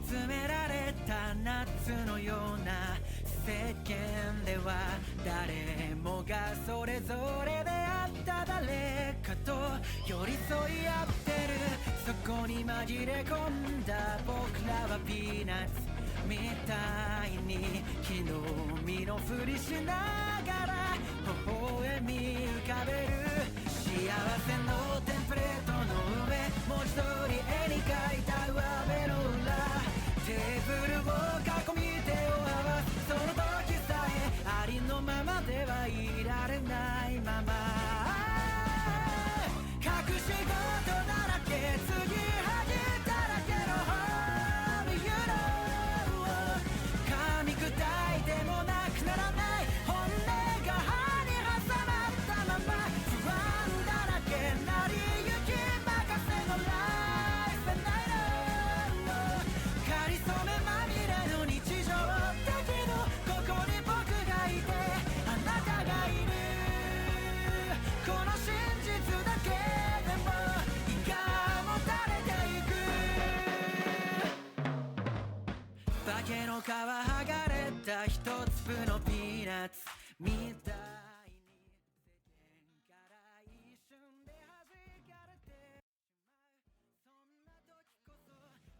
詰められた夏のような世間では誰もがそれぞれであった誰かと寄り添い合ってるそこに紛れ込んだ僕らはピーナッツみたいに木の実のふりしながら微笑み浮かべる幸せのテンプレートの上文字通り絵に描いた上辺の裏テーブルを囲み手を合わすその時さえありのままではいられないまま隠し事だらけ継ぎはぎだらけの Home You know 噛み砕いてもなくならない本音が歯に挟まったまま不安だらけなりゆき任せの Life and I know かりそめまみれの日常だけどここに僕がいてあなたがいるこの真実だけでも胃がもたれていく化けの皮剥がれた一粒のピーナッツみたいに世間から一瞬で弾かれてしまうそんな時こそ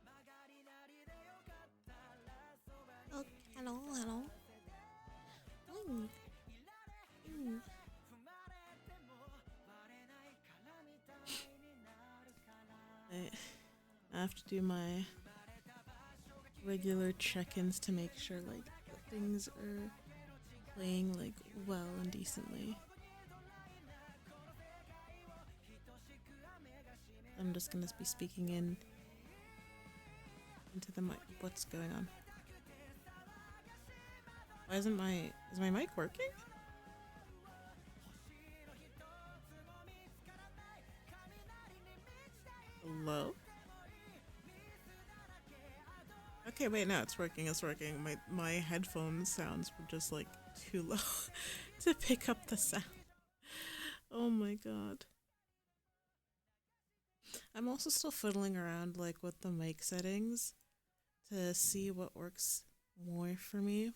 曲がりなりでよかったらそばに Hello, hello. Mm. I have to do my regular check-ins to make sure like that things are playing like well and decently. I'm just gonna be speaking into the mic. What's going on? Why is my mic working? Hello? Okay, wait, no, it's working. My headphone sounds were just like too low to pick up the sound. Oh my god. I'm also still fiddling around like with the mic settings to see what works more for me.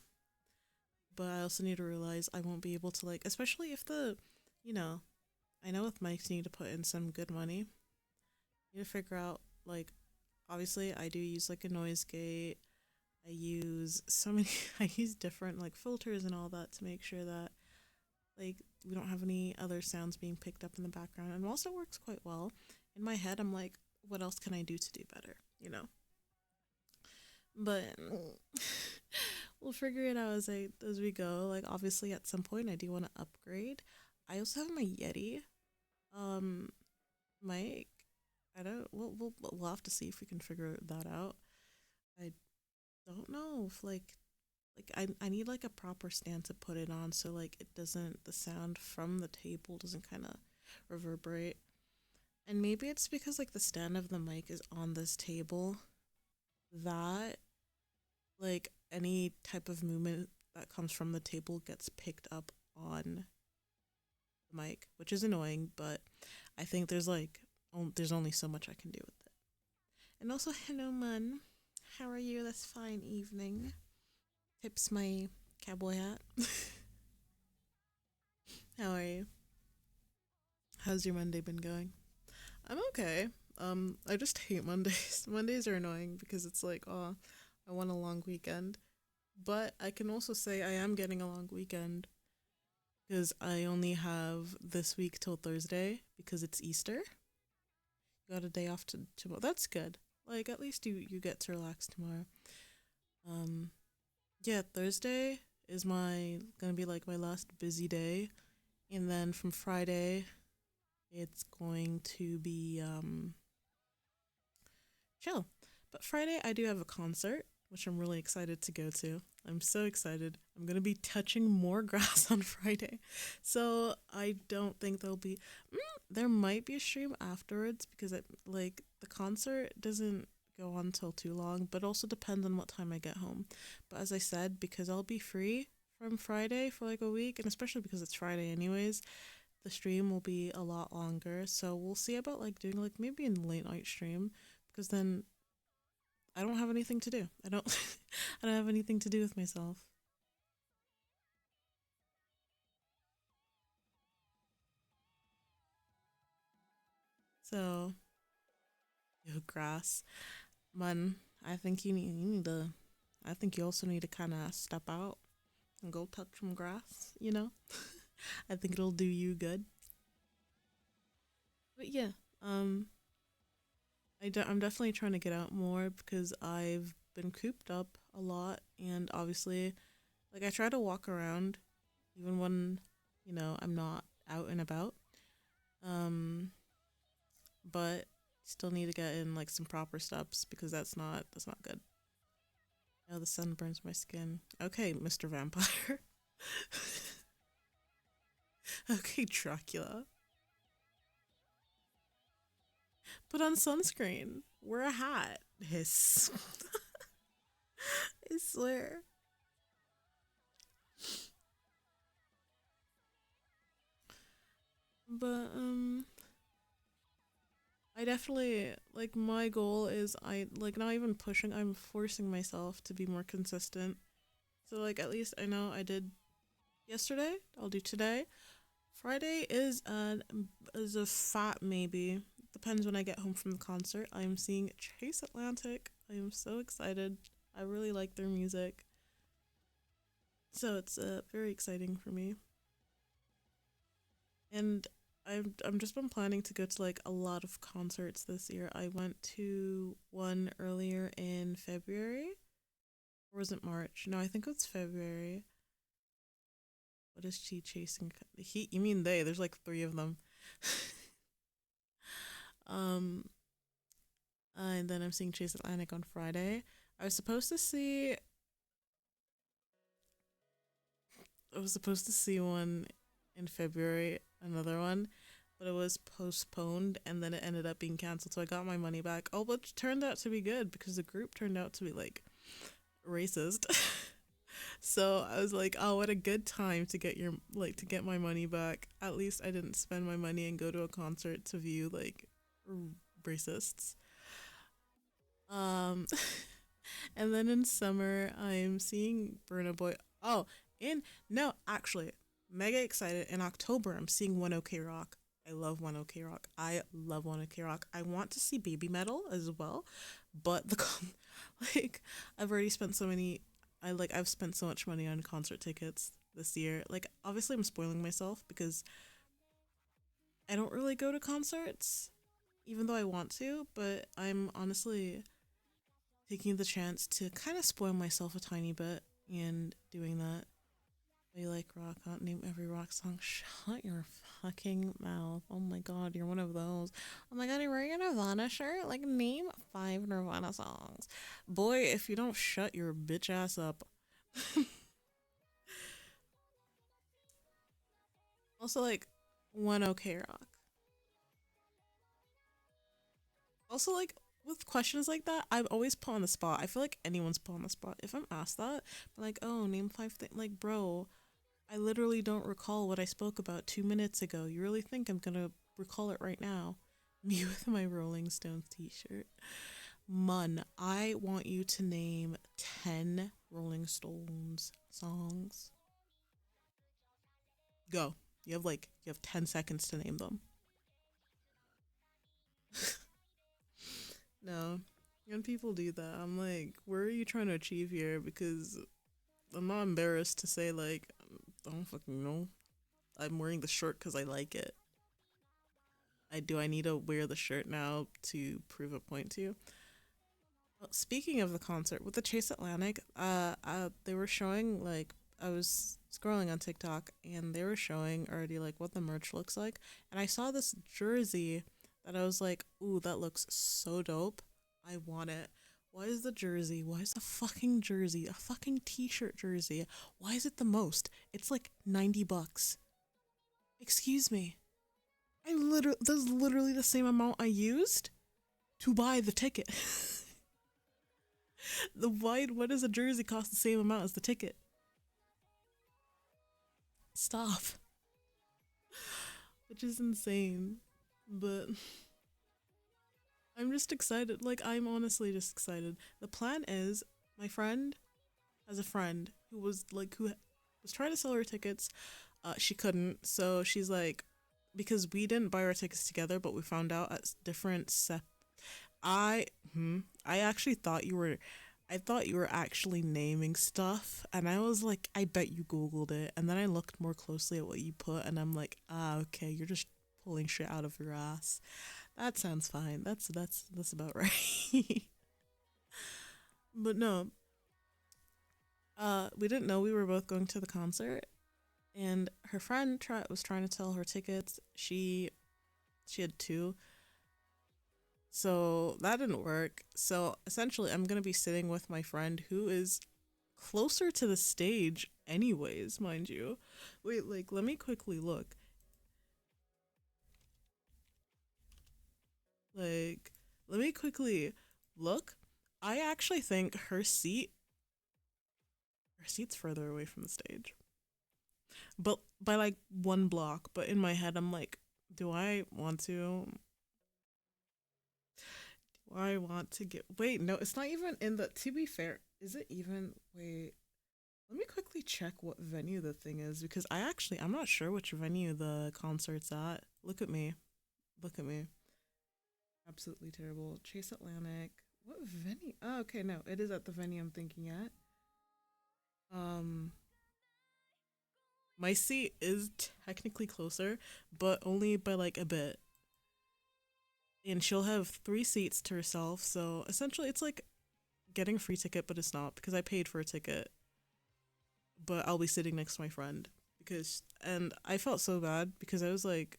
But I also need to realize I won't be able to like, especially if I know with mics you need to put in some good money. You need to figure out like, obviously I do use like a noise gate. I use different like filters and all that to make sure that like we don't have any other sounds being picked up in the background. And it also works quite well. In my head I'm like, what else can I do to do better, But we'll figure it out as we go. Like obviously at some point I do want to upgrade. I also have my Yeti mic. We'll have to see if we can figure that out. I don't know if like I need like a proper stand to put it on so like the sound from the table doesn't kind of reverberate. And maybe it's because like the stand of the mic is on this table that like any type of movement that comes from the table gets picked up on the mic, which is annoying, but I think there's only so much I can do with it. And also, hello, man. How are you this fine evening? Tips my cowboy hat. How are you? How's your Monday been going? I'm okay. I just hate Mondays. Mondays are annoying because it's like, oh, I want a long weekend. But I can also say I am getting a long weekend because I only have this week till Thursday because it's Easter. You got a day off tomorrow. That's good. Like, at least you get to relax tomorrow. Yeah, Thursday is gonna be like my last busy day. And then from Friday, it's going to be, chill. But Friday, I do have a concert, which I'm really excited to go to. I'm so excited. I'm going to be touching more grass on Friday. So I don't think there might be a stream afterwards because the concert doesn't go on till too long, but also depends on what time I get home. But as I said, because I'll be free from Friday for like a week, and especially because it's Friday anyways, the stream will be a lot longer. So we'll see about like doing like maybe a late night stream, because then I don't have anything to do. I don't I don't have anything to do with myself. So, yo, grass. Man, I think you need to I think you also need to kind of step out and go touch some grass, you know? I think it'll do you good. But yeah, um I'm definitely trying to get out more because I've been cooped up a lot, and obviously like I try to walk around even when, I'm not out and about. Um but still need to get in like some proper steps because that's not good. Oh, the sun burns my skin. Okay, Mr. Vampire. Okay, Dracula. Put on sunscreen. Wear a hat. Hiss. I swear. But I definitely like my goal is I like not even pushing, I'm forcing myself to be more consistent. So like at least I know I did yesterday, I'll do today. Friday is a fat maybe. Depends when I get home from the concert. I am seeing Chase Atlantic. I am so excited. I really like their music. So it's very exciting for me. And I'm just been planning to go to like a lot of concerts this year. I went to one earlier in February, or was it March? No, I think it was February. What is she chasing? He? You mean they? There's like three of them. um, and then I'm seeing Chase Atlantic on Friday. I was supposed to see. I was supposed to see one in February, another one, but it was postponed and then it ended up being canceled. So I got my money back. Oh, but it turned out to be good because the group turned out to be like racist. So I was like, oh, what a good time to get to get my money back. At least I didn't spend my money and go to a concert to view like racists. Um, and then in summer, I'm seeing Burna Boy. Oh, in no, actually, mega excited. In October, I'm seeing One OK Rock. I love One OK Rock. I love One OK Rock. I want to see Baby Metal as well, but like I've already spent so many. I've spent so much money on concert tickets this year. Like obviously, I'm spoiling myself because I don't really go to concerts, even though I want to. But I'm honestly taking the chance to kind of spoil myself a tiny bit and doing that. I like rock. Can't name every rock song. Shut your fucking mouth. Oh my god, you're one of those. Oh my god, you're wearing a Nirvana shirt? Like, name 5 Nirvana songs. Boy, if you don't shut your bitch ass up. Also, like, One OK Rock. Also, like, with questions like that, I'm always put on the spot. I feel like anyone's put on the spot. If I'm asked that, I'm like, oh, name 5 things. Like, bro, I literally don't recall what I spoke about 2 minutes ago. You really think I'm gonna recall it right now? Me with my Rolling Stones t shirt. Mun, I want you to name 10 Rolling Stones songs. Go. You have 10 seconds to name them. No. When people do that, I'm like, where are you trying to achieve here? Because I'm not embarrassed to say, like, I don't fucking know. I'm wearing the shirt because I like it. I need to wear the shirt now to prove a point to you. Well, speaking of the concert with the Chase Atlantic, they were showing like I was scrolling on TikTok and they were showing already like what the merch looks like, and I saw this jersey that I was like, ooh, that looks so dope. I want it. Why is the jersey? Why is the fucking jersey a fucking t-shirt jersey? Why is it the most? It's like $90. Excuse me. I literally That's literally the same amount I used to buy the ticket. What does a jersey cost the same amount as the ticket? Stop. Which is insane. But I'm just excited. Like, I'm honestly just excited. The plan is my friend has a friend who was trying to sell her tickets. She couldn't. So she's like, because we didn't buy our tickets together, but we found out at different I I actually thought you were I thought you were actually naming stuff, and I was like, I bet you googled it. And then I looked more closely at what you put, and I'm like, ah, okay, you're just pulling shit out of your ass. That sounds fine. That's about right. But no, we didn't know we were both going to the concert, and her friend was trying to sell her tickets. She had two, so that didn't work. So essentially, I'm gonna be sitting with my friend who is closer to the stage, anyways, mind you. Wait, like, let me quickly look. Like, let me quickly look. I actually think her seat's further away from the stage, but by like one block. But in my head, I'm like, do I want to? Do I want to get? Wait, no, it's not even in the. To be fair, is it even? Wait, let me quickly check what venue the thing is because I'm not sure which venue the concert's at. Look at me, look at me. Absolutely terrible. Chase Atlantic. What venue? Oh, okay, no, it is at the venue I'm thinking at. Um, my seat is technically closer, but only by like a bit. And she'll have three seats to herself, so essentially it's like getting a free ticket, but it's not because I paid for a ticket. But I'll be sitting next to my friend and I felt so bad because I was like,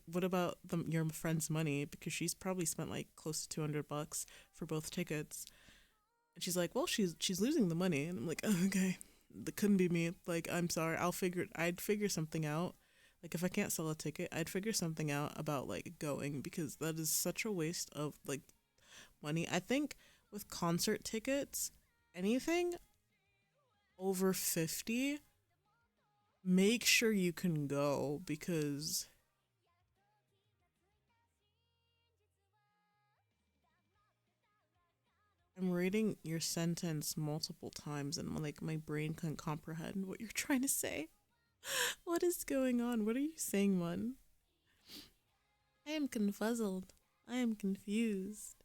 "What about your friend's money?" Because she's probably spent like close to $200 for both tickets, and she's like, "Well, she's losing the money," and I'm like, oh, "Okay, that couldn't be me. Like, I'm sorry. I'd figure something out. Like, if I can't sell a ticket, I'd figure something out about like going because that is such a waste of like money. I think with concert tickets, anything over 50, make sure you can go because I'm reading your sentence multiple times and like my brain can't comprehend what you're trying to say. What is going on? What are you saying, man? I am confuzzled. I am confused.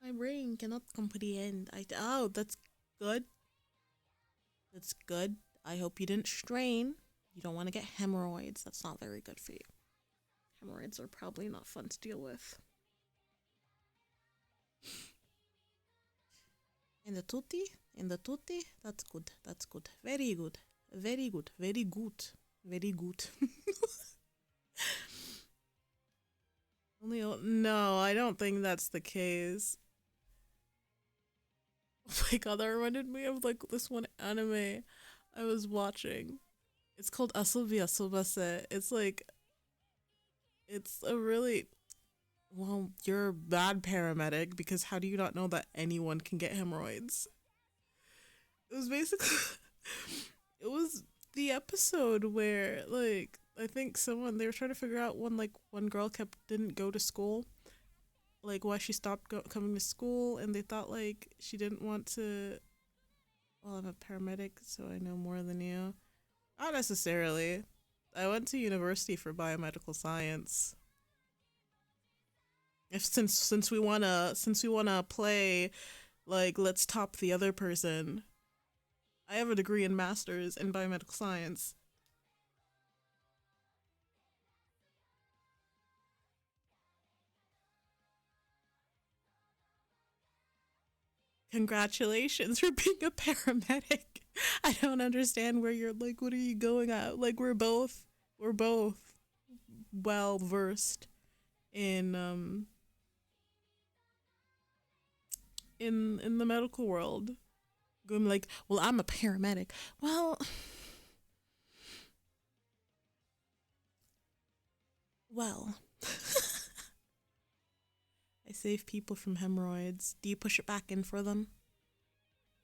My brain cannot comprehend. That's good. That's good. I hope you didn't strain. You don't want to get hemorrhoids. That's not very good for you. Hemorrhoids are probably not fun to deal with. And the tutti, that's good. That's good. Very good. Very good. Very good. Very good. Only no, I don't think that's the case. Oh my god, that reminded me of like this one anime I was watching. It's called Asobi Asobase. It's a really well, you're a bad paramedic because how do you not know that anyone can get hemorrhoids? It was basically it was the episode where like I think someone they were trying to figure out when like one girl kept didn't go to school, like why she stopped coming to school, and they thought like she didn't want to. Well, I'm a paramedic, so I know more than you. Not necessarily. I went to university for biomedical science. If since we wanna play like let's top the other person, I have a degree in masters in biomedical science. Congratulations for being a paramedic. I don't understand where you're like what are you going at? Like we're both well versed in in the medical world. Going like, well, I'm a paramedic. Well, well. I save people from hemorrhoids. Do you push it back in for them?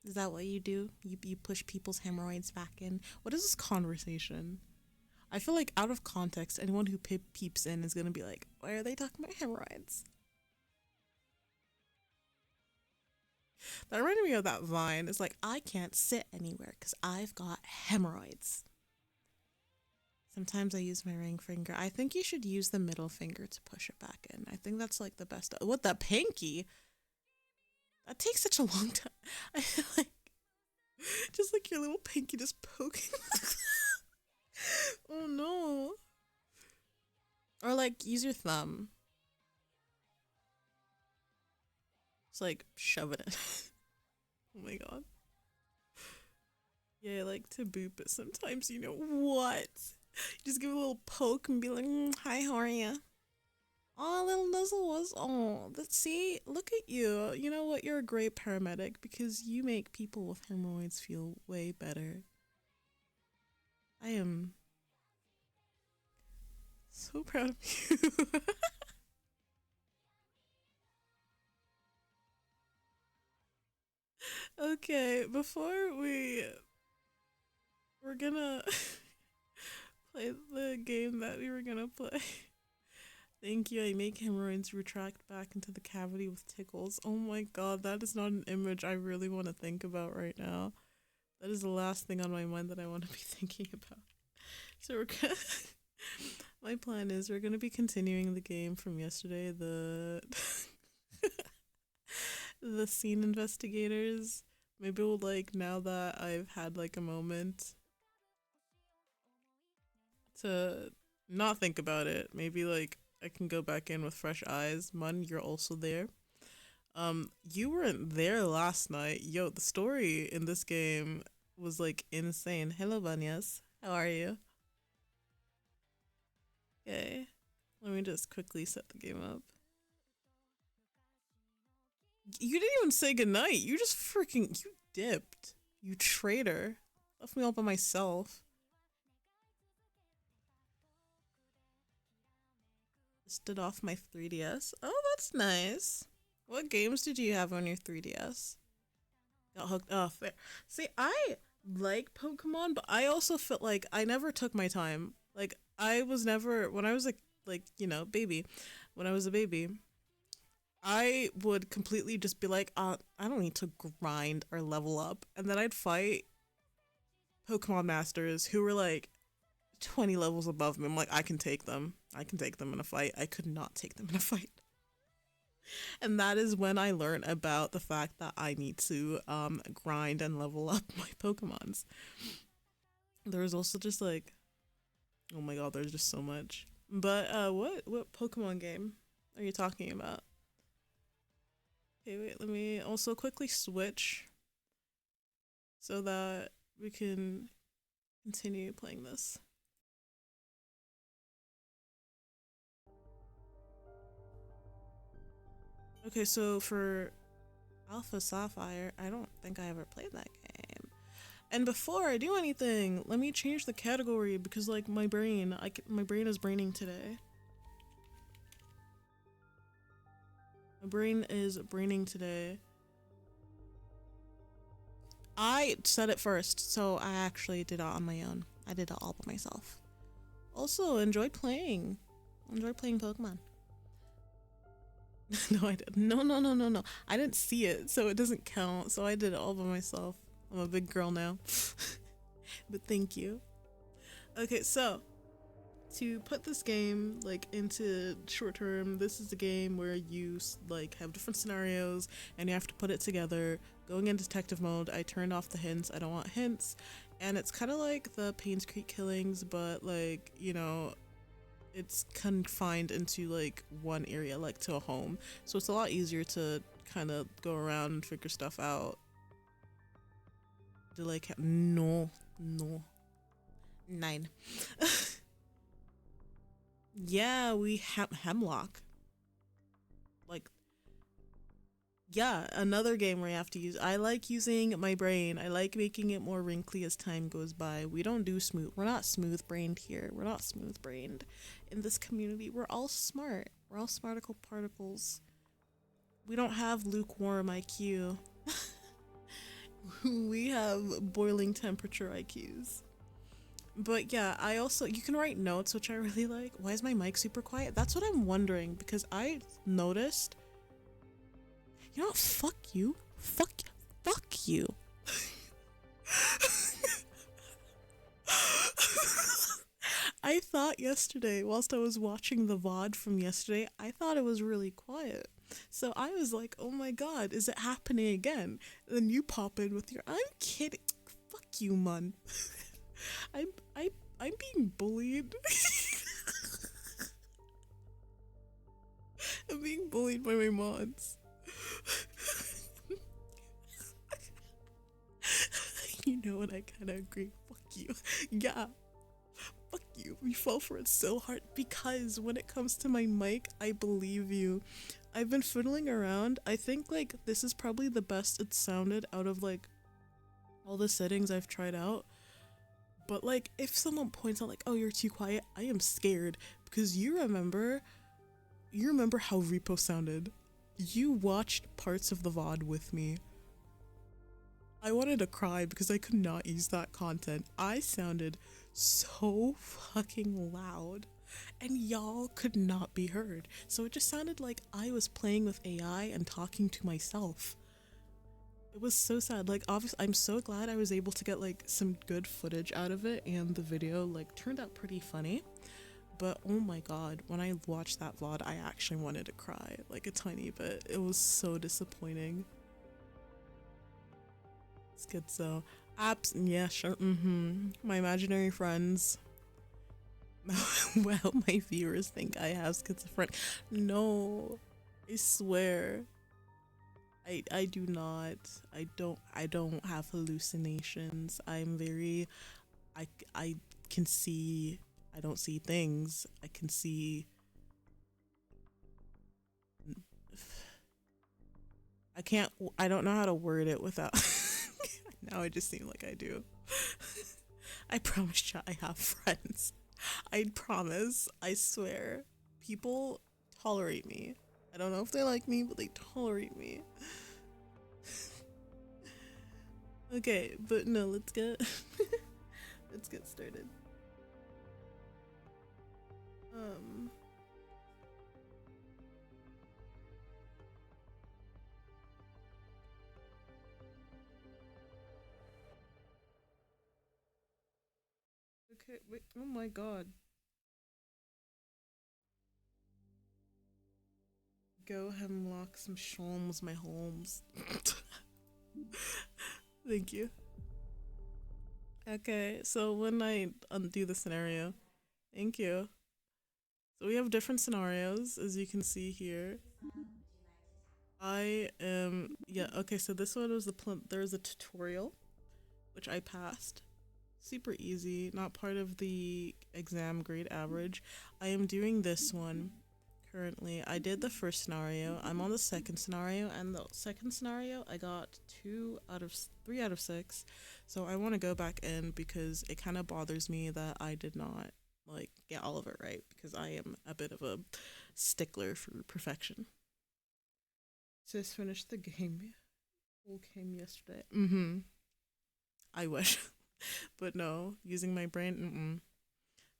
Is that what you do? You push people's hemorrhoids back in? What is this conversation? I feel like out of context, anyone who peeps in is gonna be like, why are they talking about hemorrhoids? That reminded me of that Vine. It's like, I can't sit anywhere because I've got hemorrhoids. Sometimes I use my ring finger. I think you should use the middle finger to push it back in. I think that's like the best. What, the pinky? That takes such a long time. I feel like just like your little pinky just poking. Oh no. Or like use your thumb. Just like shove it in. Oh my god. Yeah, I like to boop it sometimes, you know what? Just give it a little poke and be like, hi, how are ya? Oh, little Nuzzle was, oh, see, look at you. You know what? You're a great paramedic because you make people with hemorrhoids feel way better. I am so proud of you. Okay, before we're gonna play the game that we were gonna play. Thank you. I make hemorrhoids retract back into the cavity with tickles. Oh my god, that is not an image I really want to think about right now. That is the last thing on my mind that I want to be thinking about. So we're gonna my plan is we're gonna be continuing the game from yesterday, the the scene investigators. Maybe we'll like, now that I've had like a moment to not think about it, maybe like I can go back in with fresh eyes. Mun, you're also there. You weren't there last night. Yo, the story in this game was like insane. Hello, Banyas. How are you? Okay. Let me just quickly set the game up. You didn't even say goodnight. You just freaking, you dipped. You traitor. Left me all by myself. Just did off my 3DS. Oh, that's nice. What games did you have on your 3DS? Got hooked. Oh, fair. See, I like Pokemon, but I also felt like I never took my time. Like, I was never, when I was like, you know, baby, when I was a baby, I would completely just be like, I don't need to grind or level up. And then I'd fight Pokemon masters who were like 20 levels above me. I'm like, I can take them. I can take them in a fight. I could not take them in a fight. And that is when I learned about the fact that I need to grind and level up my Pokemons. There was also just like, oh my god, there's just so much. But what Pokemon game are you talking about? Okay, wait, let me also quickly switch so that we can continue playing this. Okay, so for Alpha Sapphire, I don't think I ever played that game. And before I do anything, let me change the category because like my brain is braining today. My brain is braining today. I said it first, so I actually did it on my own. I did it all by myself. Also, enjoyed playing. Enjoyed playing Pokemon. No, I didn't. No. I didn't see it, so it doesn't count. So I did it all by myself. I'm a big girl now. But thank you. Okay, so to put this game like into short term, this is a game where you like have different scenarios and you have to put it together. Going in detective mode, I turned off the hints. I don't want hints. And it's kind of like the Payne's Creek killings, but like, you know, it's confined into like one area, like to a home, so it's a lot easier to kind of go around and figure stuff out. Do like no 9. Yeah, we have Hemlock. Like, yeah, another game where you have to use, I like using my brain. I like making it more wrinkly as time goes by. We don't do smooth, we're not smooth brained here. We're not smooth brained in this community. We're all smart. We're all smarticle particles. We don't have lukewarm IQ. We have boiling temperature IQs. But yeah, I also you can write notes, which I really like. Why is my mic super quiet? That's what I'm wondering because I noticed. You know what? Fuck you. Fuck you. I thought yesterday, whilst I was watching the VOD from yesterday, I thought it was really quiet. So I was like, oh my god, is it happening again? And then you pop in with your, I'm kidding. Fuck you, man. I'm, I, I'm being bullied. I'm being bullied by my mods. You know what? I kind of agree. Fuck you. Yeah, fuck you. We fell for it so hard because when it comes to my mic, I believe you. I've been fiddling around. I think like this is probably the best it sounded out of like all the settings I've tried out. But like if someone points out like, "Oh, you're too quiet," I am scared because you remember how Repo sounded. You watched parts of the VOD with me. I wanted to cry because I could not use that content. I sounded so fucking loud and y'all could not be heard. So it just sounded like I was playing with AI and talking to myself. It was so sad. Like obviously I'm so glad I was able to get like some good footage out of it and the video like turned out pretty funny. But oh my god, when I watched that VOD I actually wanted to cry like a tiny bit. It was so disappointing. Schizo. Apps, yeah, sure. My imaginary friends. Well, my viewers think I have schizophrenia. No, I swear. I do not. I don't have hallucinations. I'm very I can see I don't see things. I can see I can't I don't know how to word it without now I just seem like I do. I promise you I have friends. I promise. I swear. People tolerate me. I don't know if they like me, but they tolerate me. Okay, but no, let's get let's get started. Um okay, wait, oh my god. Go hemlock some sholms, my homes. Thank you. Okay, so when I undo the scenario, thank you. So we have different scenarios, as you can see here. I am, yeah, okay, so this one was there's a tutorial, which I passed. Super easy, not part of the exam grade average. I am doing this one currently. I did the first scenario. I'm on the second scenario, and the second scenario I got 3 out of 6. So I want to go back in because it kind of bothers me that I did not like get all of it right because I am a bit of a stickler for perfection. Just finished the game. Who came yesterday? I wish, but no. Using my brain.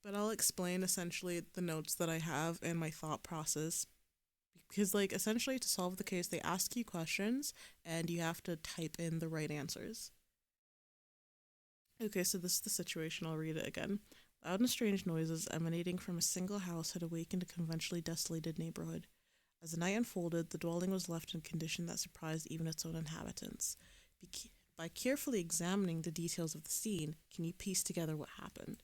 But I'll explain essentially the notes that I have and my thought process because like essentially to solve the case they ask you questions and you have to type in the right answers. Okay, so this is the situation. I'll read it again. Loud and strange noises emanating from a single house had awakened a conventionally desolated neighborhood. As the night unfolded, the dwelling was left in a condition that surprised even its own inhabitants. By carefully examining the details of the scene, can you piece together what happened?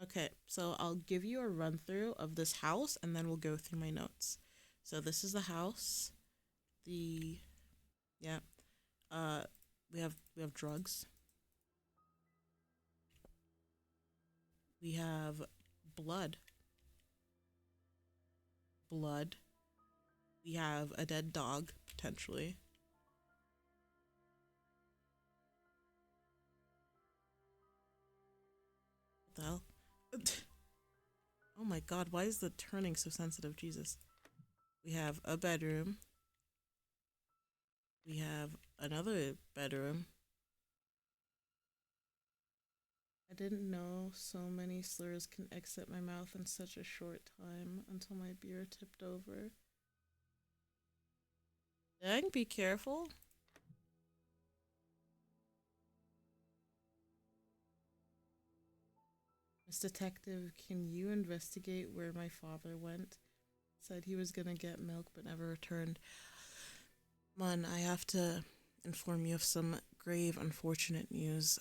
Okay, so I'll give you a run through of this house and then we'll go through my notes. So this is the house. The yeah. Uh we have drugs. We have blood. Blood. We have a dead dog potentially. What the hell? Oh my god, why is the turning so sensitive? Jesus. We have a bedroom. We have another bedroom. I didn't know so many slurs can exit my mouth in such a short time until my beer tipped over. Dang, be careful. Miss Detective, can you investigate where my father went? Said he was gonna get milk but never returned. Mun, I have to inform you of some grave, unfortunate news.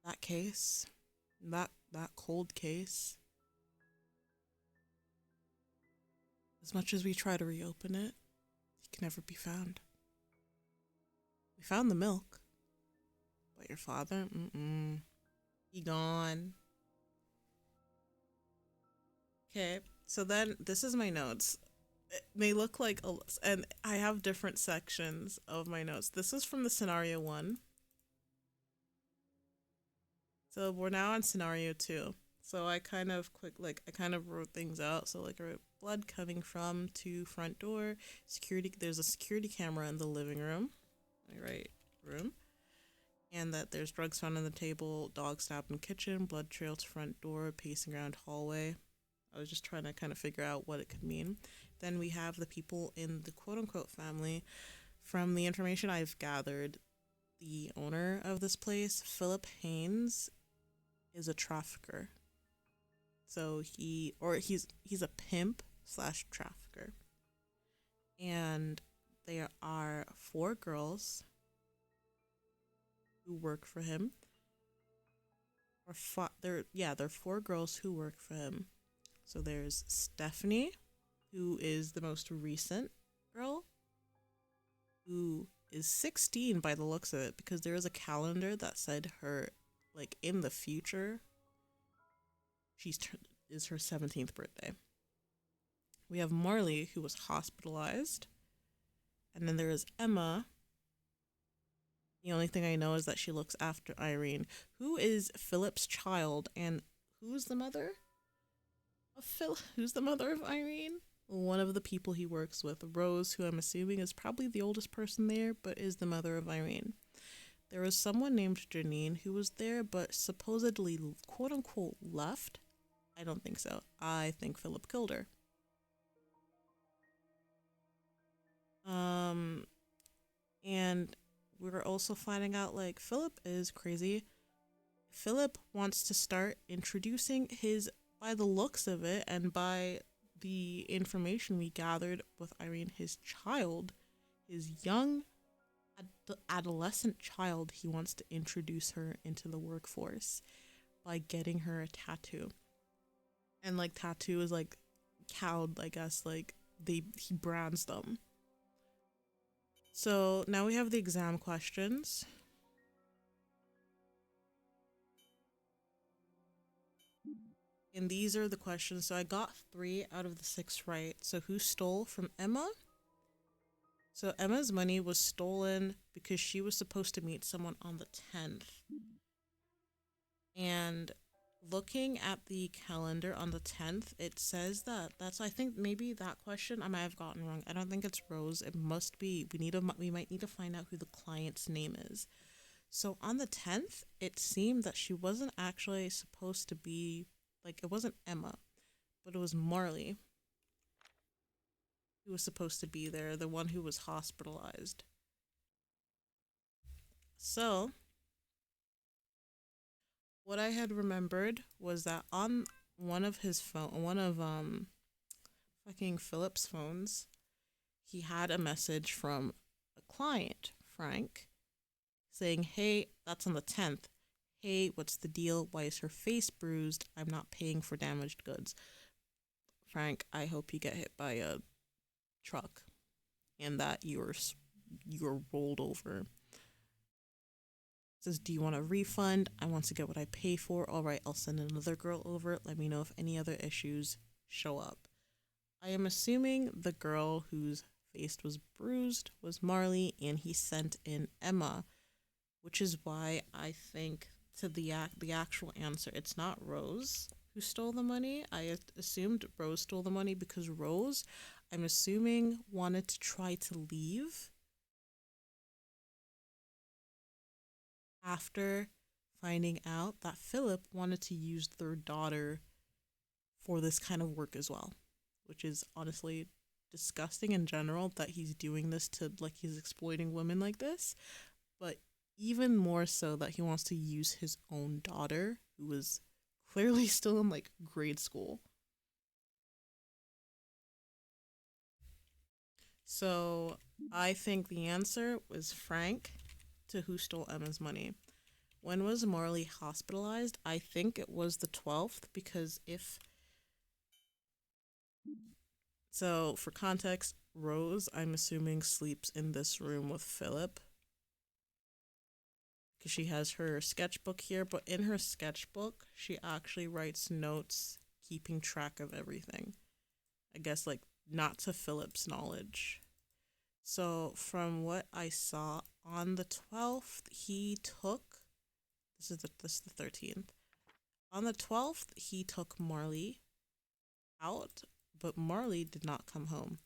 That case, that cold case, as much as we try to reopen it, he can never be found. We found the milk, but your father, he gone. Okay, so then this is my notes. It may look like a, and I have different sections of my notes. This is from the scenario 1. So we're now on scenario 2. So I kind of I kind of wrote things out. So like I wrote blood coming from to front door, security, there's a security camera in the living room. I write room. And that there's drugs found on the table, dog stabbed in kitchen, blood trail to front door, pacing around hallway. I was just trying to kind of figure out what it could mean. Then we have the people in the quote unquote family. From the information I've gathered, the owner of this place, Philip Haynes, is a trafficker. So he's a pimp slash trafficker. And there are 4 girls who work for him. There are 4 girls who work for him. So there's Stephanie, who is the most recent girl, who is 16 by the looks of it, because there is a calendar that said her, like, in the future, is her 17th birthday. We have Marley, who was hospitalized. And then there is Emma. The only thing I know is that she looks after Irene, who is Philip's child, and who's the mother of Phil? Who's the mother of Irene? One of the people he works with, Rose, who I'm assuming is probably the oldest person there, but is the mother of Irene. There was someone named Janine who was there, but supposedly, quote unquote, left. I don't think so. I think Philip killed her. And we're also finding out, like, Philip is crazy. Philip wants to start introducing by the looks of it and by the information we gathered with Irene, his child, his young adolescent child, he wants to introduce her into the workforce by getting her a tattoo. And like tattoo is like cowed, I guess, like he brands them. So now we have the exam questions. And these are the questions. So I got 3 out of the 6 right. So who stole from Emma? So Emma's money was stolen because she was supposed to meet someone on the 10th. And looking at the calendar on the 10th, it says that's, I think maybe that question I might have gotten wrong. I don't think it's Rose. It must be, we might need to find out who the client's name is. So on the 10th, it seemed that she wasn't actually supposed to be, like, it wasn't Emma, but it was Marley who was supposed to be there, the one who was hospitalized. So what I had remembered was that on one of fucking Philip's phones, he had a message from a client, Frank, saying, "Hey, that's on the 10th. Hey, what's the deal? Why is her face bruised? I'm not paying for damaged goods. Frank, I hope you get hit by a truck and that you're rolled over." Says, "Do you want a refund? I want to get what I pay for. All right, I'll send another girl over. Let me know if any other issues show up." I am assuming the girl whose face was bruised was Marley, and he sent in Emma, which is why I think to the actual answer, it's not Rose who stole the money. I assumed Rose stole the money because Rose, I'm assuming, wanted to try to leave after finding out that Philip wanted to use their daughter for this kind of work as well, which is honestly disgusting in general that he's doing this to, like, he's exploiting women like this, but even more so that he wants to use his own daughter, who was clearly still in like grade school. So I think the answer was Frank to Who Stole Emma's Money. When was Marley hospitalized? I think it was the 12th because if so, for context, Rose, I'm assuming, sleeps in this room with Philip because she has her sketchbook here, but in her sketchbook, she actually writes notes keeping track of everything. I guess, like, not to Philip's knowledge. So, from what I saw on the 12th, he took this is the 13th. On the 12th, he took Marley out, but Marley did not come home,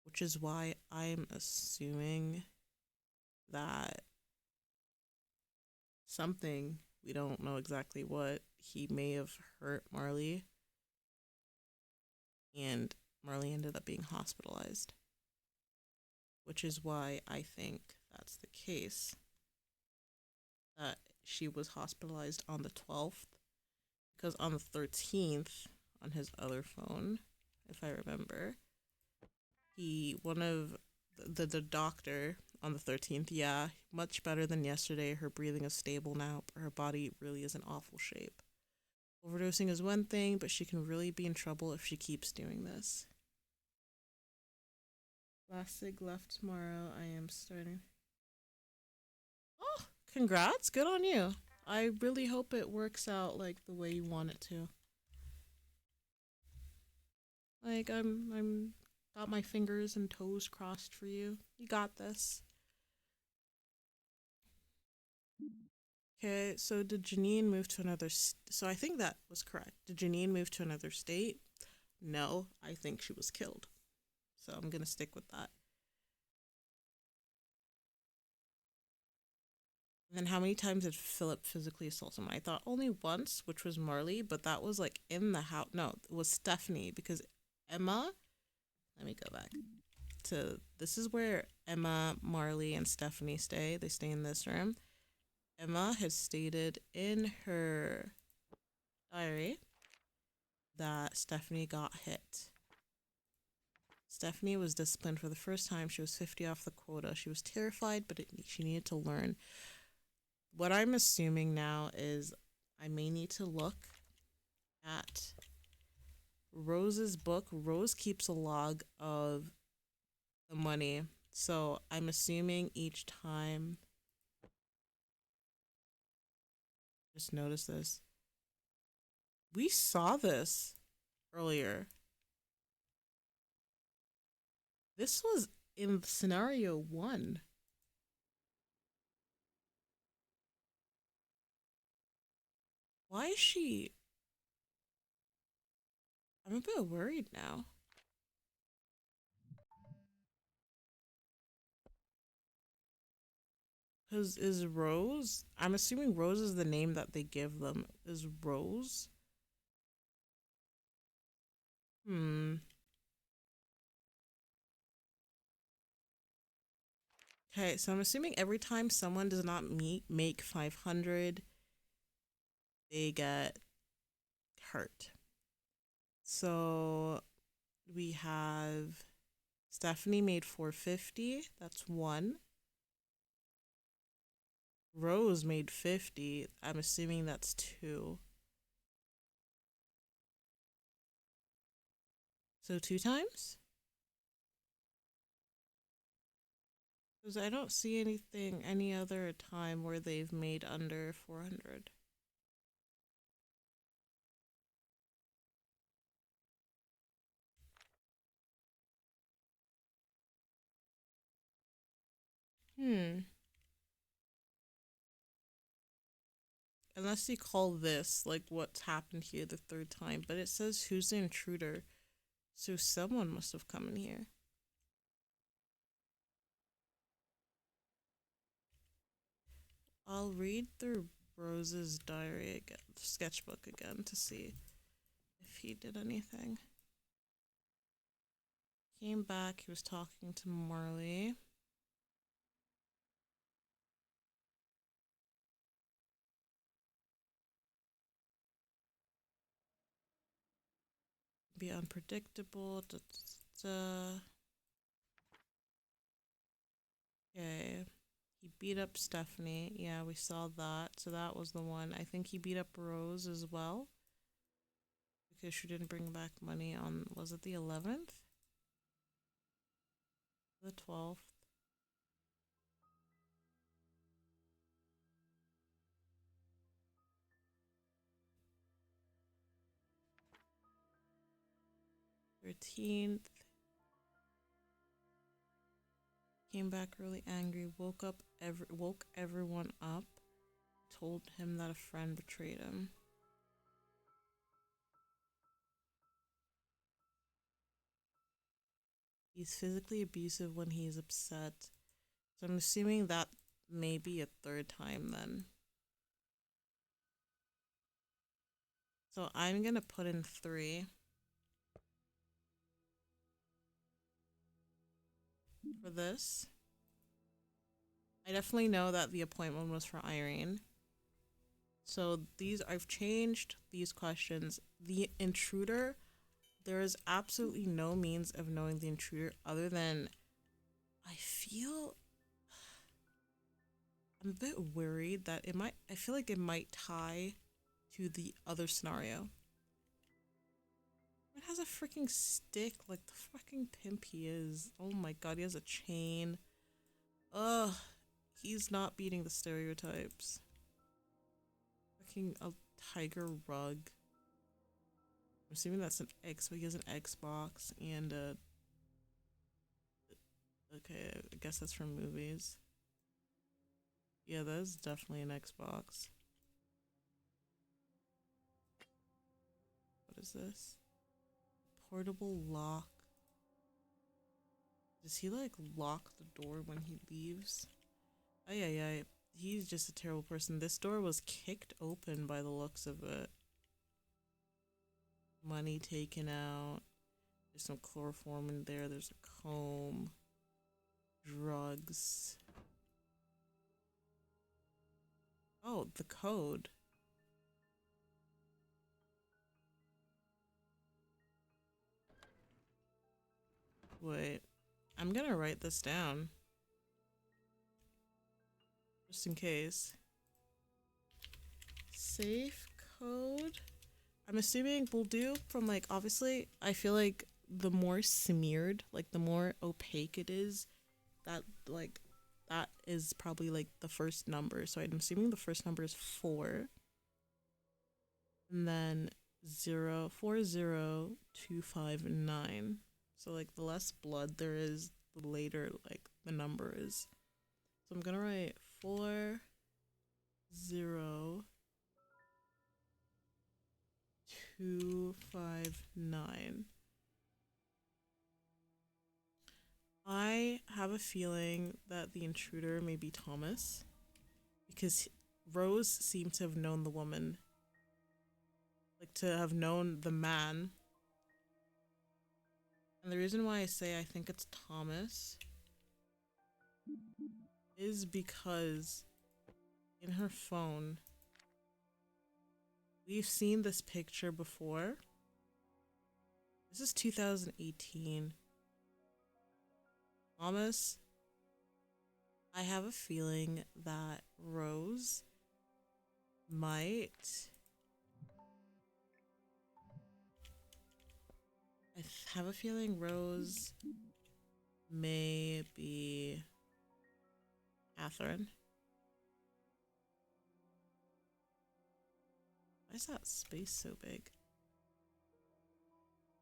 which is why I'm assuming that something, we don't know exactly what, he may have hurt Marley, and Marley ended up being hospitalized, which is why I think that's the case, that she was hospitalized on the 12th, because on the 13th, on his other phone, if I remember, one of the doctor on the 13th, yeah, much better than yesterday. Her breathing is stable now, but her body really is in awful shape. Overdosing is one thing, but she can really be in trouble if she keeps doing this. Last sig left tomorrow. I am starting. Oh, congrats. Good on you. I really hope it works out like the way you want it to. Like I'm got my fingers and toes crossed for you. You got this. Okay, so did Janine move to another so I think that was correct. Did Janine move to another state? No, I think she was killed. So I'm going to stick with that. And then how many times did Philip physically assault someone? I thought only once, which was Marley, but that was like in the house. No, it was Stephanie because Emma, let me go back to this is where Emma, Marley, and Stephanie stay. They stay in this room. Emma has stated in her diary that Stephanie got hit. Stephanie was disciplined for the first time. She was 50 off the quota. She was terrified, but she needed to learn. What I'm assuming now is I may need to look at Rose's book. Rose keeps a log of the money. So I'm assuming each time. Just notice this. We saw this earlier. This was in scenario 1. Why is she? I'm a bit worried now. Because is Rose? I'm assuming Rose is the name that they give them. Is Rose? Hmm. Okay, so I'm assuming every time someone does not make 500, they get hurt. So we have Stephanie made 450. That's one. Rose made 50. I'm assuming that's two. So two times? Because I don't see anything any other time where they've made under 400. Hmm. Unless you call this like what's happened here the third time, but it says who's the intruder, so someone must have come in here. I'll read through Rose's diary again, sketchbook again, to see if he did anything. Came back, he was talking to Marley. Be unpredictable. Da, da, da. Okay. He beat up Stephanie. Yeah, we saw that. So that was the one. I think he beat up Rose as well. Because she didn't bring back money on, was it the 11th? The 12th? '13th. Came back really angry, woke everyone up, told him that a friend betrayed him. He's physically abusive when he's upset. So I'm assuming that may be a third time then. So I'm gonna put in 3 for this. I definitely know that the appointment was for Irene. So I've changed these questions. The intruder, there is absolutely no means of knowing the intruder other than I I'm a bit worried that I feel like it might tie to the other scenario. It has a freaking stick like the fucking pimp he is. Oh my god, he has a chain. Ugh, he's not beating the stereotypes. Fucking a tiger rug. I'm assuming that's an X, but he has an Xbox and a... Okay, I guess that's from movies. Yeah, that is definitely an Xbox. What is this? Portable lock. Does he like lock the door when he leaves? Ay. He's just a terrible person. This door was kicked open by the looks of it. Money taken out. There's some chloroform in there. There's a comb. Drugs. Oh, the code. Wait. I'm gonna write this down. Just in case. Safe code. I'm assuming we'll do from like, obviously, I feel like the more smeared, like the more opaque it is, that is probably like the first number. So I'm assuming the first number is 4. And then 040259. So like the less blood there is, the later like the number is. So I'm gonna write 40259. I have a feeling that the intruder may be Thomas because Rose seemed to have known the woman, like to have known the man. And the reason why I say I think it's Thomas is because in her phone, we've seen this picture before. This is 2018. Thomas, I have a feeling that Rose might... I have a feeling Rose may be Catherine. Why is that space so big?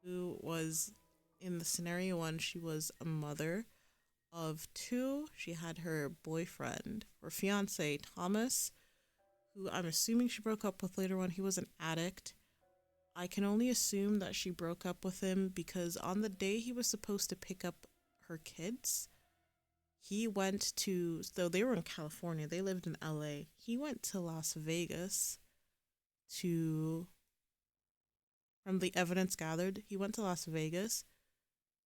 Who was, in the scenario 1, she was a mother of 2. She had her boyfriend or fiance, Thomas, who I'm assuming she broke up with later on. He was an addict. I can only assume that she broke up with him because on the day he was supposed to pick up her kids, He went to, so they were in California, they lived in LA. He went to Las Vegas to, from the evidence gathered, he went to Las Vegas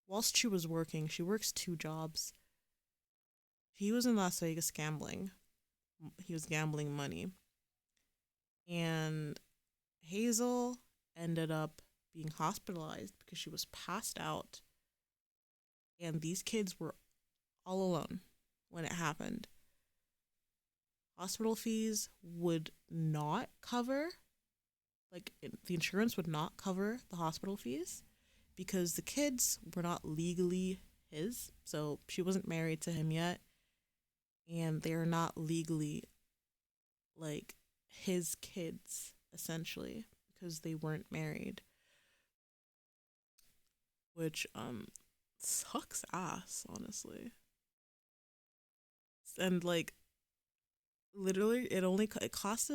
whilst she was working. She works two jobs. He was in Las Vegas gambling. He was gambling money. And Hazel ended up being hospitalized because she was passed out. And these kids were all alone when it happened. Hospital fees would not cover, like, the insurance would not cover the hospital fees because the kids were not legally his. So she wasn't married to him yet. And they're not legally, like, his kids, essentially, because they weren't married. Which, sucks ass, honestly. And, like, literally it cost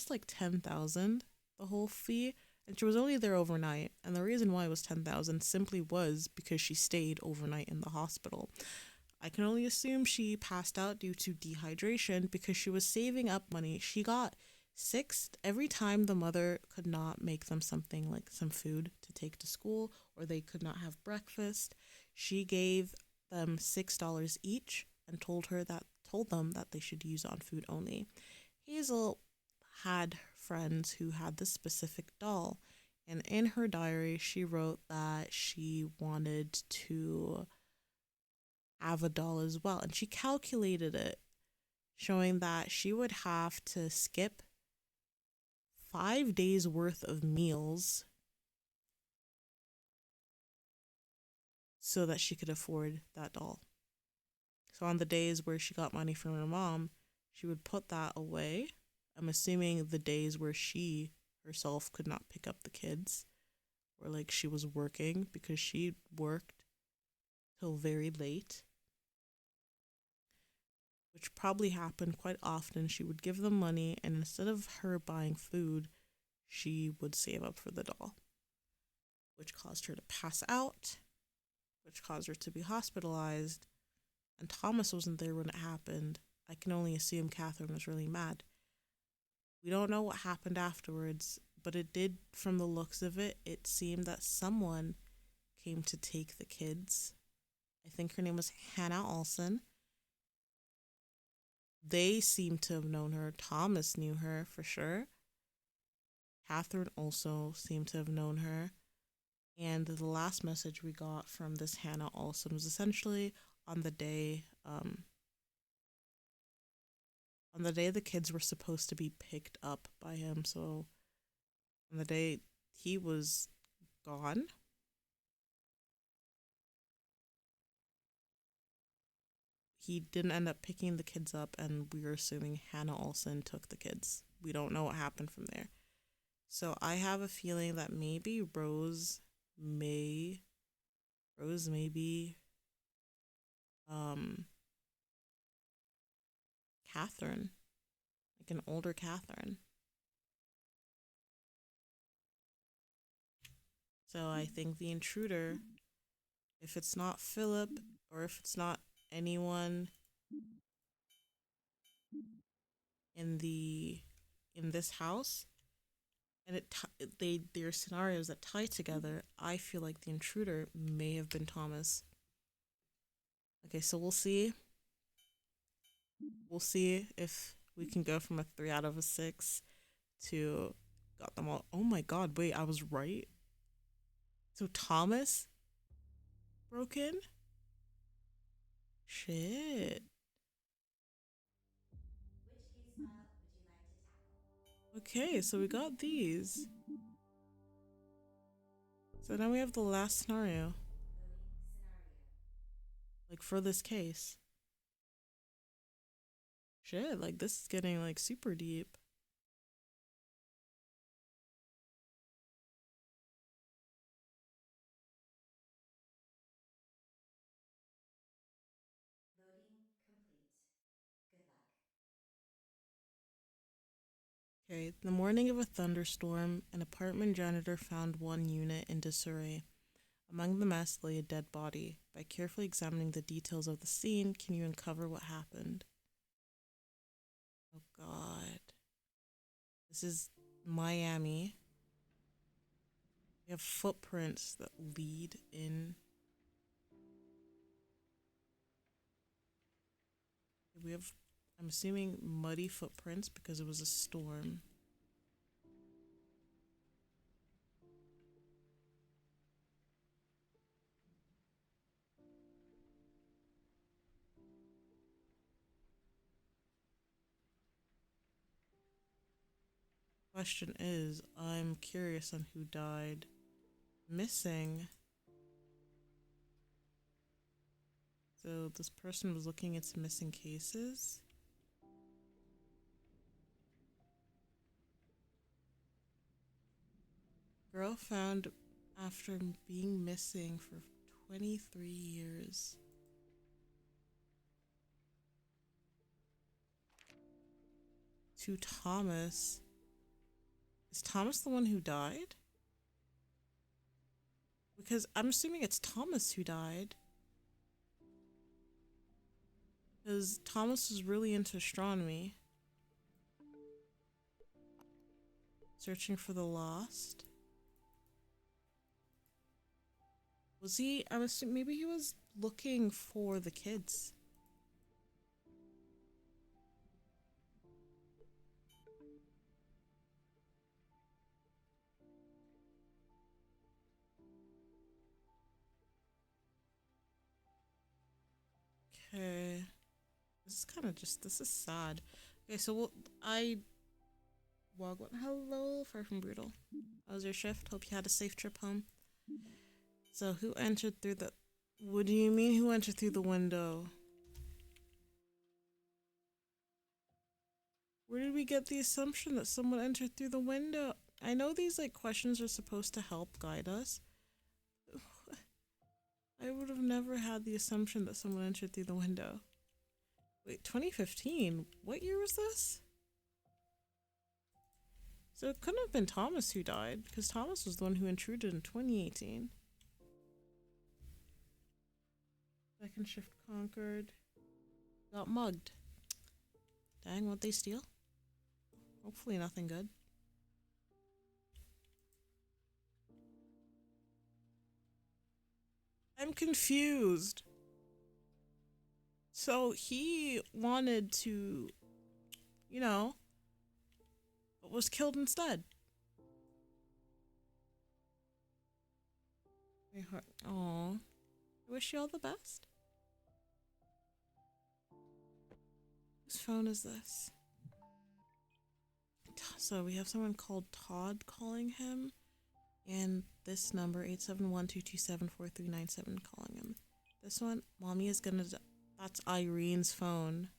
like 10,000, the whole fee, and she was only there overnight, and the reason why it was 10,000 simply was because she stayed overnight in the hospital. I can only assume she passed out due to dehydration because she was saving up money. She got six every time the mother could not make them something like some food to take to school, or they could not have breakfast. She gave them $6 each and told them that they should use on food only. Hazel had friends who had this specific doll, and in her diary she wrote that she wanted to have a doll as well, and she calculated it, showing that she would have to skip 5 days worth of meals so that she could afford that doll. So on the days where she got money from her mom, she would put that away. I'm assuming the days where she herself could not pick up the kids, or like she was working, because she worked till very late, which probably happened quite often. She would give them money, and instead of her buying food, she would save up for the doll, which caused her to pass out, which caused her to be hospitalized. And Thomas wasn't there when it happened. I can only assume Catherine was really mad. We don't know what happened afterwards, but it did, from the looks of it, it seemed that someone came to take the kids. I think her name was Hannah Olsen. They seemed to have known her. Thomas knew her for sure. Catherine also seemed to have known her. And the last message we got from this Hannah Olsen was essentially on the day the kids were supposed to be picked up by him. So on the day he was gone, he didn't end up picking the kids up, and we are assuming Hannah Olsen took the kids. We don't know what happened from there. So I have a feeling that maybe Rose may be Catherine, like an older Catherine. So I think the intruder, if it's not Philip, or if it's not anyone in this house, and their scenarios that tie together, I feel like the intruder may have been Thomas. Okay, so we'll see. We'll see if we can go from a 3 out of a 6 to got them all. Oh my god, wait, I was right. So Thomas broke in? Shit. Okay, so we got these. So now we have the last scenario. Like, for this case. Shit, like, this is getting, like, super deep. Okay, the morning of a thunderstorm, an apartment janitor found one unit in disarray. Among the mess lay a dead body. By carefully examining the details of the scene, can you uncover what happened? Oh God. This is Miami. We have footprints that lead in. We have, I'm assuming, muddy footprints because it was a storm. Question is, I'm curious on who died. Missing. So this person was looking at some missing cases. Girl found after being missing for 23 years. To Thomas. Is Thomas the one who died? Because I'm assuming it's Thomas who died. Because Thomas was really into astronomy. Searching for the lost. Was he? I'm assuming maybe he was looking for the kids. Okay. This is kind of just, this is sad. Okay, so Wagwan, hello, far from brutal. How was your shift? Hope you had a safe trip home. So, who entered through the... What do you mean, who entered through the window? Where did we get the assumption that someone entered through the window? I know these, like, questions are supposed to help guide us. I would have never had the assumption that someone entered through the window. Wait, 2015? What year was this? So it couldn't have been Thomas who died, because Thomas was the one who intruded in 2018. Second shift conquered. Got mugged. Dang, what'd they steal? Hopefully nothing good. I'm confused. So he wanted to, you know, but was killed instead. Oh, I wish you all the best. Whose phone is this? So we have someone called Todd calling him, and this number 871-227-4397 calling him. This one, mommy is gonna. That's Irene's phone.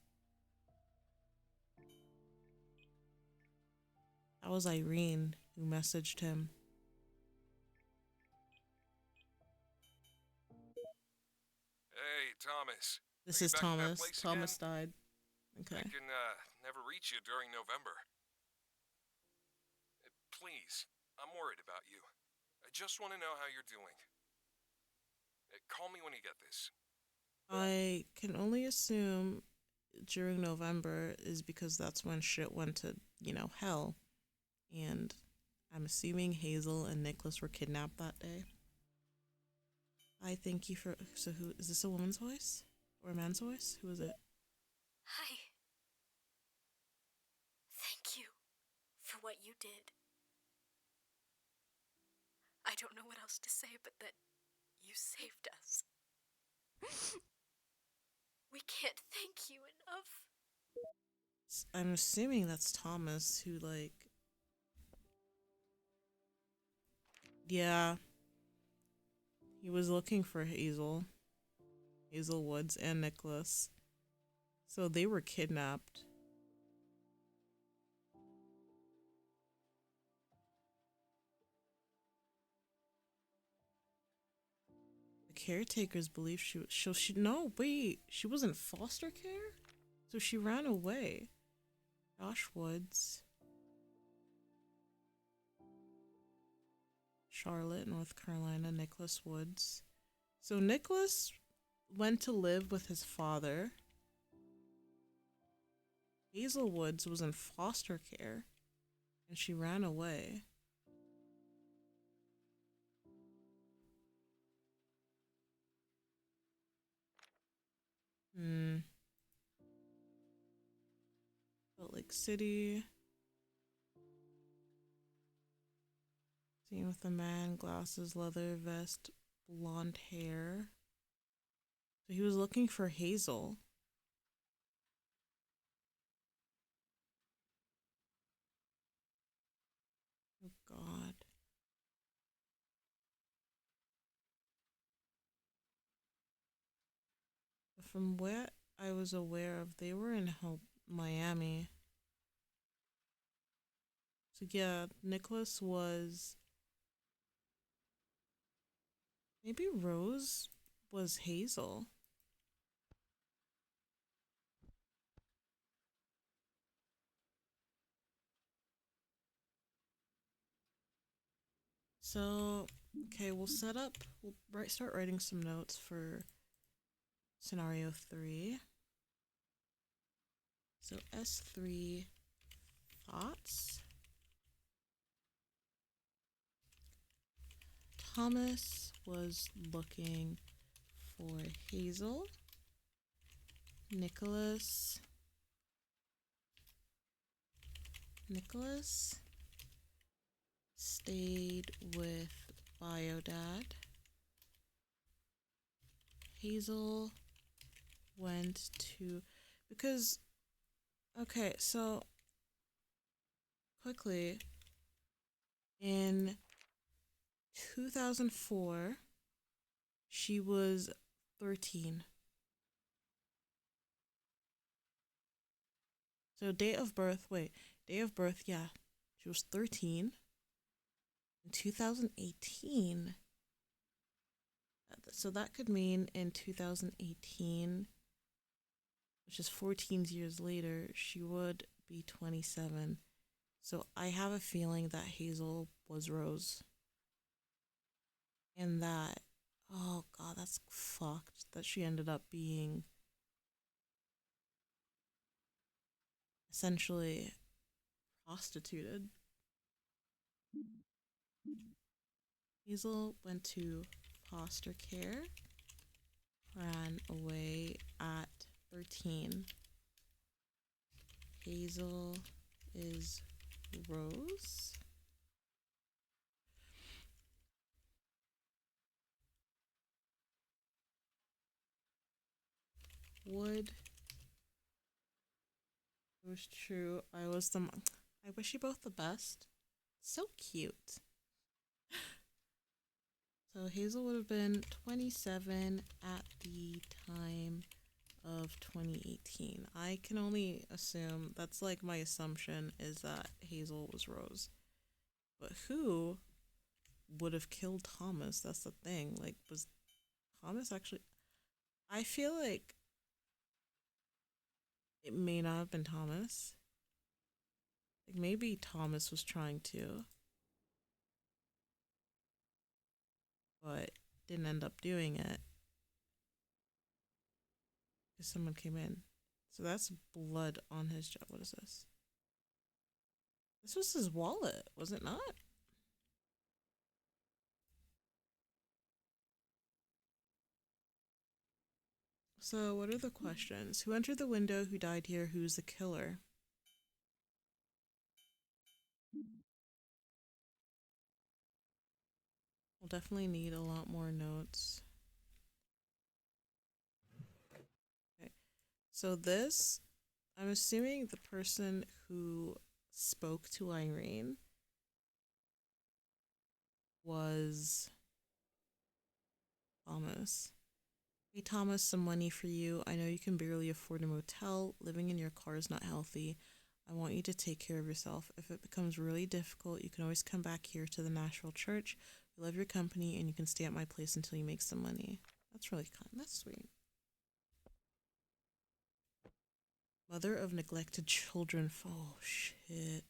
That was Irene who messaged him. Hey, Thomas. This Are is you back at that Thomas. place Thomas again? died. Okay. I can, never reach you during November. Please, I'm worried about you. I just want to know how you're doing. Call me when you get this. I can only assume during November is because that's when shit went to, you know, hell. And I'm assuming Hazel and Nicholas were kidnapped that day. I thank you for... So who... Is this a woman's voice? Or a man's voice? Who is it? Hi. Thank you for what you did. I don't know what else to say but that you saved us. We can't thank you enough. I'm assuming that's Thomas who, like... Yeah. He was looking for Hazel. Hazel Woods and Nicholas. So they were kidnapped. The caretakers believe she was... No, wait. She was in foster care? So she ran away. Josh Woods. Charlotte, North Carolina, Nicholas Woods. So Nicholas went to live with his father. Hazel Woods was in foster care and she ran away. Salt Lake City. Seen with a man, glasses, leather vest, blonde hair. So he was looking for Hazel. Oh God. But from what I was aware of, they were in Miami. So yeah, Nicholas was, maybe Rose was Hazel. So, okay, we'll start writing some notes for scenario 3. So S3, thoughts. Thomas was looking for Hazel. Nicholas stayed with Biodad. Hazel went to, because, okay, so quickly, in 2004, she was 13. So date of birth, yeah, she was 13. In 2018, so that could mean in 2018, which is 14 years later, she would be 27. So I have a feeling that Hazel was Rose. And that, oh God, that's fucked, that she ended up being essentially prostituted. Hazel went to foster care, ran away at 13. Hazel is Rose. Wood. It was true. I wish you both the best. So cute. So Hazel would have been 27 at the time of 2018. I can only assume, that's like my assumption, is that Hazel was Rose. But who would have killed Thomas? That's the thing. Like, was Thomas actually... I feel like it may not have been Thomas. Like, maybe Thomas was trying to, but didn't end up doing it because someone came in. So that's blood on his jaw. What is this? This was his wallet, was it not? So what are the questions? Who entered the window? Who died here? Who's the killer? We'll definitely need a lot more notes. Okay. So this, I'm assuming the person who spoke to Irene was Thomas. Hey Thomas, some money for you. I know you can barely afford a motel. Living in your car is not healthy. I want you to take care of yourself. If it becomes really difficult, you can always come back here to the Nashville church. We love your company, and you can stay at my place until you make some money. That's really kind. That's sweet. Mother of neglected children. Oh, shit.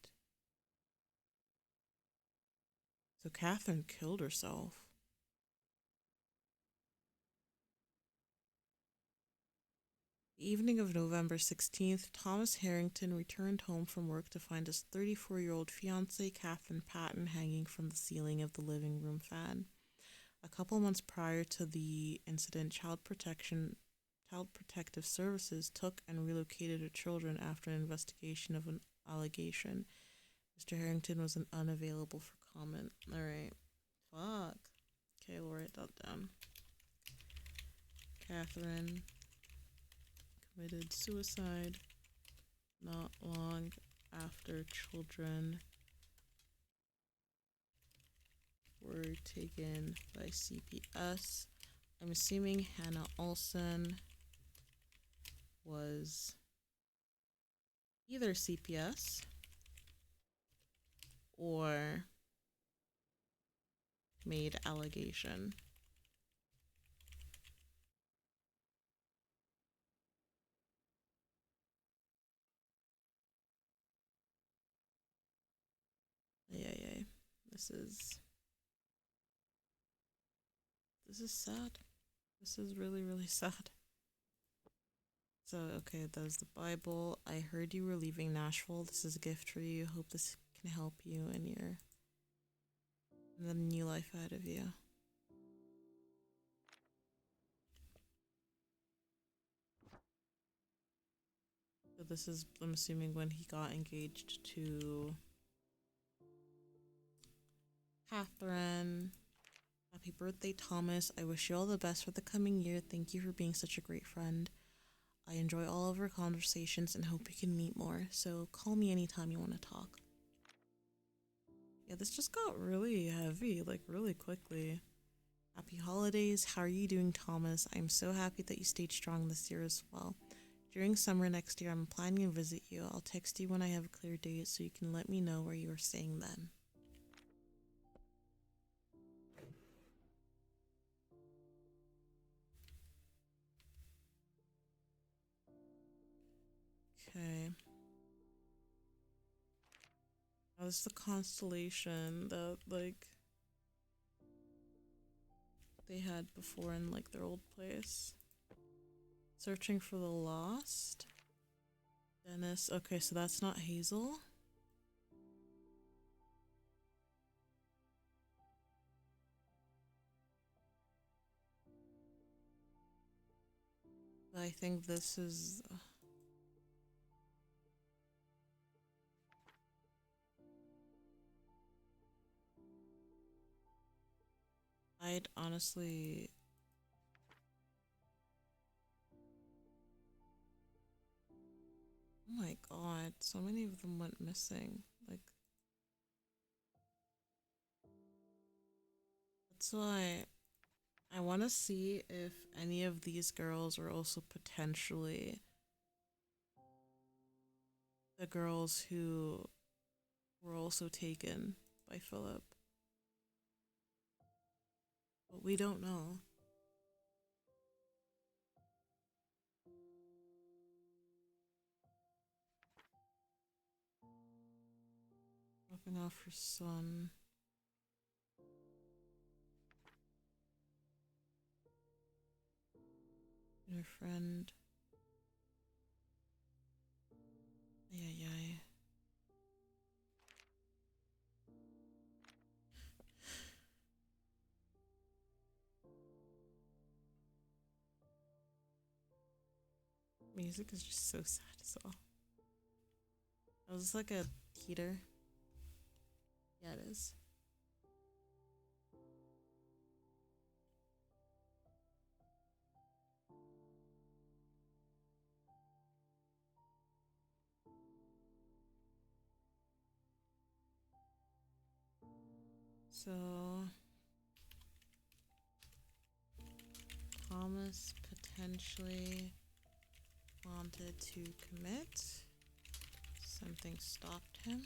So Catherine killed herself. The evening of November 16th, Thomas Harrington returned home from work to find his 34-year-old fiancée, Catherine Patton, hanging from the ceiling of the living room fan. A couple months prior to the incident, Child Protective Services took and relocated her children after an investigation of an allegation. Mr. Harrington was unavailable for comment. Alright. Fuck. Okay, we'll write that down. Catherine committed suicide not long after children were taken by CPS. I'm assuming Hannah Olsen was either CPS or made allegation. Yeah. This is sad. This is really, really sad. So, okay, there's the Bible. I heard you were leaving Nashville. This is a gift for you. Hope this can help you in the new life ahead of you. So this is, I'm assuming, when he got engaged to Catherine. Happy birthday, Thomas. I wish you all the best for the coming year. Thank you for being such a great friend. I enjoy all of our conversations and hope we can meet more. So call me anytime you want to talk. Yeah, this just got really heavy, like really quickly. Happy holidays. How are you doing, Thomas? I'm so happy that you stayed strong this year as well. During summer next year, I'm planning to visit you. I'll text you when I have a clear date so you can let me know where you are staying then. Okay. Now this is the constellation that, like, they had before in, like, their old place. Searching for the lost. Dennis. Okay, so that's not Hazel. I think this is... I'd honestly... Oh my god, so many of them went missing. Like... That's why I want to see if any of these girls are also potentially the girls who were also taken by Philip. But we don't know. Dropping off her son. And her friend. Yeah. Music is just so sad as well. Oh, is this like a heater? Yeah, it is. So Thomas potentially wanted to commit. Something stopped him.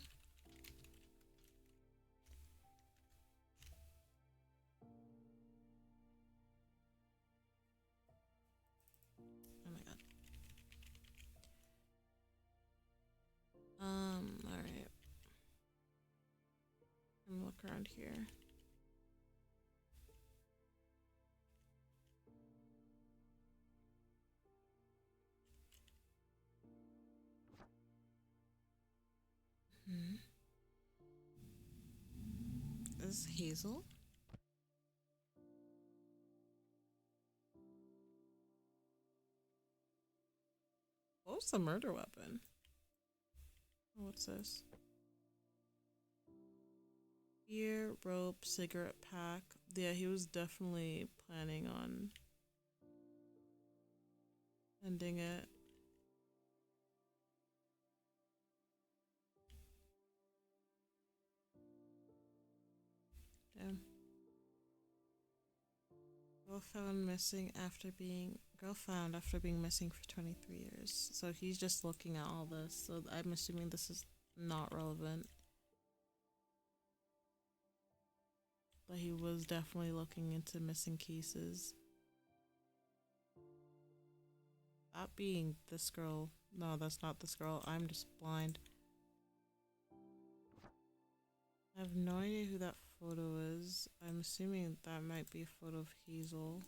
Oh my god. Alright. I'm gonna look around here. this Hazel? What was the murder weapon? What's this? Beer, rope, cigarette pack. Yeah, he was definitely planning on ending it. Damn. Girl found after being missing for 23 years. So he's just looking at all this. So I'm assuming this is not relevant. But he was definitely looking into missing cases. That being this girl. No, that's not this girl. I'm just blind. I have no idea who that photo is. I'm assuming that might be a photo of Hazel.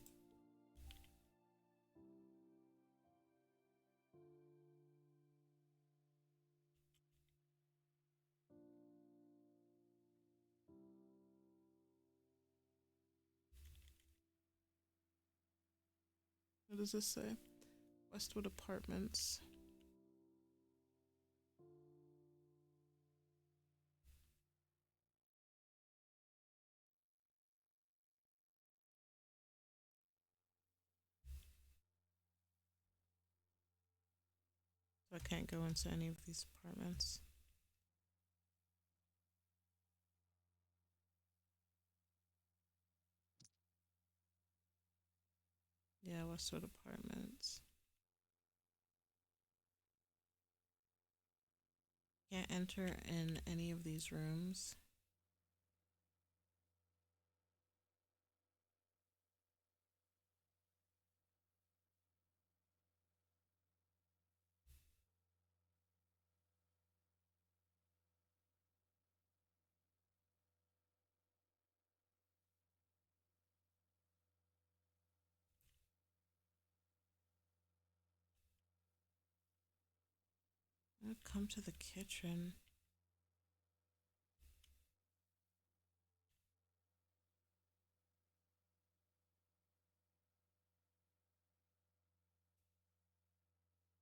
What does this say? Westwood Apartments. So I can't go into any of these apartments. Yeah, Westwood Apartments. Can't enter in any of these rooms. I'm gonna come to the kitchen.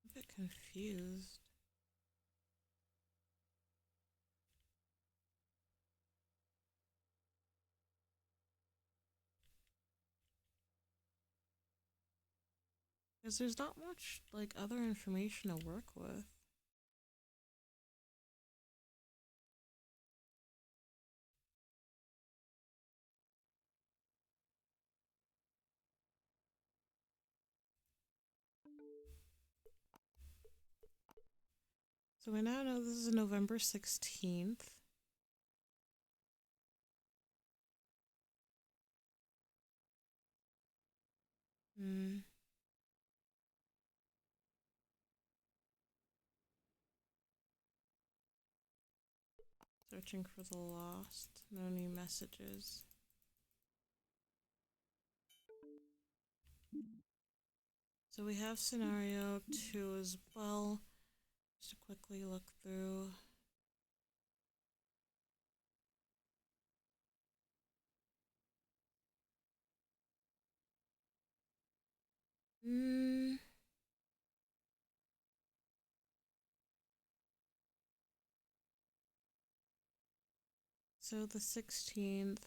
I'm a bit confused. Because there's not much, like, other information to work with. So we now know this is November 16th. Hmm. Searching for the lost. No new messages. So we have scenario 2 as well. Just to quickly look through. Hmm. So the 16th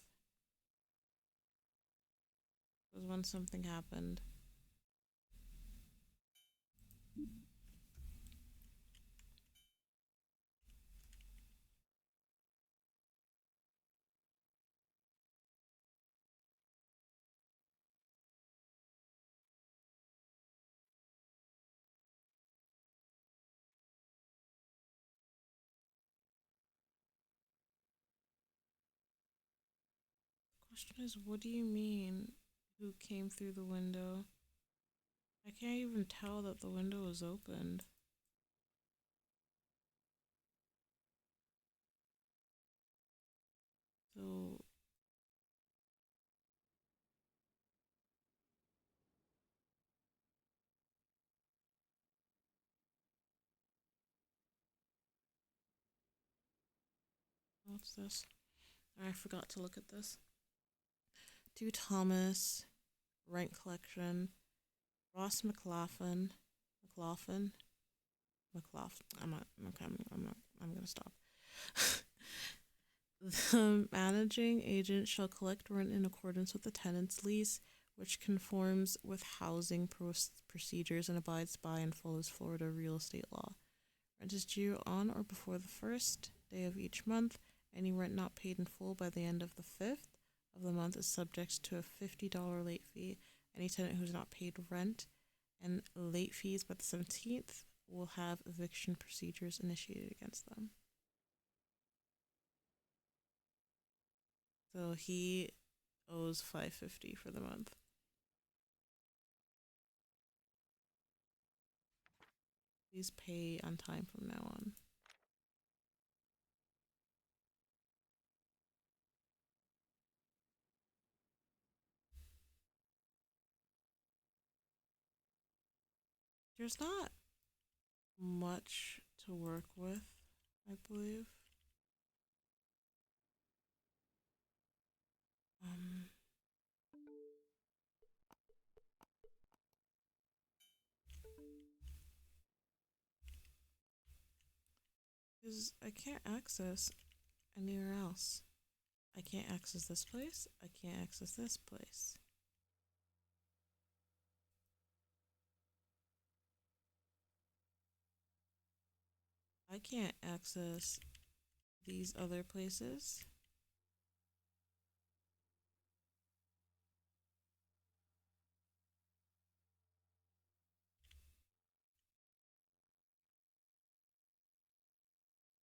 was when something happened. Question is, what do you mean? Who came through the window? I can't even tell that the window was opened. So what's this? I forgot to look at this. Do Thomas, Rent Collection, Ross McLaughlin. I'm not. Okay, I'm gonna stop. The managing agent shall collect rent in accordance with the tenant's lease, which conforms with housing procedures and abides by and follows Florida real estate law. Rent is due on or before the first day of each month. Any rent not paid in full by the end of the fifth of the month is subject to a $50 late fee. Any tenant who has not paid rent and late fees by the 17th will have eviction procedures initiated against them. So he owes $550 for the month. Please pay on time from now on. There's not much to work with, I believe. Because I can't access anywhere else. I can't access this place. I can't access this place. I can't access these other places.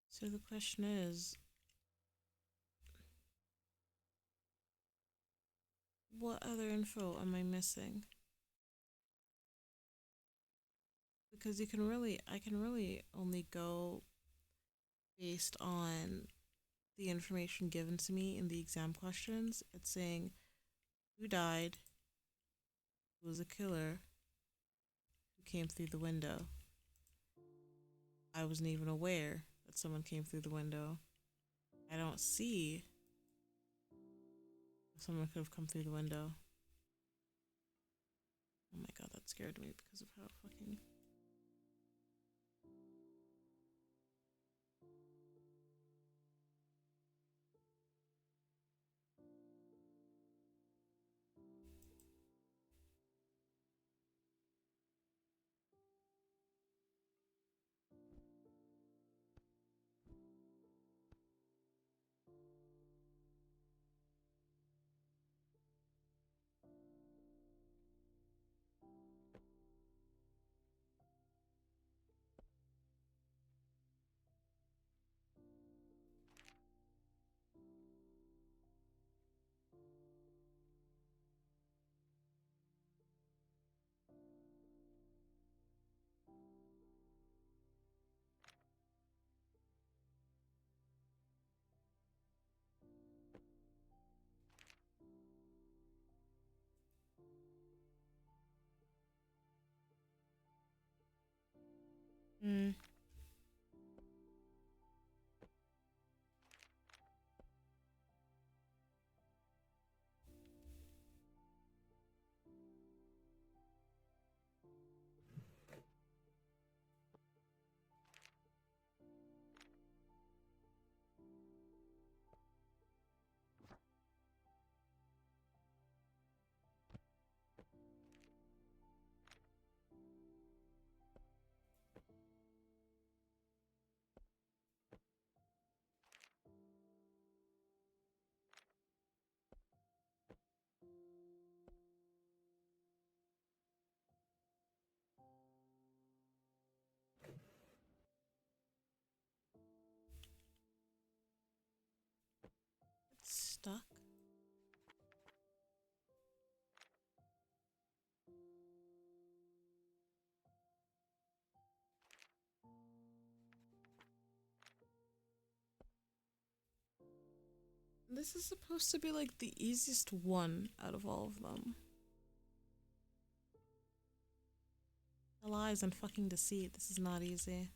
So the question is, what other info am I missing? Because I can really only go based on the information given to me in the exam questions. It's saying who died, who was a killer, who came through the window. I wasn't even aware that someone came through the window. I don't see if someone could have come through the window. Oh my god, that scared me because of how fucking... It's stuck. This is supposed to be like the easiest one out of all of them. The lies and fucking deceit. This is not easy.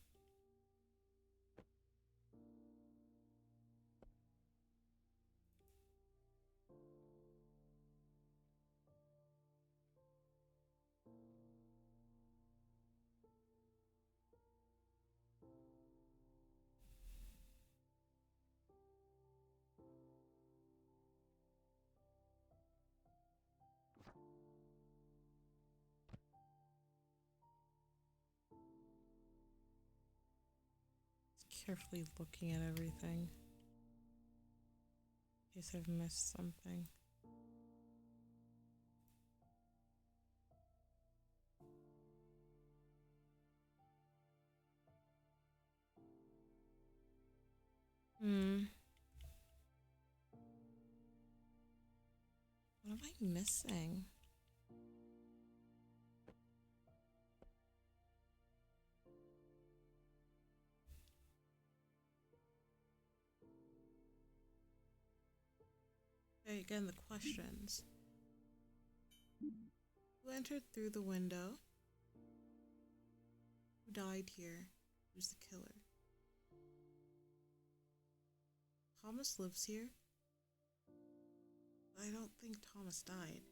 carefully looking at everything in case I've missed something. What am I missing? Okay, again, the questions. Who entered through the window? Who died here? Who's the killer? Thomas lives here? I don't think Thomas died.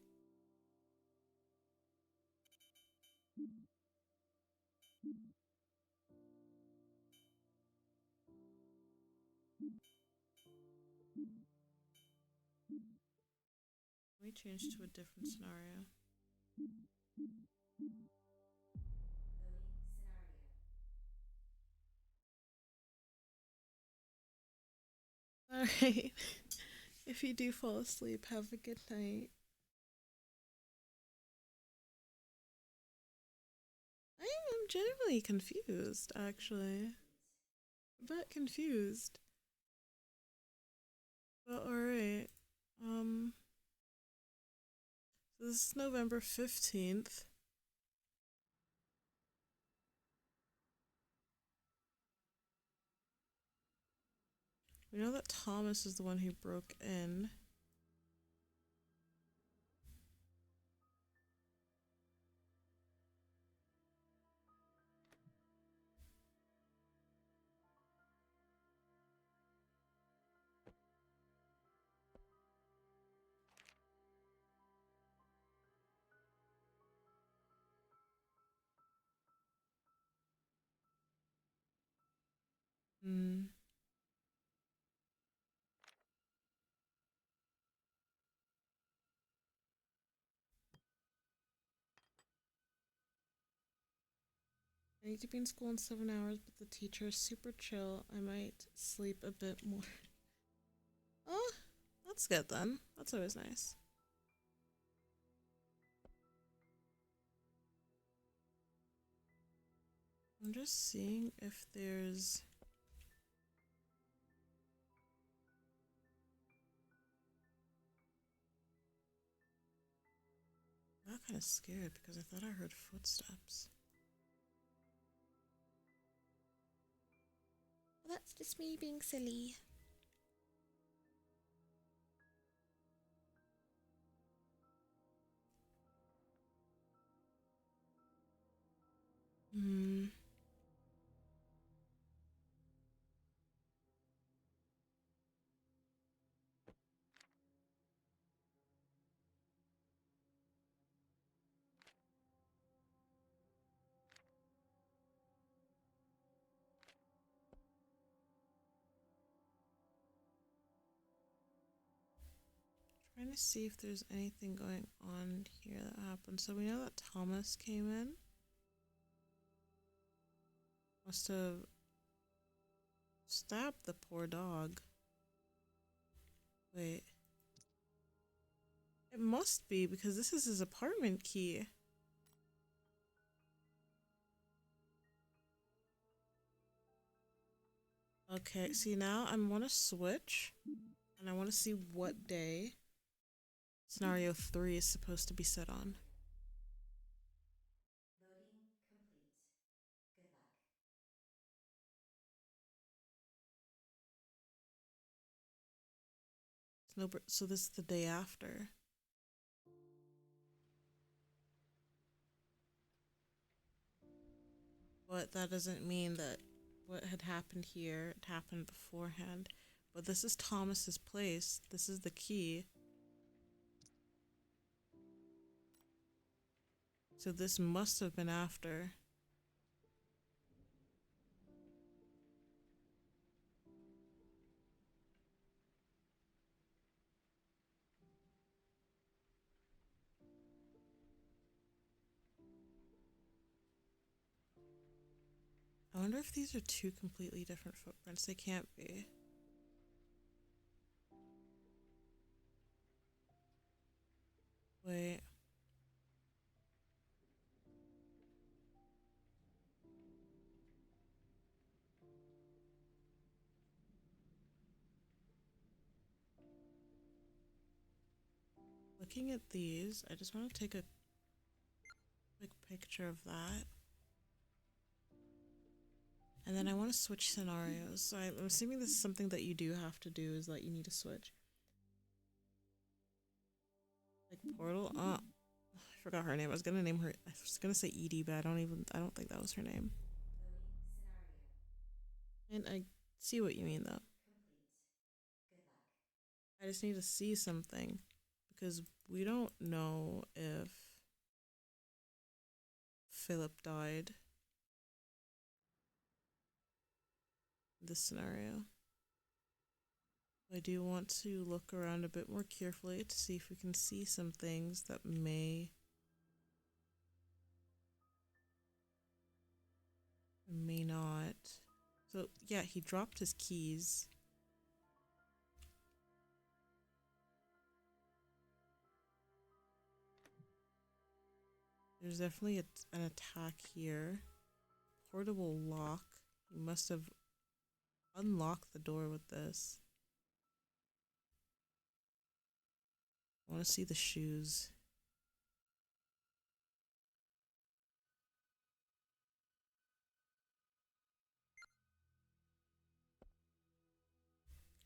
Let me change to a different scenario. Alright. If you do fall asleep, have a good night. I'm genuinely confused, actually. A bit confused. But alright. So this is November 15th. We know that Thomas is the one who broke in. I need to be in school in 7 hours, but the teacher is super chill. I might sleep a bit more. Oh, that's good then. That's always nice. I'm just seeing if there's... I got kind of scared because I thought I heard footsteps. Well, that's just me being silly. Trying to see if there's anything going on here that happened. So we know that Thomas came in. Must have stabbed the poor dog. Wait. It must be because this is his apartment key. Okay, see now I want to switch. And I want to see what day scenario 3 is supposed to be set on. Loading complete. Good luck. So this is the day after. But that doesn't mean that what had happened here had happened beforehand. But this is Thomas's place. This is the key. So this must have been after. I wonder if these are two completely different footprints. They can't be. Wait. Looking at these, I just want to take a quick picture of that. And then I want to switch scenarios. So I'm assuming this is something that you do have to do, is that you need to switch. Like Portal? I forgot her name. I was gonna name her. I was gonna say Edie, but I don't think that was her name. And I see what you mean though. I just need to see something because we don't know if Philip died in this scenario. I do want to look around a bit more carefully to see if we can see some things that may not. So yeah, he dropped his keys. There's definitely an attack here. Portable lock. He must have unlocked the door with this. I want to see the shoes.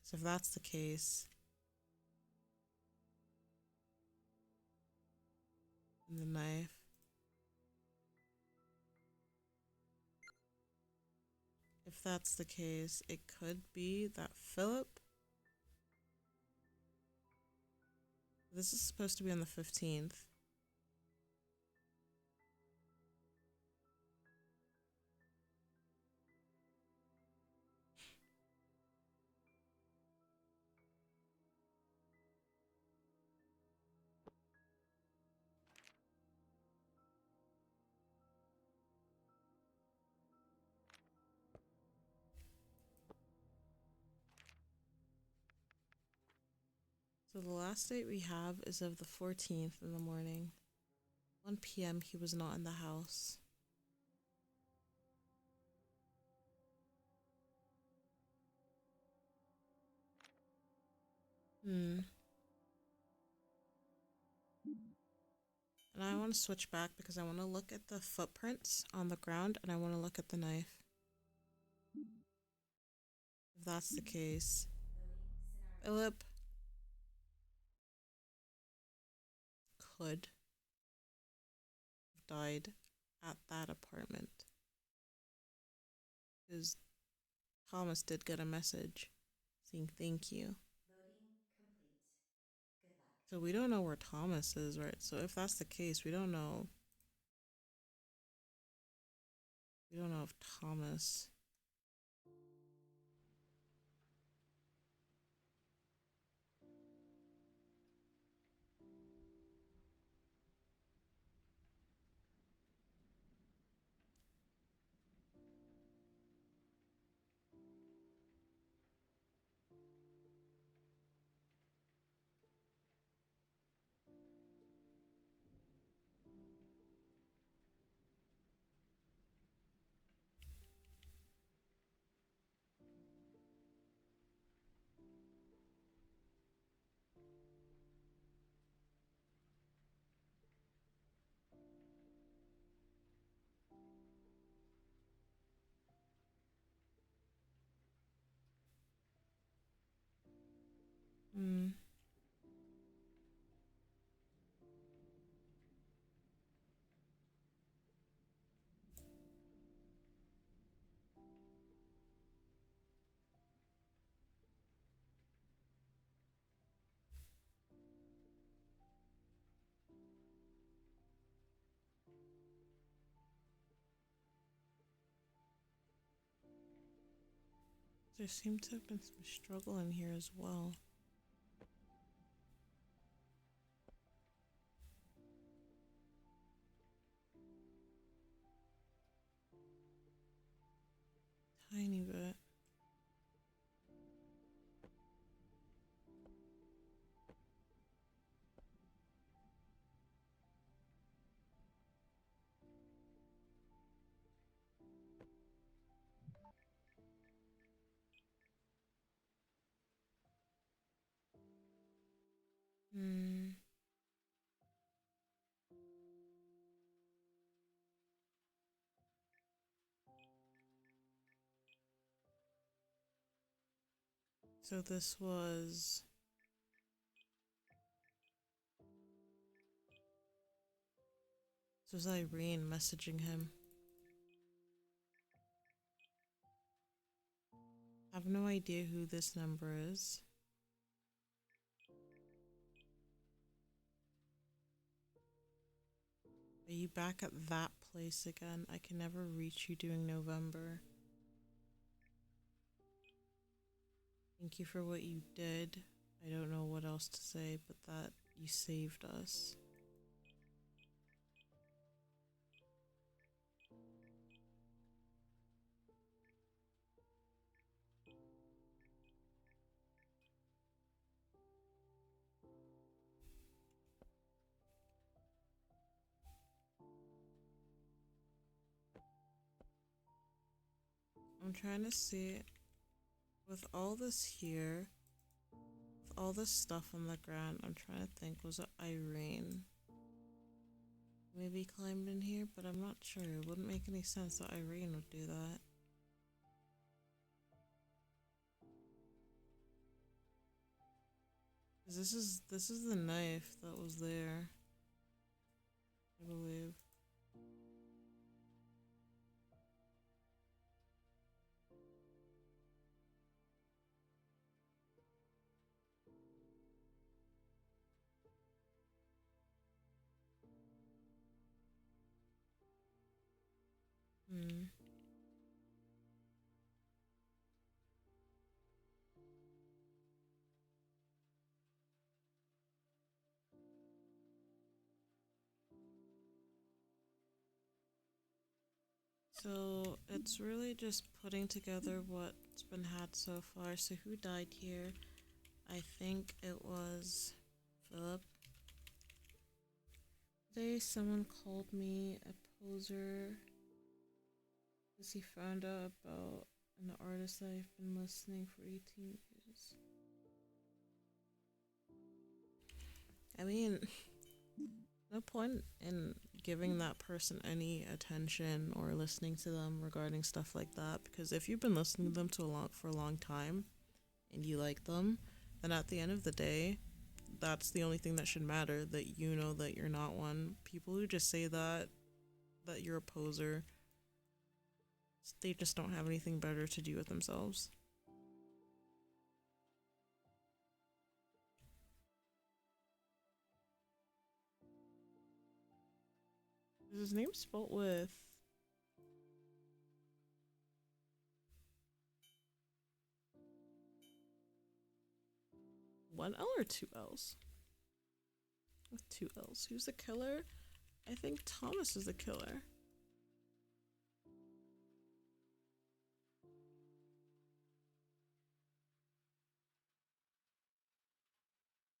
So if that's the case, and the knife. If that's the case, it could be that Philip. This is supposed to be on the 15th. So the last date we have is of the 14th in the morning. 1 p.m. he was not in the house. And I want to switch back because I want to look at the footprints on the ground and I want to look at the knife. If that's the case, Philip could have died at that apartment. Because Thomas did get a message saying thank you. So we don't know where Thomas is, right? So if that's the case, we don't know. We don't know if Thomas. There seemed to have been some struggle in here as well. Hmm. So this was Irene messaging him. I have no idea who this number is. Are you back at that place again? I can never reach you doing November. Thank you for what you did. I don't know what else to say, but that you saved us. I'm trying to see, with all this here, with all this stuff on the ground, I'm trying to think, was it Irene? Maybe climbed in here, but I'm not sure. It wouldn't make any sense that Irene would do that. This is the knife that was there, I believe. Hmm. So it's really just putting together what's been had so far. So who died here? I think it was Philip. Today someone called me a poser because he found out about an artist that I've been listening for 18 years. I mean, no point in giving that person any attention or listening to them regarding stuff like that, because if you've been listening to them for a long time and you like them, then at the end of the day, that's the only thing that should matter, that you know that you're not one. People who just say that you're a poser, they just don't have anything better to do with themselves. Is his name spelled with one L or two L's? With two L's. Who's the killer? I think Thomas is the killer.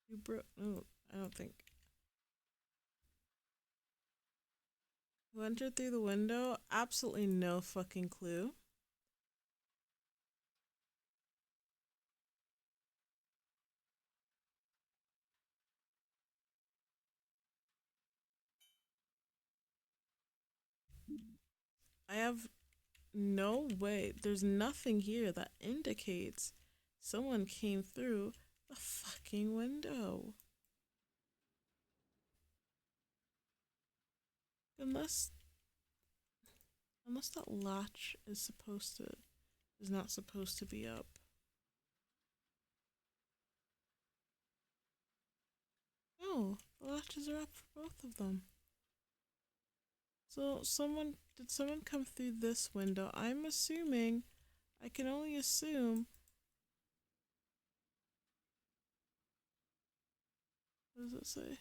You broke. No, I don't think. Who entered through the window? Absolutely no fucking clue. I have no way. There's nothing here that indicates someone came through the fucking window. Unless that latch is not supposed to be up. No, the latches are up for both of them. So did someone come through this window? I'm assuming, I can only assume. What does it say?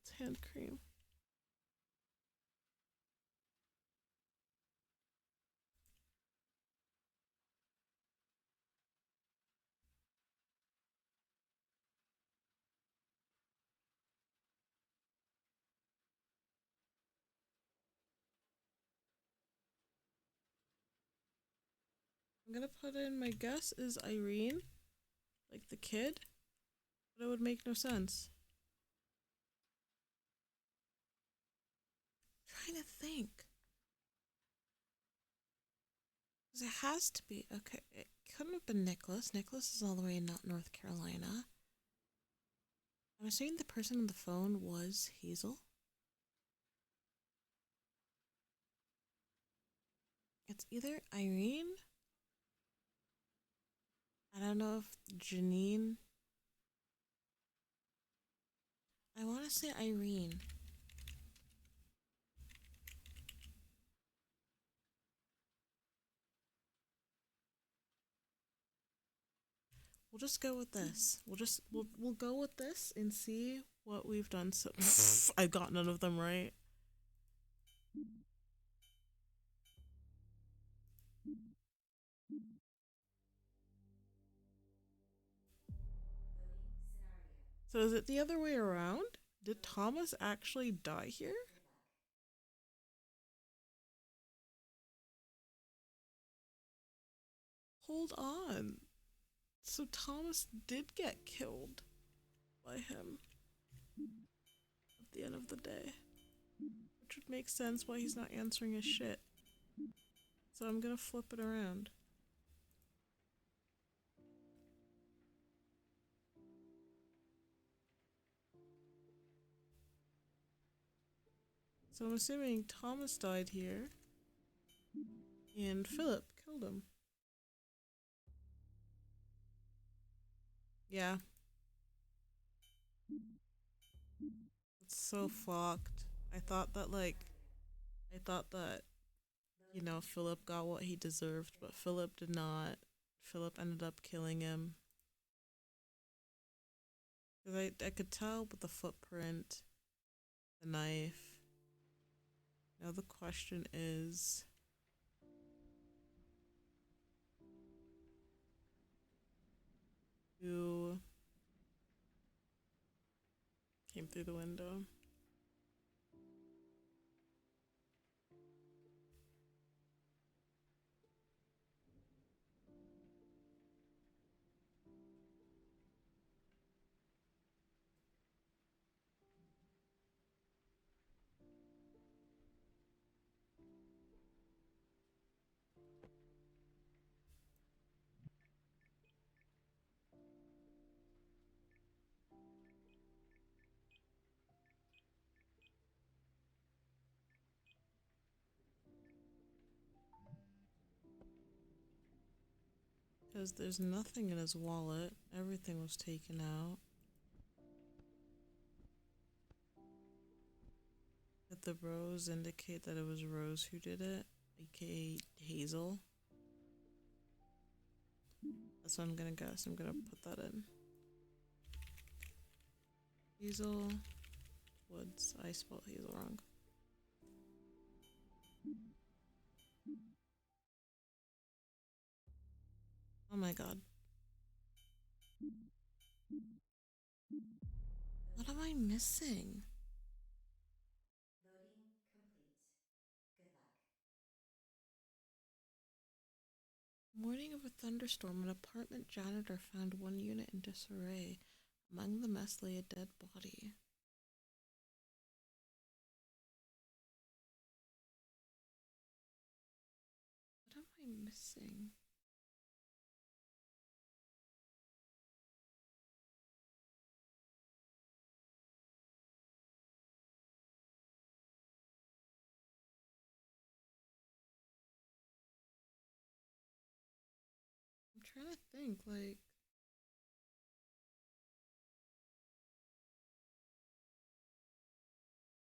It's hand cream. I'm gonna put in, my guess is Irene, like the kid, but it would make no sense. trying to think. 'Cause it has to be. Okay, it couldn't have been Nicholas. Nicholas is all the way in North Carolina. I'm assuming the person on the phone was Hazel. It's either Irene. I don't know if Janine. I want to say Irene. We'll just go with this. We'll go with this and see what we've done. So I got none of them right. Loading scenario. So is it the other way around? Did Thomas actually die here? Good luck. Hold on. So Thomas did get killed by him at the end of the day. Which would make sense why he's not answering his shit. So I'm gonna flip it around. So I'm assuming Thomas died here and Philip killed him. Yeah. It's so fucked. I thought that, you know, Philip got what he deserved, but Philip did not. Philip ended up killing him. Because I could tell with the footprint, the knife. Now the question is, who came through the window? Because there's nothing in his wallet. Everything was taken out. Did the rose indicate that it was Rose who did it? AKA Hazel? That's what I'm gonna guess. I'm gonna put that in. Hazel Woods. I spelled Hazel wrong. Oh my god. What am I missing? Loading complete. Good luck. Morning of a thunderstorm, an apartment janitor found one unit in disarray. Among the mess lay a dead body. What am I missing? I'm trying to think, like...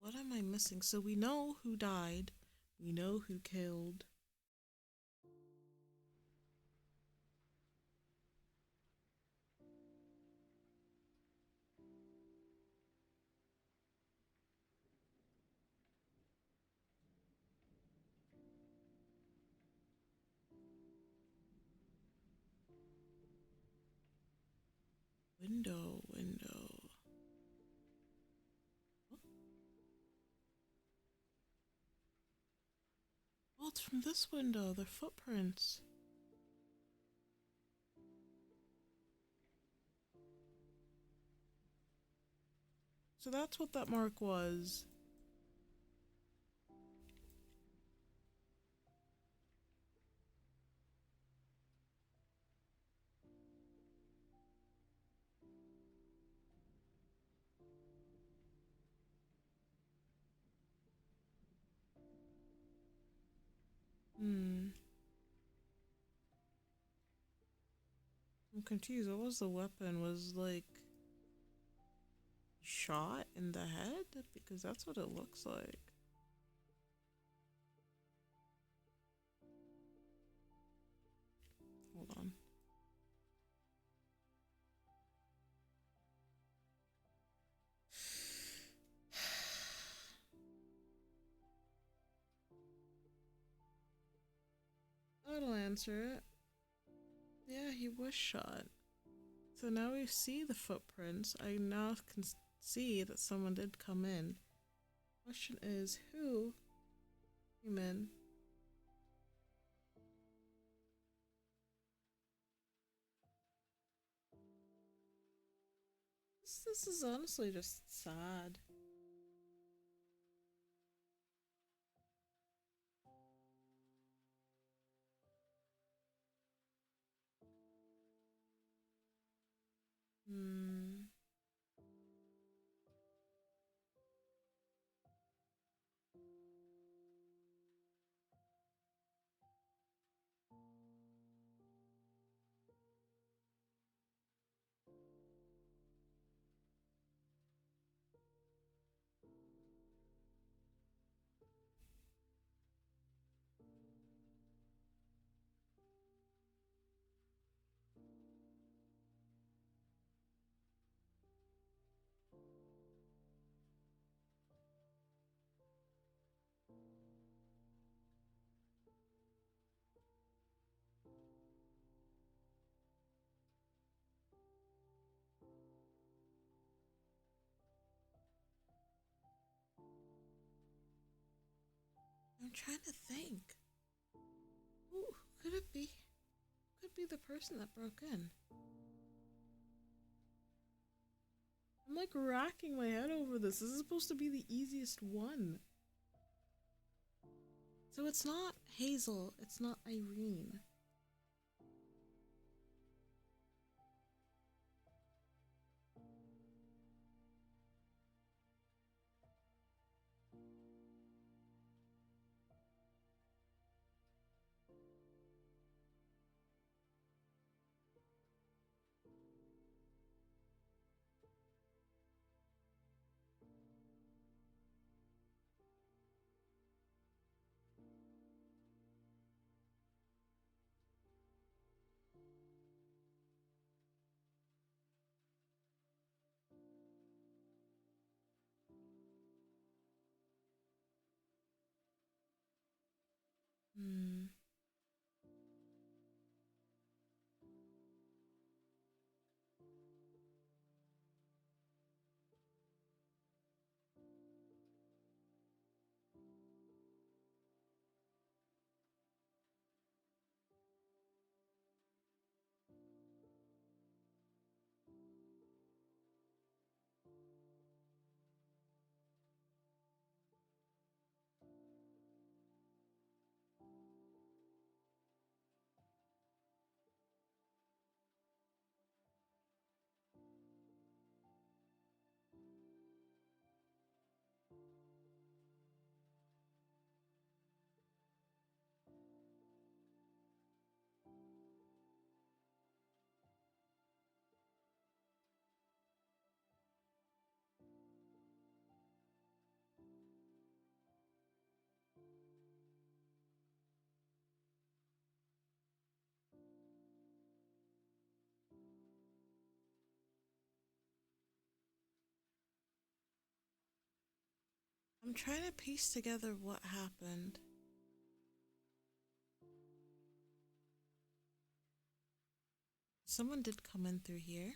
What am I missing? So we know who died. We know who killed. Window. Oh, it's from this window. They're footprints. So that's what that mark was. Hmm. I'm confused. What was the weapon? Was like shot in the head? Because that's what it looks like. Hold on. That'll answer it. Yeah, he was shot. So now we see the footprints. I now can see that someone did come in. Question is, who came in? This is honestly just sad. Hmm. I'm trying to think. Who could it be? Could be the person that broke in. I'm like racking my head over this. This is supposed to be the easiest one. So it's not Hazel. It's not Irene. Hmm. I'm trying to piece together what happened. Someone did come in through here.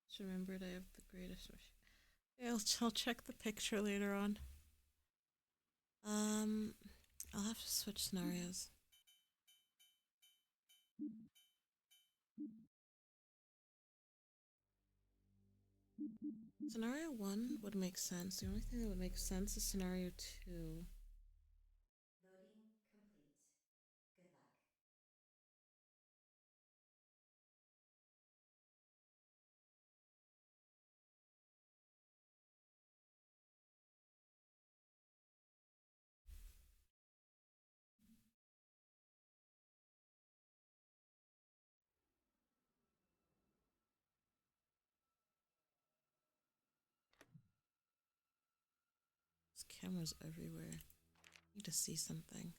Just remembered I have the greatest wish. Yeah, I'll check the picture later on. Um, I'll have to switch scenarios. Scenario 1 would make sense. The only thing that would make sense is scenario 2. Loading complete. Good luck. Cameras everywhere. Need to see something.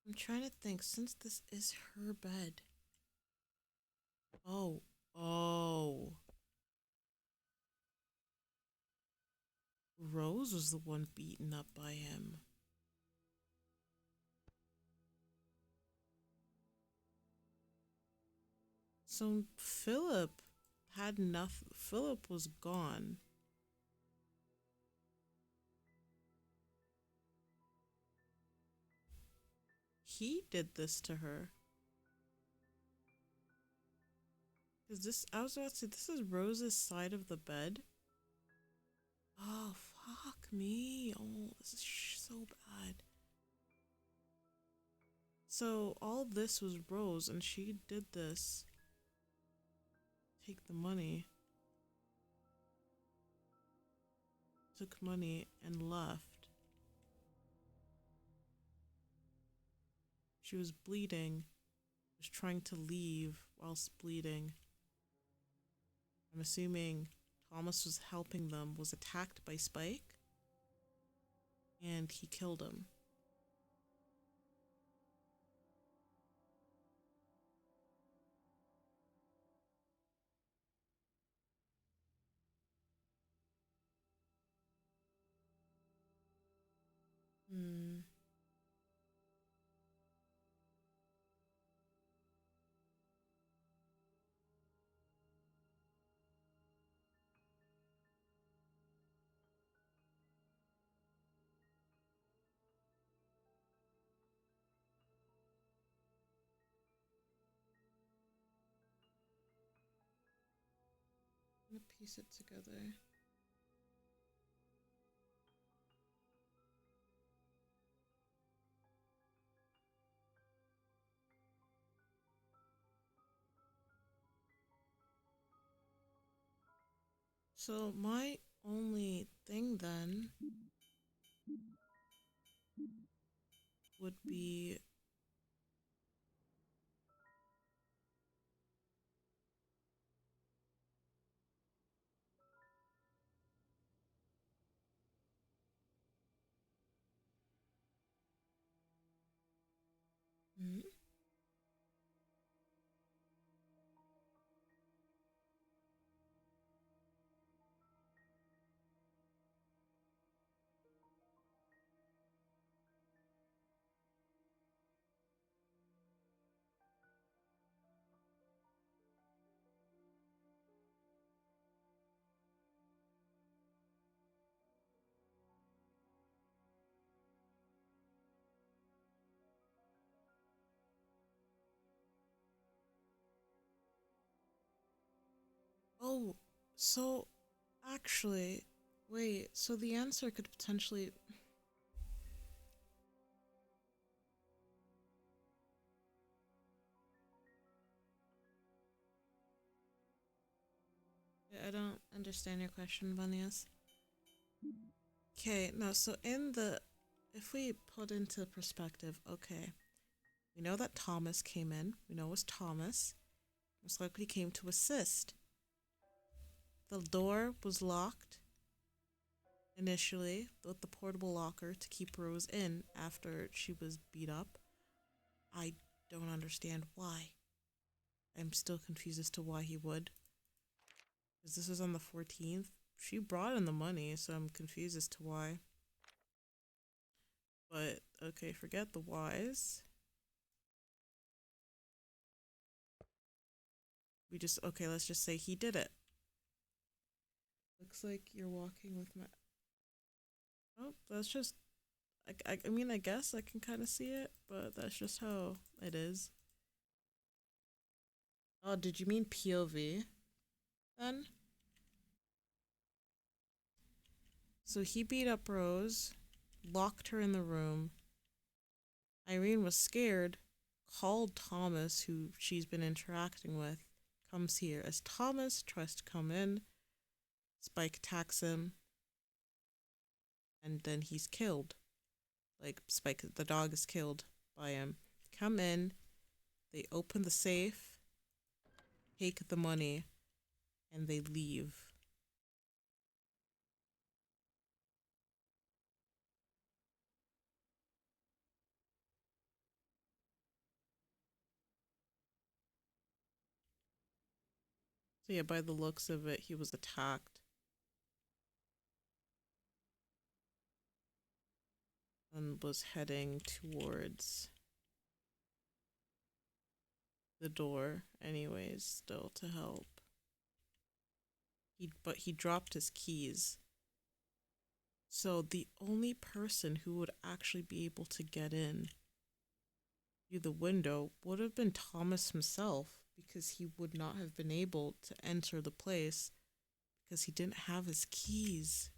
I'm trying to think, since this is her bed. Oh, oh. Rose was the one beaten up by him. So Philip had nothing. Philip was gone. He did this to her. Is this, I was about to say, this is Rose's side of the bed. Oh, fuck me. Oh, this is so bad. So all this was Rose, and she did this. Take the money. Took money and left. She was bleeding. Was trying to leave whilst bleeding. I'm assuming Thomas was helping them, was attacked by Spike, and he killed him. Hmm. I'm gonna piece it together. So my only thing then would be hmm? Oh, so actually, wait, so the answer could potentially. I don't understand your question, Vanias. Okay, no, so in the, if we put into perspective, okay, we know that Thomas came in, we know it was Thomas, most likely came to assist. The door was locked initially with the portable locker to keep Rose in after she was beat up. I don't understand why. I'm still confused as to why he would. Because this was on the 14th. She brought in the money, so I'm confused as to why. But, okay, forget the whys. Okay, let's just say he did it. Looks like you're walking with my... Oh, that's just... I mean, I guess I can kind of see it, but that's just how it is. Oh, did you mean POV? Then? So he beat up Rose, locked her in the room. Irene was scared, called Thomas, who she's been interacting with, comes here. As Thomas tries to come in, Spike attacks him, and then he's killed. Like, Spike, the dog, is killed by him. Come in, they open the safe, take the money, and they leave. So yeah, by the looks of it, he was attacked and was heading towards the door anyways, still to help. But he dropped his keys. So the only person who would actually be able to get in through the window would have been Thomas himself, because he would not have been able to enter the place because he didn't have his keys.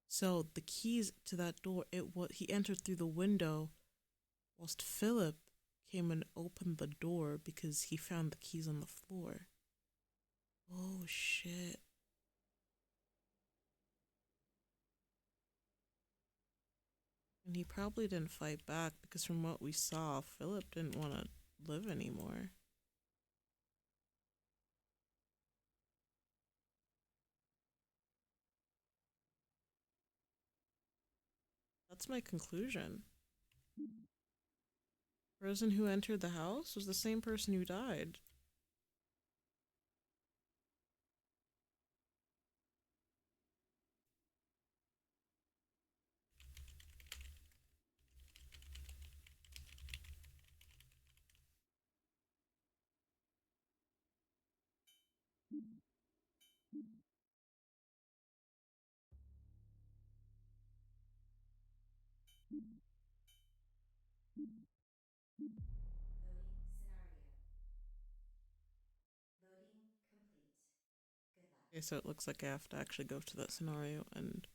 So the keys to that door, he entered through the window, whilst Philip came and opened the door because he found the keys on the floor. Oh shit. And he probably didn't fight back because from what we saw, Philip didn't want to live anymore. That's my conclusion. The person who entered the house was the same person who died. Loading scenario. Loading complete. Good luck. Okay, so it looks like I have to actually go to that scenario and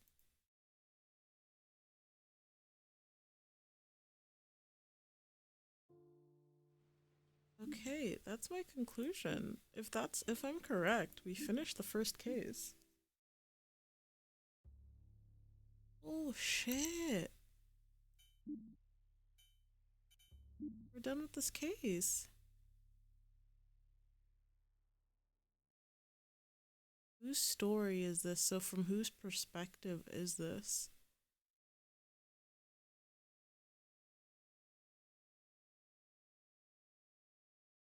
okay, that's my conclusion. If I'm correct, we finished the first case. Oh shit. We're done with this case. Whose story is this? So from whose perspective is this?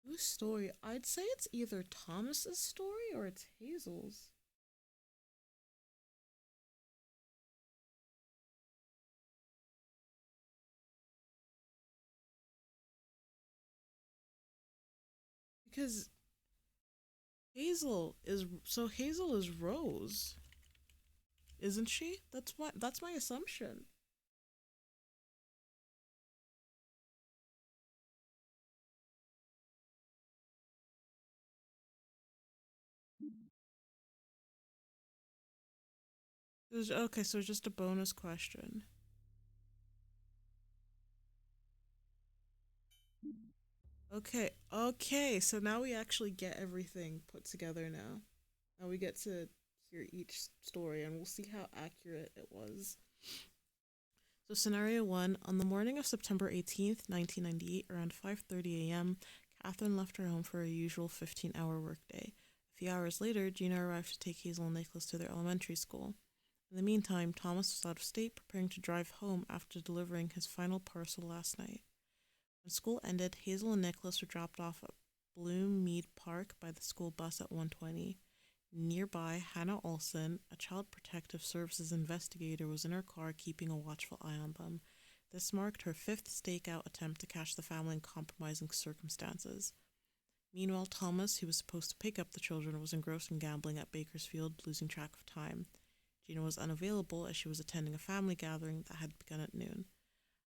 Whose story? I'd say it's either Thomas's story or it's Hazel's. Because Hazel is Rose, isn't she? That's my assumption. Okay, so just a bonus question. Okay, so now we actually get everything put together now. Now we get to hear each story and we'll see how accurate it was. So scenario 1, on the morning of September 18th, 1998, around 5:30 a.m., Catherine left her home for her usual 15-hour workday. A few hours later, Gina arrived to take Hazel and Nicholas to their elementary school. In the meantime, Thomas was out of state, preparing to drive home after delivering his final parcel last night. When school ended, Hazel and Nicholas were dropped off at Bloom Mead Park by the school bus at 1:20. Nearby, Hannah Olson, a child protective services investigator, was in her car keeping a watchful eye on them. This marked her fifth stakeout attempt to catch the family in compromising circumstances. Meanwhile, Thomas, who was supposed to pick up the children, was engrossed in gambling at Bakersfield, losing track of time. Gina was unavailable as she was attending a family gathering that had begun at noon.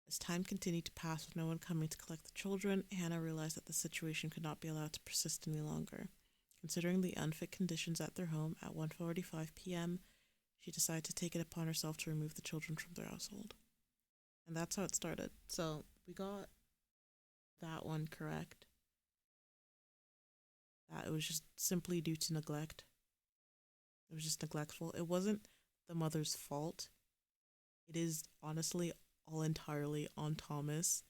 As time continued to pass with no one coming to collect the children, Hannah realized that the situation could not be allowed to persist any longer. Considering the unfit conditions at their home, at 1:45 p.m., she decided to take it upon herself to remove the children from their household. And that's how it started. So we got that one correct. That it was just simply due to neglect. It was just neglectful. It wasn't the mother's fault. It is honestly all entirely on Thomas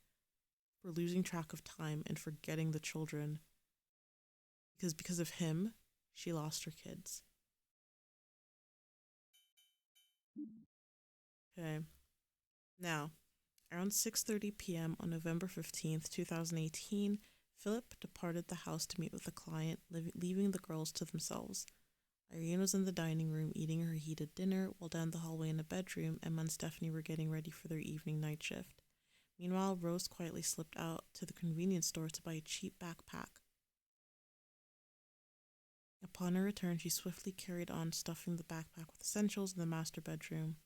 for losing track of time and forgetting the children. Because of him, she lost her kids. Okay. Now, around 6:30 p.m. on November 15th, 2018, Philip departed the house to meet with a client, leaving the girls to themselves. Irene was in the dining room eating her heated dinner, while down the hallway in the bedroom, Emma and Stephanie were getting ready for their evening night shift. Meanwhile, Rose quietly slipped out to the convenience store to buy a cheap backpack. Upon her return, she swiftly carried on stuffing the backpack with essentials in the master bedroom.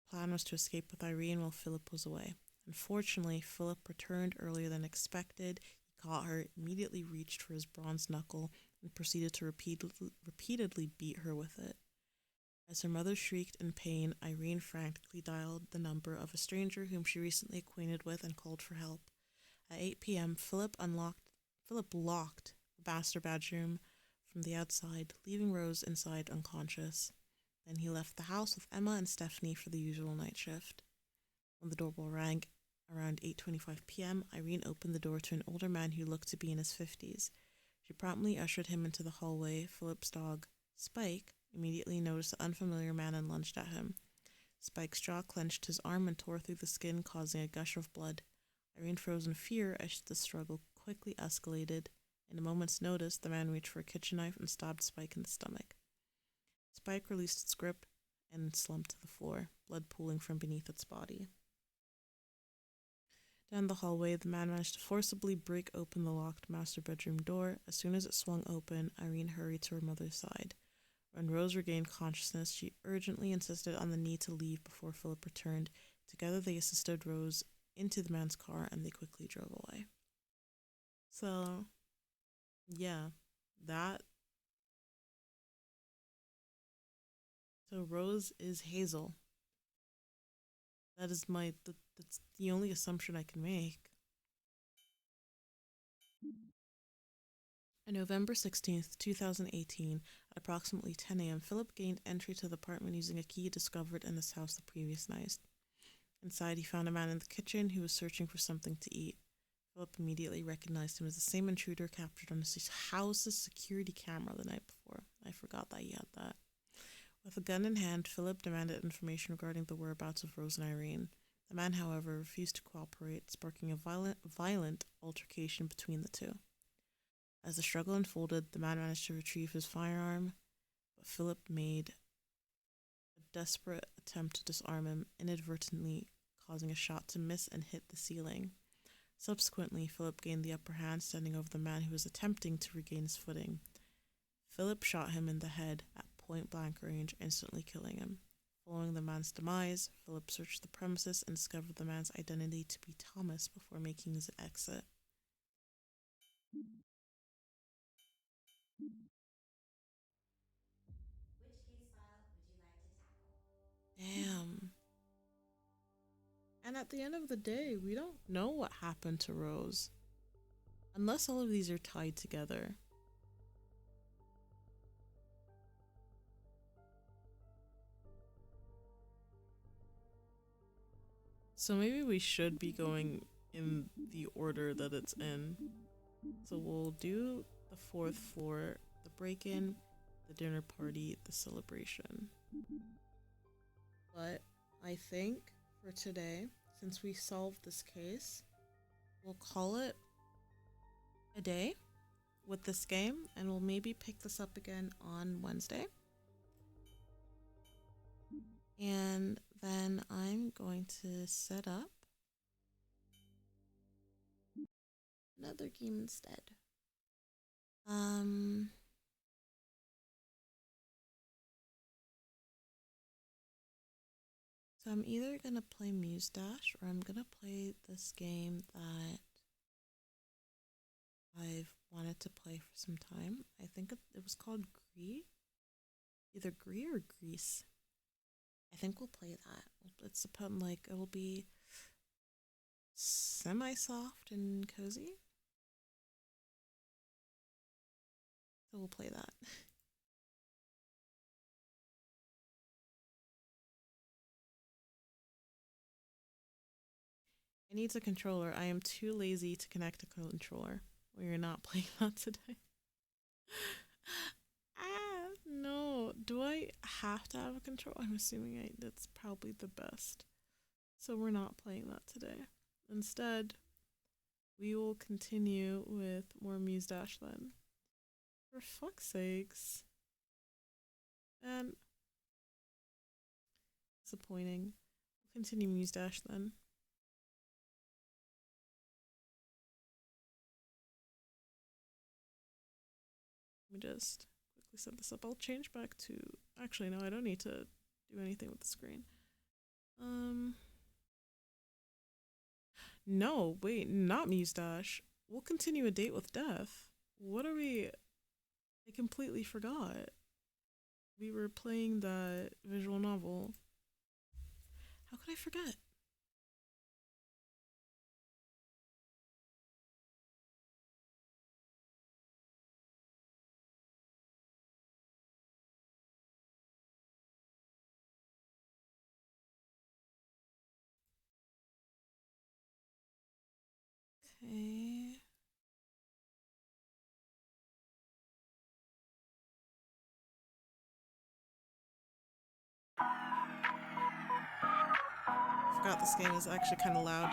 The plan was to escape with Irene while Philip was away. Unfortunately, Philip returned earlier than expected. He caught her, immediately reached for his bronze knuckle, and proceeded to repeatedly beat her with it. As her mother shrieked in pain, Irene frantically dialed the number of a stranger whom she recently acquainted with and called for help. At 8 p.m., Philip locked the master bedroom from the outside, leaving Rose inside unconscious. Then he left the house with Emma and Stephanie for the usual night shift. When the doorbell rang around 8:25 p.m., Irene opened the door to an older man who looked to be in his 50s. She promptly ushered him into the hallway. Philip's dog, Spike, immediately noticed the unfamiliar man and lunged at him. Spike's jaw clenched his arm and tore through the skin, causing a gush of blood. Irene froze in fear as the struggle quickly escalated. In a moment's notice, the man reached for a kitchen knife and stabbed Spike in the stomach. Spike released its grip and slumped to the floor, blood pooling from beneath its body. Down the hallway, the man managed to forcibly break open the locked master bedroom door. As soon as it swung open, Irene hurried to her mother's side. When Rose regained consciousness, she urgently insisted on the need to leave before Philip returned. Together, they assisted Rose into the man's car and they quickly drove away. So, yeah, that. So Rose is Hazel. That is that's the only assumption I can make. On November 16th, 2018, at approximately 10 a.m., Philip gained entry to the apartment using a key discovered in his house the previous night. Inside, he found a man in the kitchen who was searching for something to eat. Philip immediately recognized him as the same intruder captured on his house's security camera the night before. I forgot that he had that. With a gun in hand, Philip demanded information regarding the whereabouts of Rose and Irene. The man, however, refused to cooperate, sparking a violent altercation between the two. As the struggle unfolded, the man managed to retrieve his firearm, but Philip made a desperate attempt to disarm him, inadvertently causing a shot to miss and hit the ceiling. Subsequently, Philip gained the upper hand, standing over the man who was attempting to regain his footing. Philip shot him in the head at point-blank range, instantly killing him. Following the man's demise, Philip searched the premises and discovered the man's identity to be Thomas before making his exit. Which case file would you like to tackle? Damn. And at the end of the day, we don't know what happened to Rose. Unless all of these are tied together. So maybe we should be going in the order that it's in. So we'll do the fourth floor, the break-in, the dinner party, the celebration. But I think for today, since we solved this case, we'll call it a day with this game, and we'll maybe pick this up again on Wednesday. And then I'm going to set up another game instead. So I'm either gonna play Muse Dash or I'm gonna play this game that I've wanted to play for some time. I think it was called cryyyy. Either Gree or Grease. I think we'll play that. It's upon like it'll be semi-soft and cozy. So we'll play that. I need a controller. I am too lazy to connect a controller. We are not playing that today. No. Do I have to have a controller? I'm assuming that's probably the best. So we're not playing that today. Instead, we will continue with more Muse Dash then. For fuck's sakes. And disappointing. We'll continue Muse Dash then. Let me just quickly set this up. I'll change back to... Actually, no, I don't need to do anything with the screen. No, wait, not Muse Dash. We'll continue A Date with Death. What are we... I completely forgot. We were playing that visual novel. How could I forget? Okay. I forgot this game is actually kind of loud.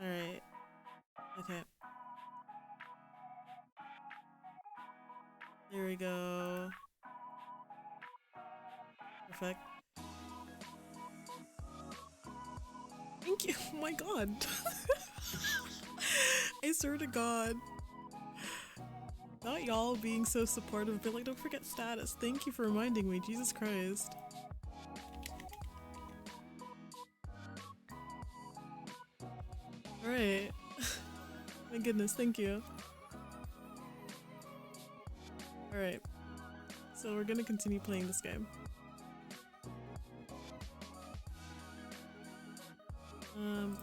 Alright. Okay. There we go. Perfect. Thank you. Oh my god. I swear to god. Not y'all being so supportive, but like, don't forget status. Thank you for reminding me. Jesus Christ. Alright. My goodness, thank you. Alright. So we're gonna continue playing this game.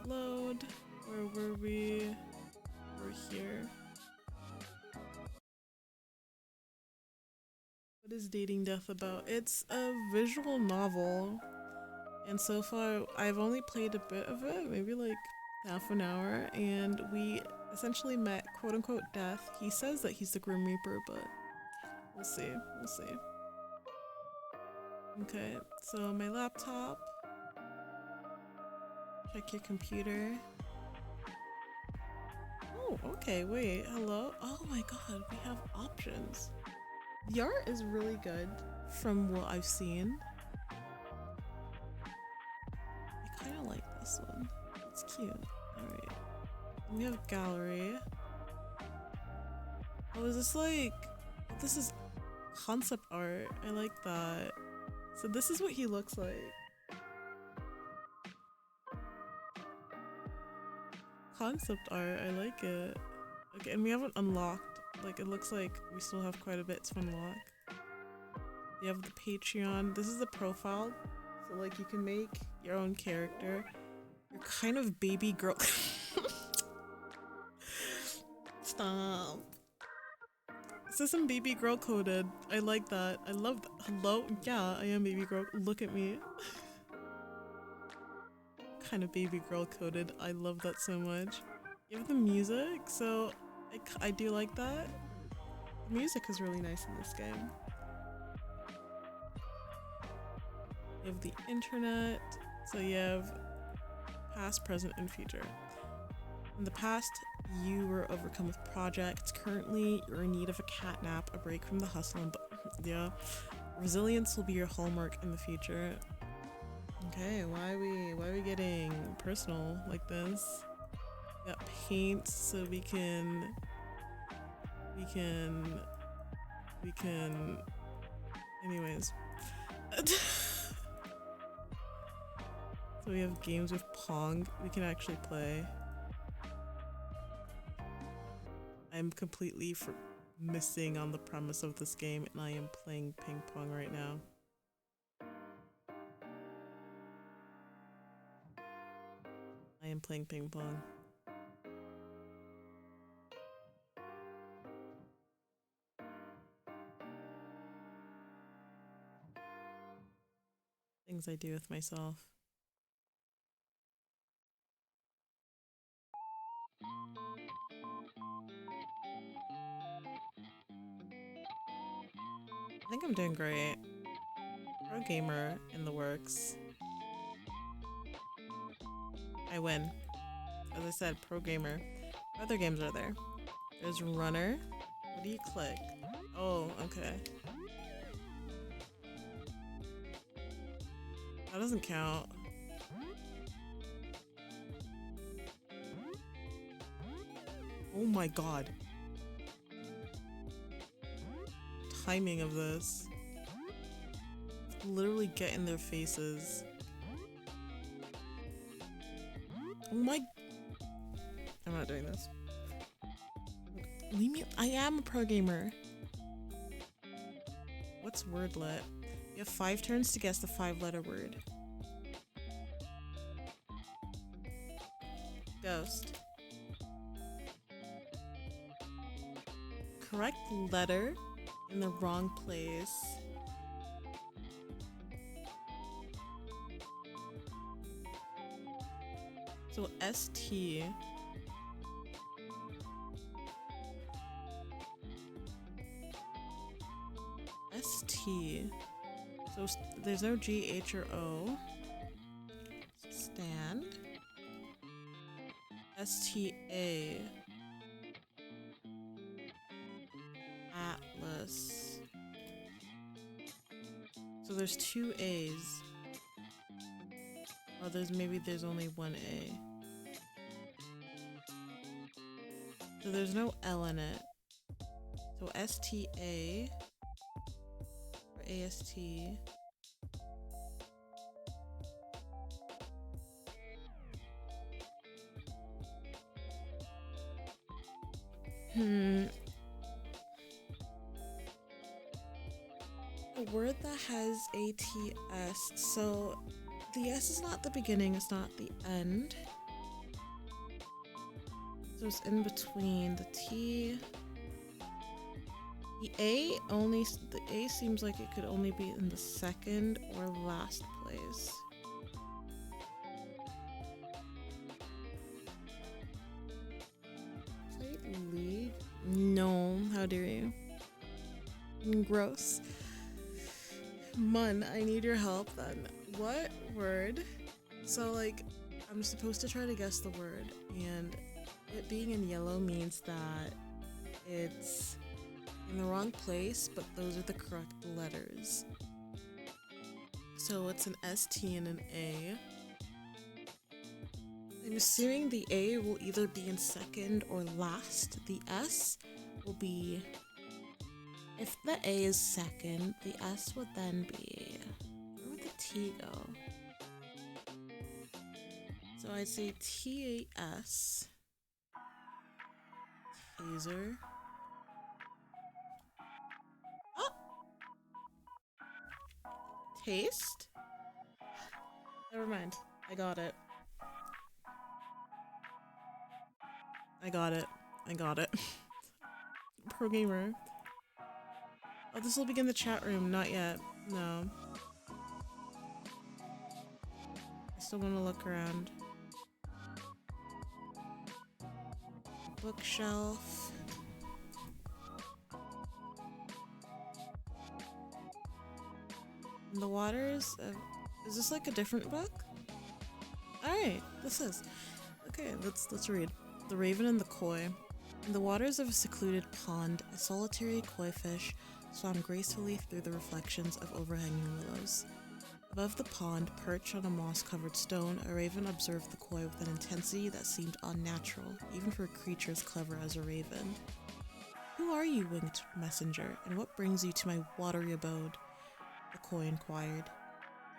Load. Where were we? We're here. What is Dating Death about? It's a visual novel. And so far, I've only played a bit of it, maybe like half an hour, and we essentially met quote-unquote Death. He says that he's the Grim Reaper, but we'll see. We'll see. Okay, so my laptop. Check your computer. Oh, okay, wait, hello? Oh my god, we have options. The art is really good from what I've seen. I kind of like this one. It's cute. Alright. We have gallery. Oh, is this like... This is concept art. I like that. So this is what he looks like. Concept art, I like it. Okay, and we haven't unlocked. Like, it looks like we still have quite a bit to unlock. You have the Patreon. This is the profile. So, like, you can make your own character. You're kind of baby girl. Stop. This is some baby girl coded. I like that. I love that. Hello? Yeah, I am baby girl. Look at me. Kind of baby girl coded. I love that so much. You have the music, so I do like that. The music is really nice in this game. You have the internet, so you have past, present, and future. In the past, you were overcome with projects. Currently, you're in need of a cat nap, a break from the hustle, and yeah. Resilience will be your hallmark in the future. Okay, why are we getting personal like this? We got paint, so we can anyways. So we have games with Pong we can actually play. I'm completely missing on the premise of this game, and I am playing ping pong right now. I am playing ping pong. Things I do with myself. I think I'm doing great. Pro gamer in the works. I win. As I said, pro gamer. What other games are there? There's runner. What do you click? Oh, okay. That doesn't count. Oh my god. Timing of this. Literally get in their faces. Oh my. I'm not doing this. Leave me. I am a pro gamer. What's wordlet? You have 5 turns to guess the 5-letter word. Ghost. Correct letter in the wrong place. So ST. ST. So there's no G, H, or O. Stand. STA. Atlas. So there's 2 A's. Oh, there's only 1 A. So there's no L in it. So STA or AST. A word that has ATS. So the S is not the beginning, it's not the end. So it's in between the T. The A seems like it could only be in the second or last place. Play League? No, how dare you? Gross. Mun, I need your help then. What word? So like, I'm supposed to try to guess the word, and it being in yellow means that it's in the wrong place, but those are the correct letters. So it's an ST and an A. I'm assuming the A will either be in second or last. The S will be... If the A is second, the S would then be... Where would the T go? So I'd say TAS. Taser. Oh! Taste? Never mind. I got it. I got it. Pro gamer. Oh, this will begin the chat room. Not yet. No. I still want to look around. Bookshelf. In the waters of... Is this like a different book? Alright, this is. Okay, let's read. The Raven and the Koi. In the waters of a secluded pond, a solitary koi fish swam gracefully through the reflections of overhanging willows. Above the pond, perched on a moss-covered stone, a raven observed the koi with an intensity that seemed unnatural, even for a creature as clever as a raven. "Who are you, winged messenger, and what brings you to my watery abode?" the koi inquired.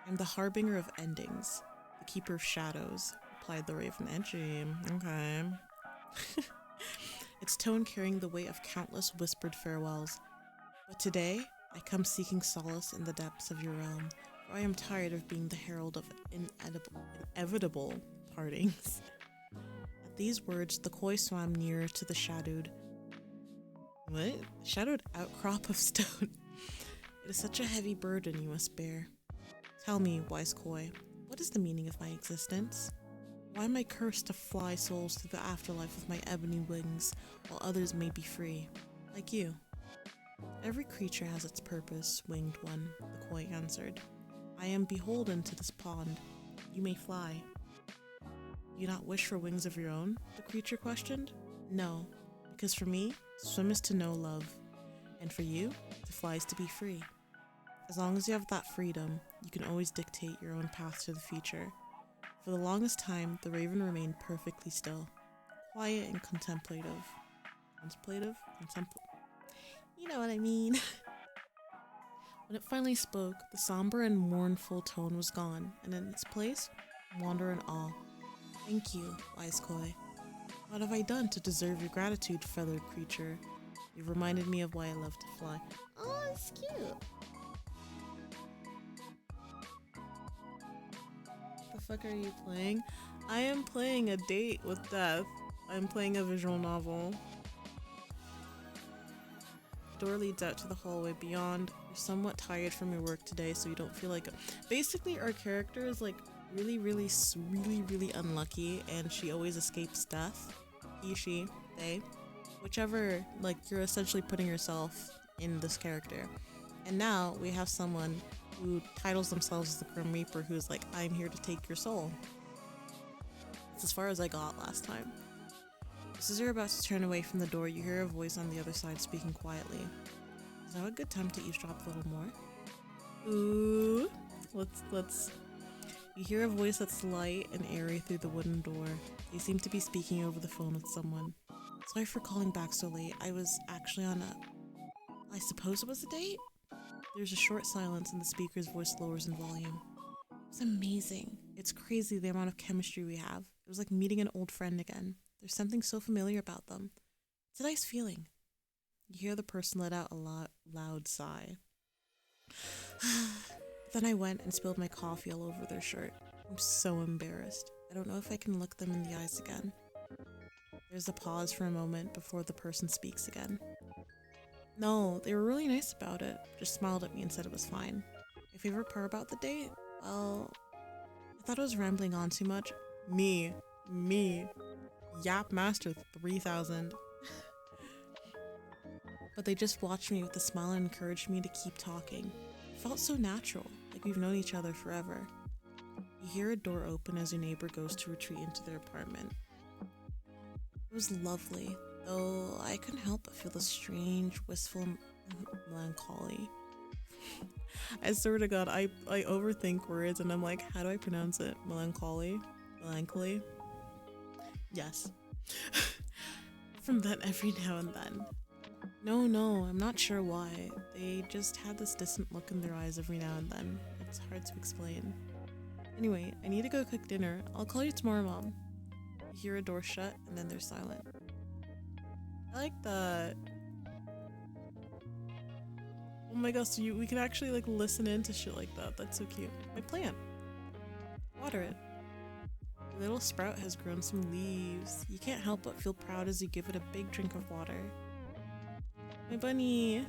"I am the harbinger of endings, the keeper of shadows," replied the raven. Edgy. Okay. its tone carrying the weight of countless whispered farewells. But today, I come seeking solace in the depths of your realm, for I am tired of being the herald of inevitable partings. At these words, the koi swam nearer to the shadowed outcrop of stone. It is such a heavy burden you must bear. Tell me, wise koi, what is the meaning of my existence? Why am I cursed to fly souls through the afterlife with my ebony wings, while others may be free, like you? Every creature has its purpose, winged one, the koi answered. I am beholden to this pond. You may fly. Do you not wish for wings of your own? The creature questioned. No, because for me, swim is to know love, and for you, to fly is to be free. As long as you have that freedom, you can always dictate your own path to the future. For the longest time, the raven remained perfectly still, quiet and contemplative. You know what I mean. When it finally spoke, the somber and mournful tone was gone, and in its place, wonder and awe. Thank you, wise koi. What have I done to deserve your gratitude, feathered creature? You've reminded me of why I love to fly. Oh, it's cute. The fuck are you playing? I am playing A Date with Death. I'm playing a visual novel. The door leads out to the hallway beyond. You're somewhat tired from your work today, so you don't feel like it. Basically, our character is like really unlucky, and she always escapes death. He, she, they, whichever. Like, you're essentially putting yourself in this character. And now we have someone who titles themselves as the Grim Reaper, who's like, I'm here to take your soul. That's as far as I got last time. Just as you're about to turn away from the door, you hear a voice on the other side speaking quietly. Is now a good time to eavesdrop a little more? Ooh, let's. You hear a voice that's light and airy through the wooden door. They seem to be speaking over the phone with someone. Sorry for calling back so late. I was actually on I suppose it was a date? There's a short silence and the speaker's voice lowers in volume. It's amazing. It's crazy the amount of chemistry we have. It was like meeting an old friend again. There's something so familiar about them. It's a nice feeling. You hear the person let out a loud sigh. Then I went and spilled my coffee all over their shirt. I'm so embarrassed. I don't know if I can look them in the eyes again. There's a pause for a moment before the person speaks again. No, they were really nice about it. Just smiled at me and said it was fine. My favorite part about the date? Well, I thought I was rambling on too much. Me. Yap Master 3000. But they just watched me with a smile and encouraged me to keep talking. It felt so natural, like we've known each other forever. You hear a door open as your neighbor goes to retreat into their apartment. It was lovely, though I couldn't help but feel a strange, wistful melancholy. I swear to God, I overthink words and I'm like, how do I pronounce it? Melancholy? Yes. From that every now and then. No, I'm not sure why. They just had this distant look in their eyes every now and then. It's hard to explain. Anyway, I need to go cook dinner. I'll call you tomorrow, Mom. You hear a door shut, and then they're silent. I like that. Oh my gosh, so we can actually like listen into shit like that. That's so cute. My plant. Water it. The little sprout has grown some leaves. You can't help but feel proud as you give it a big drink of water. My bunny.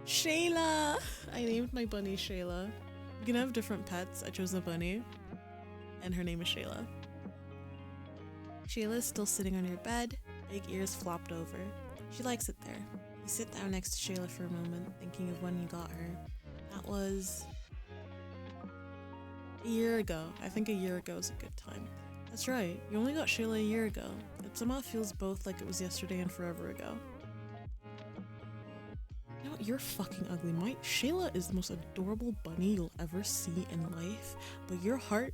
Shayla! I named my bunny Shayla. You can have different pets. I chose a bunny. And her name is Shayla. Shayla is still sitting on your bed, big ears flopped over. She likes it there. You sit down next to Shayla for a moment, thinking of when you got her. That was a year ago. I think a year ago is a good time. That's right, you only got Shayla a year ago. It somehow feels both like it was yesterday and forever ago. You know what? You're fucking ugly. Shayla is the most adorable bunny you'll ever see in life, but your heart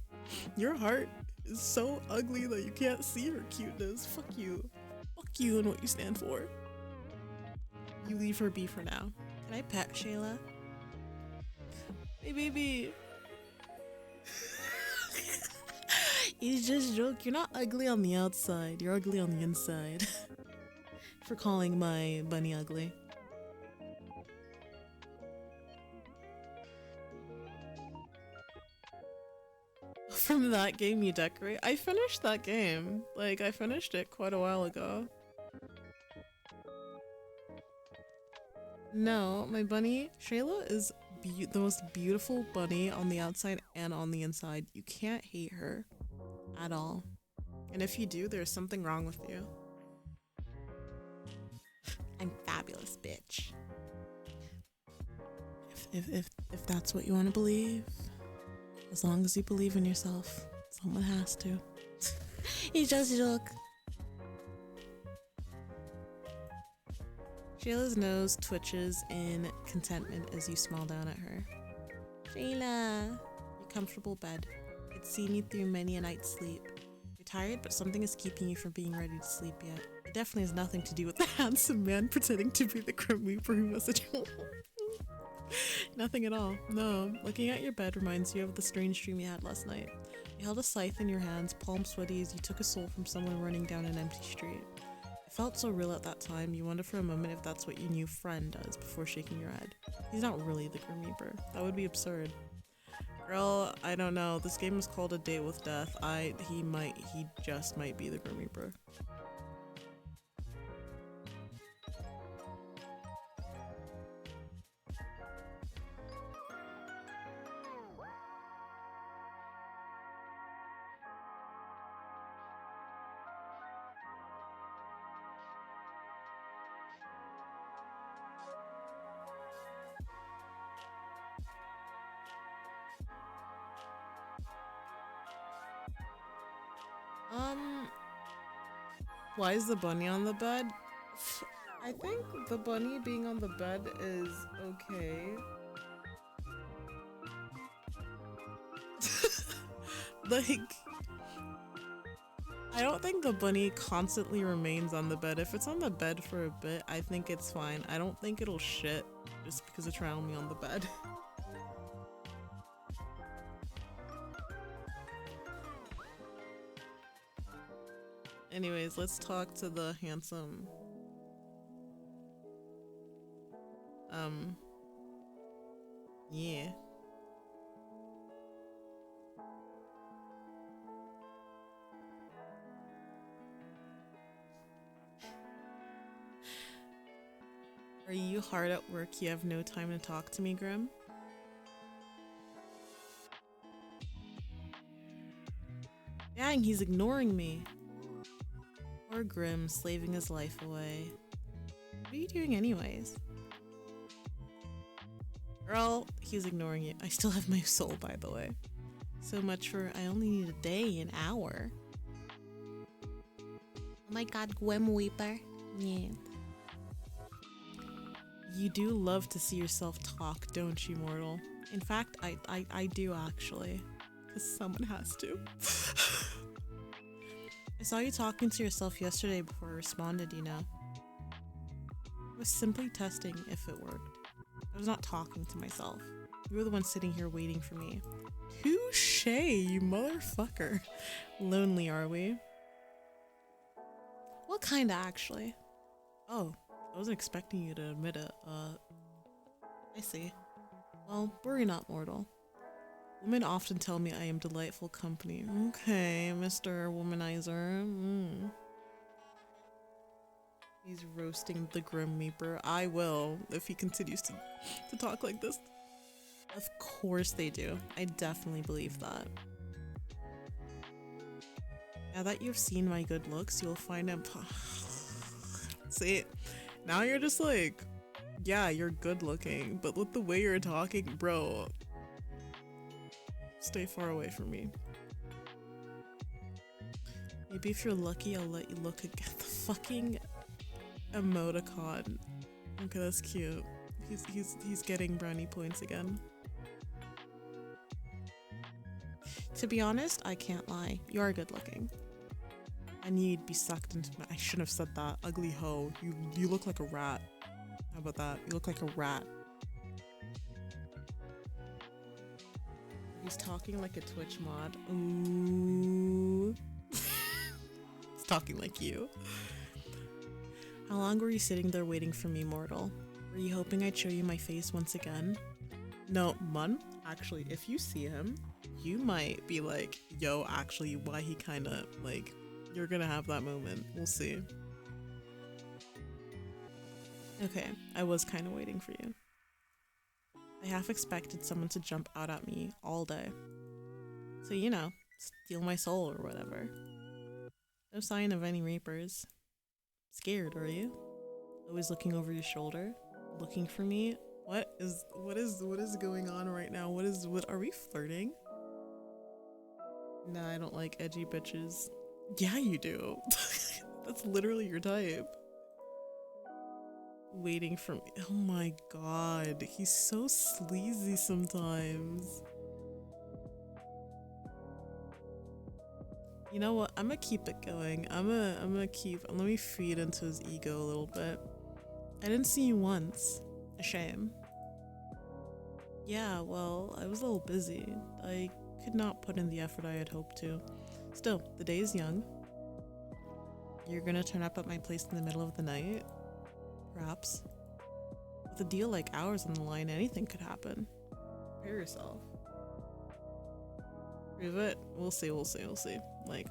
is so ugly that you can't see her cuteness. Fuck you and what you stand for. You leave her be for now. Can I pet Shayla? Hey baby. It's just a joke. You're not ugly on the outside. You're ugly on the inside. for calling my bunny ugly. From that game you decorate? I finished that game. Like, I finished it quite a while ago. No, my bunny, Shayla, is the most beautiful bunny on the outside and on the inside. You can't hate her at all. And if you do, there's something wrong with you. I'm fabulous, bitch. If that's what you want to believe, as long as you believe in yourself, someone has to. You just joke. Shayla's nose twitches in contentment as you smile down at her. Shayla, your comfortable bed. It's seen you through many a night's sleep. You're tired, but something is keeping you from being ready to sleep yet. It definitely has nothing to do with the handsome man pretending to be the Grim Reaper who messaged you. Nothing at all. No, looking at your bed reminds you of the strange dream you had last night. You held a scythe in your hands, palm sweaty as you took a soul from someone running down an empty street. It felt so real at that time, you wonder for a moment if that's what your new friend does before shaking your head. He's not really the Grim Reaper. That would be absurd. Girl, I don't know. This game is called A Date with Death. He just might be the Grim Reaper. Why is the bunny on the bed? I think the bunny being on the bed is okay. Like, I don't think the bunny constantly remains on the bed. If it's on the bed for a bit, I think it's fine. I don't think it'll shit just because it's around me on the bed. Anyways, let's talk to the handsome yeah. Are you hard at work? You have no time to talk to me, Grim? Dang, he's ignoring me. Poor Grim, slaving his life away. What are you doing anyways? Girl, he's ignoring you. I still have my soul, by the way. So much for I only need a day, an hour. Oh my god, Grim Weeper. Yeah. You do love to see yourself talk, don't you, mortal? In fact, I do actually. Because someone has to. I saw you talking to yourself yesterday before I responded, you know. I was simply testing if it worked. I was not talking to myself. You were the one sitting here waiting for me. Touche, you motherfucker. Lonely, are we? What kinda, actually? Oh, I wasn't expecting you to admit it. I see. Well, worry not, mortal. Women often tell me I am delightful company. Okay, Mr. Womanizer. He's roasting the Grim Reaper. I will, if he continues to talk like this. Of course they do. I definitely believe that. Now that you've seen my good looks, you'll find him. See, now you're just like, yeah, you're good looking, but with the way you're talking, bro. Stay far away from me. Maybe if you're lucky, I'll let you look again. The fucking emoticon. Okay, that's cute. He's getting brownie points again. To be honest, I can't lie. You are good looking. I knew you'd be sucked into my— I shouldn't have said that. Ugly hoe. You look like a rat. How about that? You look like a rat. He's talking like a Twitch mod. Ooh. He's talking like you. How long were you sitting there waiting for me, mortal? Were you hoping I'd show you my face once again? No, Mun, actually, if you see him, you might be like, yo, actually, why he kinda, like, you're gonna have that moment. We'll see. Okay, I was kinda waiting for you. I half expected someone to jump out at me all day. So, you know, steal my soul or whatever. No sign of any reapers. Scared, are you? Always looking over your shoulder? Looking for me? What is going on right now? What are we flirting? Nah, I don't like edgy bitches. Yeah, you do. That's literally your type. Waiting for me. Oh my god, he's so sleazy sometimes. You know what? I'm gonna keep it going. I'm gonna keep. Let me feed into his ego a little bit. I didn't see you once. A shame. Yeah, well, I was a little busy. I could not put in the effort I had hoped to. Still, the day is young. You're gonna turn up at my place in the middle of the night? Perhaps. With a deal like ours on the line, anything could happen. Prepare yourself. Prove it. We'll see. Like,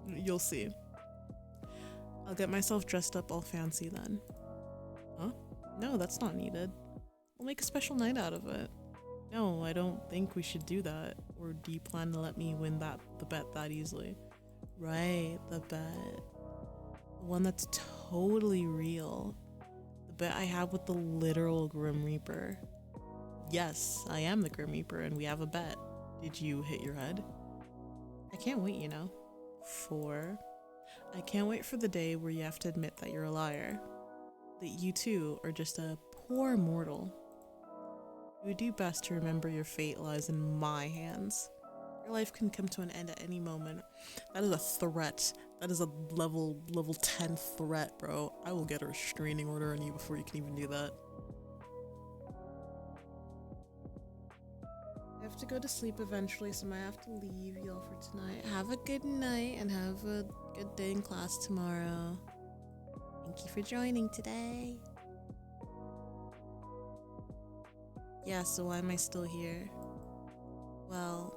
you'll see. I'll get myself dressed up all fancy then. Huh? No, that's not needed. We'll make a special night out of it. No, I don't think we should do that. Or do you plan to let me win the bet that easily? Right, the bet. The one that's totally real. The bet I have with the literal Grim Reaper. Yes, I am the Grim Reaper and we have a bet. Did you hit your head? I can't wait, you know. I can't wait for the day where you have to admit that you're a liar. That you too are just a poor mortal. You would do best to remember your fate lies in my hands. Your life can come to an end at any moment. That is a threat. That is a level 10 threat, bro. I will get a restraining order on you before you can even do that. I have to go to sleep eventually, so I might have to leave y'all for tonight. Have a good night and have a good day in class tomorrow. Thank you for joining today. Yeah, so why am I still here? Well,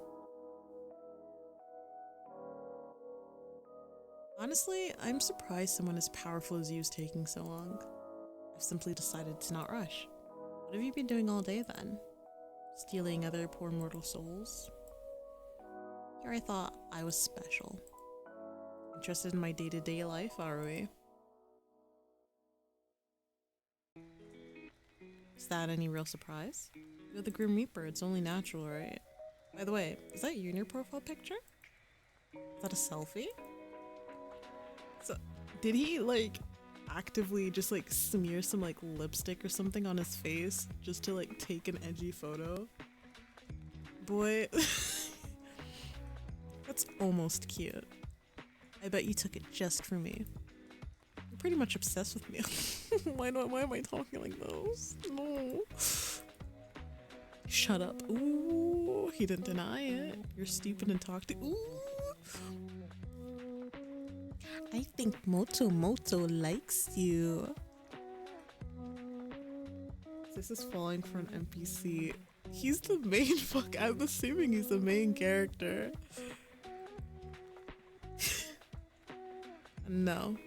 honestly, I'm surprised someone as powerful as you is taking so long. I've simply decided to not rush. What have you been doing all day then? Stealing other poor mortal souls? Here I thought I was special. Interested in my day-to-day life, are we? Is that any real surprise? You're the Grim Reaper, it's only natural, right? By the way, is that you in your profile picture? Is that a selfie? So, did he, like, actively just, like, smear some, like, lipstick or something on his face just to, like, take an edgy photo? Boy, that's almost cute. I bet you took it just for me. You're pretty much obsessed with me. Why am I talking like those? No. Shut up. Ooh, he didn't deny it. You're stupid and talk to. Ooh. I think Moto likes you. This is falling for an NPC. He's the main I'm assuming he's the main character. No.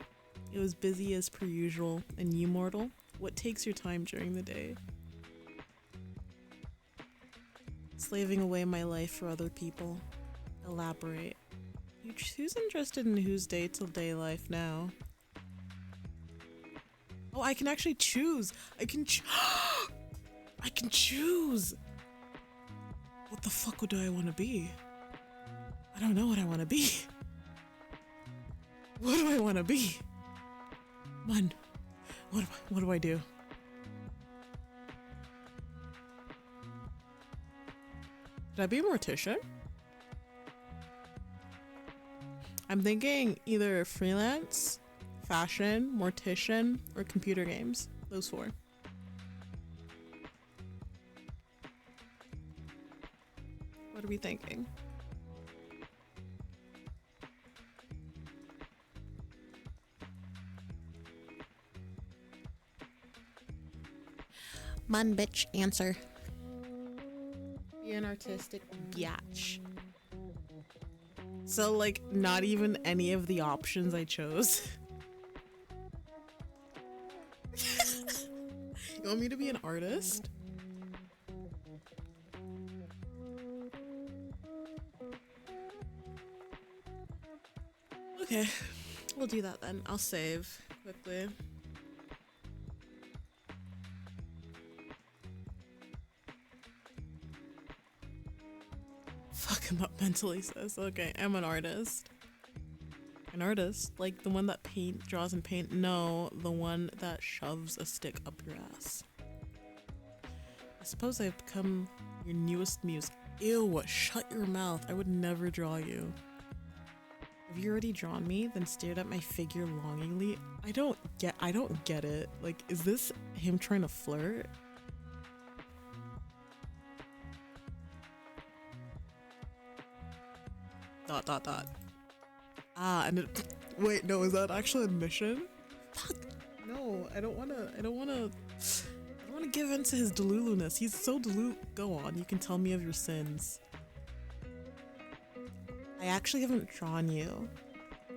It was busy as per usual. And you, mortal? What takes your time during the day? Slaving away my life for other people. Elaborate. Who's interested in whose day-to-day life now? Oh, I can actually choose. I can choose. What the fuck do I want to be? I don't know what I want to be. What do I want to be? Man, what do I do? Should I be a mortician? I'm thinking either freelance, fashion, mortician, or computer games. Those four. What are we thinking? Man, bitch, answer. Be an artistic biatch. So, like, not even any of the options I chose. You want me to be an artist? Okay, we'll do that then. I'll save quickly. Fuck, I'm not mentally sis. Okay, I'm an artist. An artist? Like the one that draws and paint? No, the one that shoves a stick up your ass. I suppose I've become your newest muse. Ew, shut your mouth. I would never draw you. Have you already drawn me, then stared at my figure longingly? I don't get it. Like, is this him trying to flirt? Dot. Ah, and it, wait, no, is that actual admission? Fuck. No, I don't wanna give in to his deluluness. He's so Go on, you can tell me of your sins. I actually haven't drawn you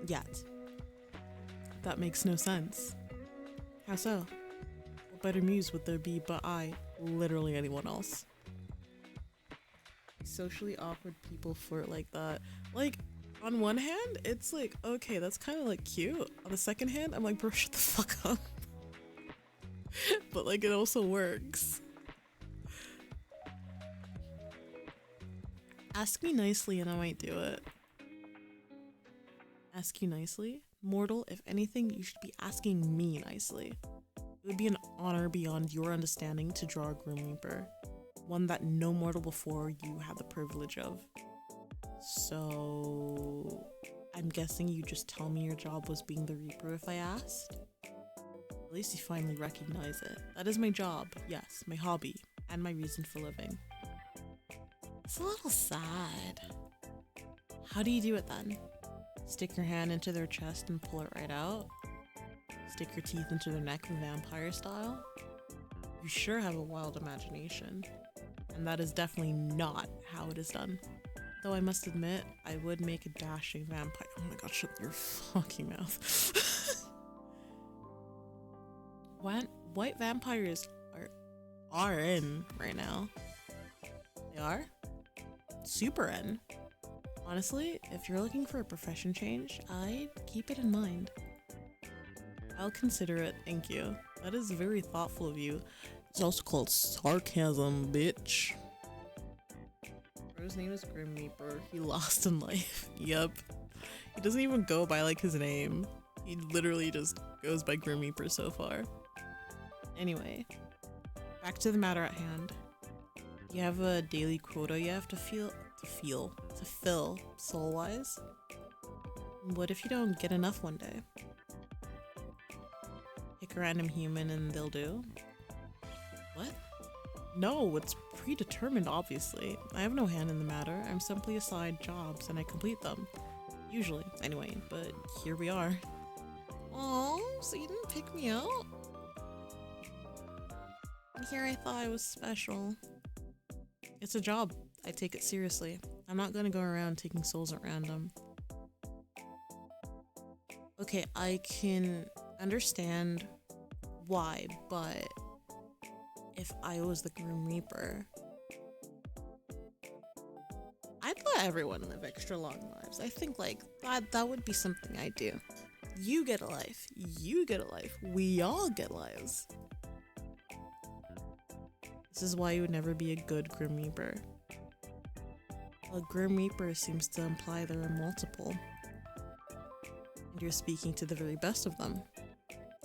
yet. That makes no sense. How so? What better muse would there be but I, literally anyone else? Socially awkward people flirt like that. Like, on one hand, it's like, okay, that's kind of like cute. On the second hand, I'm like, bro, shut the fuck up. But like, it also works. Ask me nicely and I might do it. Ask you nicely? Mortal, if anything, you should be asking me nicely. It would be an honor beyond your understanding to draw a Grim Reaper. One that no mortal before you had the privilege of. So, I'm guessing you just tell me your job was being the Reaper if I asked? At least you finally recognize it. That is my job, yes, my hobby, and my reason for living. It's a little sad. How do you do it then? Stick your hand into their chest and pull it right out? Stick your teeth into their neck vampire style? You sure have a wild imagination. And that is definitely not how it is done. Though I must admit, I would make a dashing vampire. Oh my god, shut your fucking mouth. White vampires are in right now. They are? Super in. Honestly, if you're looking for a profession change, I'd keep it in mind. I'll consider it, thank you. That is very thoughtful of you. It's also called sarcasm, bitch. His name is Grim Reaper. He lost in life. Yep. He doesn't even go by like his name. He literally just goes by Grim Reaper so far. Anyway, back to the matter at hand. You have a daily quota you have to fill soul-wise. What if you don't get enough one day? Pick a random human and they'll do? What? No, it's predetermined, obviously. I have no hand in the matter. I'm simply assigned jobs and I complete them. Usually, anyway, but here we are. Oh, so you didn't pick me out? And here I thought I was special. It's a job. I take it seriously. I'm not gonna go around taking souls at random. Okay, I can understand why, but if I was the Grim Reaper, I'd let everyone live extra long lives. I think like that would be something I'd do. You get a life. You get a life. We all get lives. This is why you would never be a good Grim Reaper. A Grim Reaper seems to imply there are multiple. And you're speaking to the very best of them.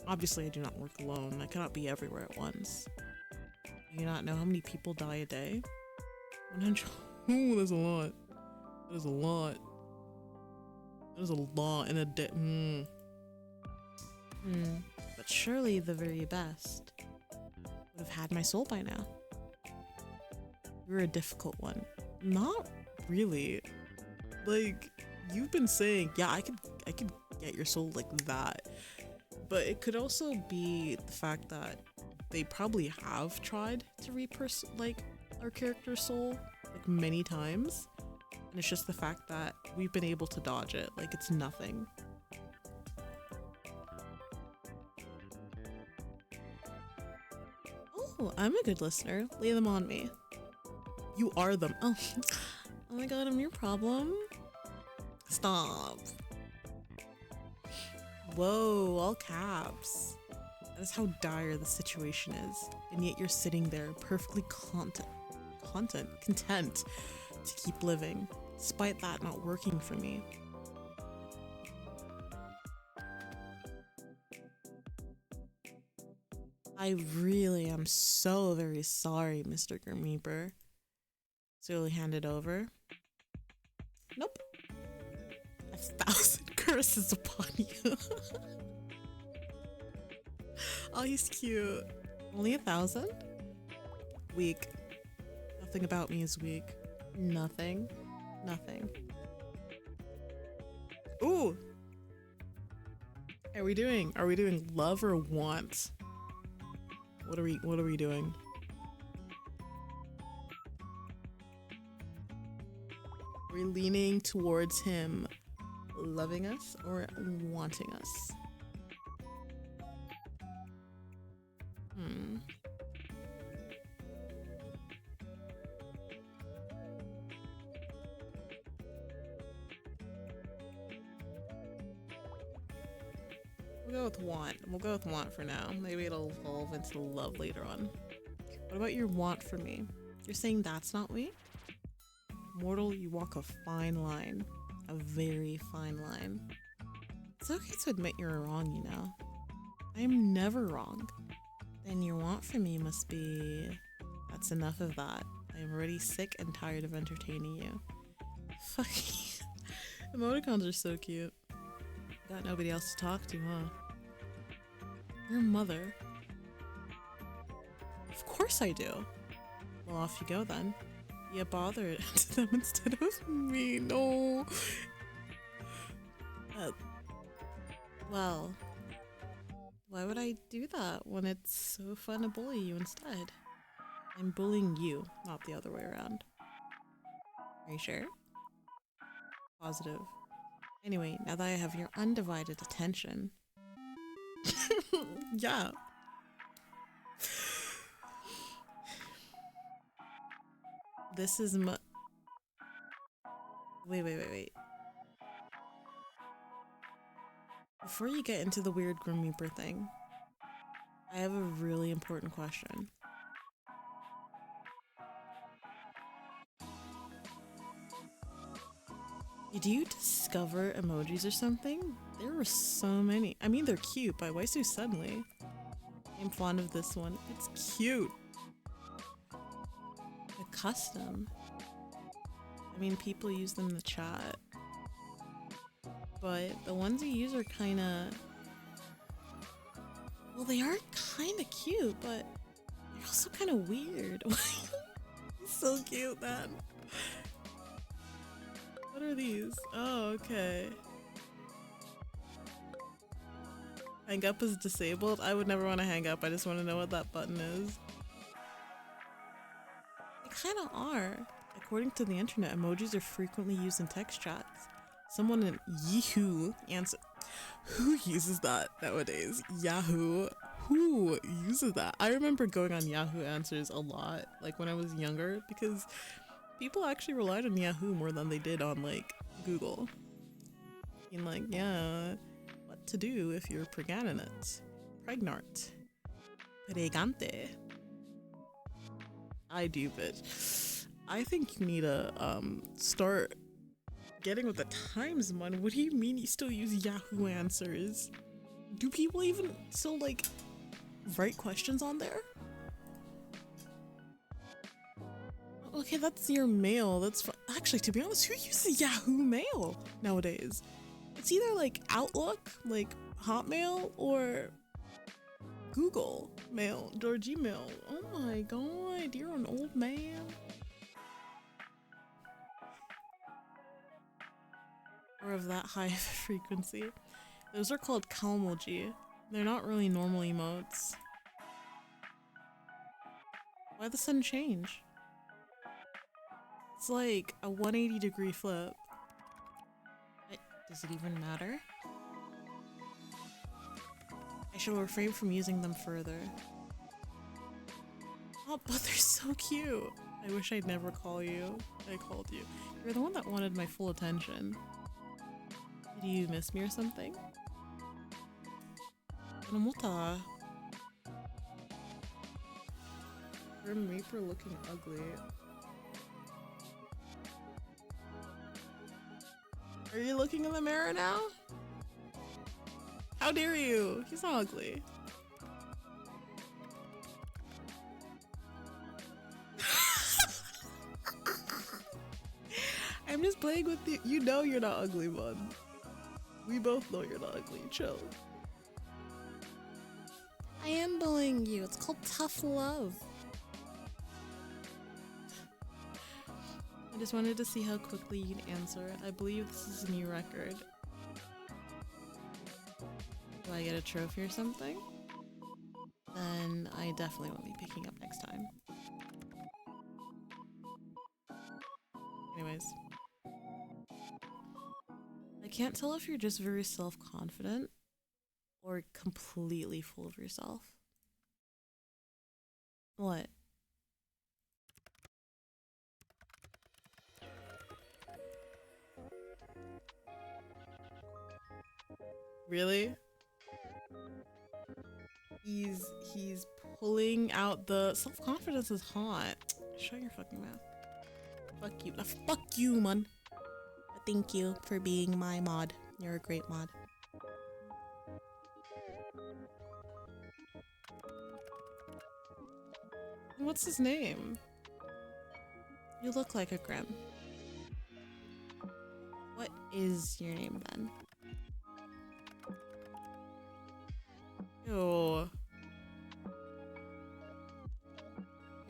Obviously, I do not work alone. I cannot be everywhere at once. Do you not know how many people die a day? 100. Ooh, that's a lot. That is a lot. That is a lot in a day. But surely the very best would have had my soul by now. You're a difficult one. Not really. Like, you've been saying, yeah, I could get your soul like that. But it could also be the fact that they probably have tried to like our character's soul like many times, and it's just the fact that we've been able to dodge it. Like it's nothing. Oh, I'm a good listener. Lay them on me. You are them. Oh, oh my god, I'm your problem. Stop. Whoa, all caps. That is how dire the situation is. And yet you're sitting there perfectly content to keep living, despite that not working for me. I really am so very sorry, Mr. Grim Reaper. So hand it over. Nope. 1,000 curses upon you. Oh, he's cute. Only 1,000? Weak. Nothing about me is weak. Nothing. Nothing. Ooh! Are we doing love or want? What are we doing? Are we leaning towards him loving us or wanting us? We'll go with want. We'll go with want for now. Maybe it'll evolve into love later on. What about your want for me? You're saying that's not weak? Mortal, you walk a fine line. A very fine line. It's okay to admit you're wrong, you know. I am never wrong. Then your want for me must be... That's enough of that. I am already sick and tired of entertaining you. Fucking... Emoticons are so cute. Got nobody else to talk to, huh? Your mother. Of course I do. Well, off you go then. You bother to them instead of me. No. Well, why would I do that when it's so fun to bully you instead? I'm bullying you, not the other way around. Are you sure? Positive. Anyway, now that I have your undivided attention. Yeah. This is Wait. Before you get into the weird Grim Reaper thing, I have a really important question. Did you discover emojis or something? There were so many. I mean, they're cute, but why so suddenly? I'm fond of this one. It's cute. A custom. I mean, people use them in the chat. But the ones you use are kinda... Well, they are kinda cute, but they're also kinda weird. So cute, man. What are these? Oh, okay. Hang up is disabled? I would never want to hang up. I just want to know what that button is. They kind of are. According to the internet, emojis are frequently used in text chats. Someone in Yahoo answer. Who uses that nowadays? Yahoo. Who uses that? I remember going on Yahoo Answers a lot, like when I was younger, because people actually relied on Yahoo more than they did on like Google. Being like, yeah, what to do if you're pregnant. Pregante. I do, bitch. I think you need to start getting with the times, man. What do you mean you still use Yahoo Answers? Do people even still like write questions on there? Okay, that's your mail. That's actually, to be honest, who uses Yahoo Mail nowadays? It's either like Outlook, like Hotmail, or Google Mail or Gmail. Oh my god, you're an old man. Or of that high frequency. Those are called Calmoji. They're not really normal emotes. Why the sudden change? It's like a 180-degree flip. Does it even matter? I shall refrain from using them further. Oh, but they're so cute. I wish I'd never call you. I called you. You're the one that wanted my full attention. Did you miss me or something? Anamota. Grim Reaper looking ugly. Are you looking in the mirror now? How dare you? He's not ugly. I'm just playing with you. You know you're not ugly, bud. We both know you're not ugly. Chill. I am bullying you. It's called tough love. I just wanted to see how quickly you'd answer. I believe this is a new record. Do I get a trophy or something? Then I definitely won't be picking up next time. Anyways. I can't tell if you're just very self-confident or completely full of yourself. What? Really? He's pulling out the self-confidence is hot. Shut your fucking mouth. Fuck you. Fuck you, man. Thank you for being my mod. You're a great mod. What's his name? You look like a Grim. What is your name then? Ew.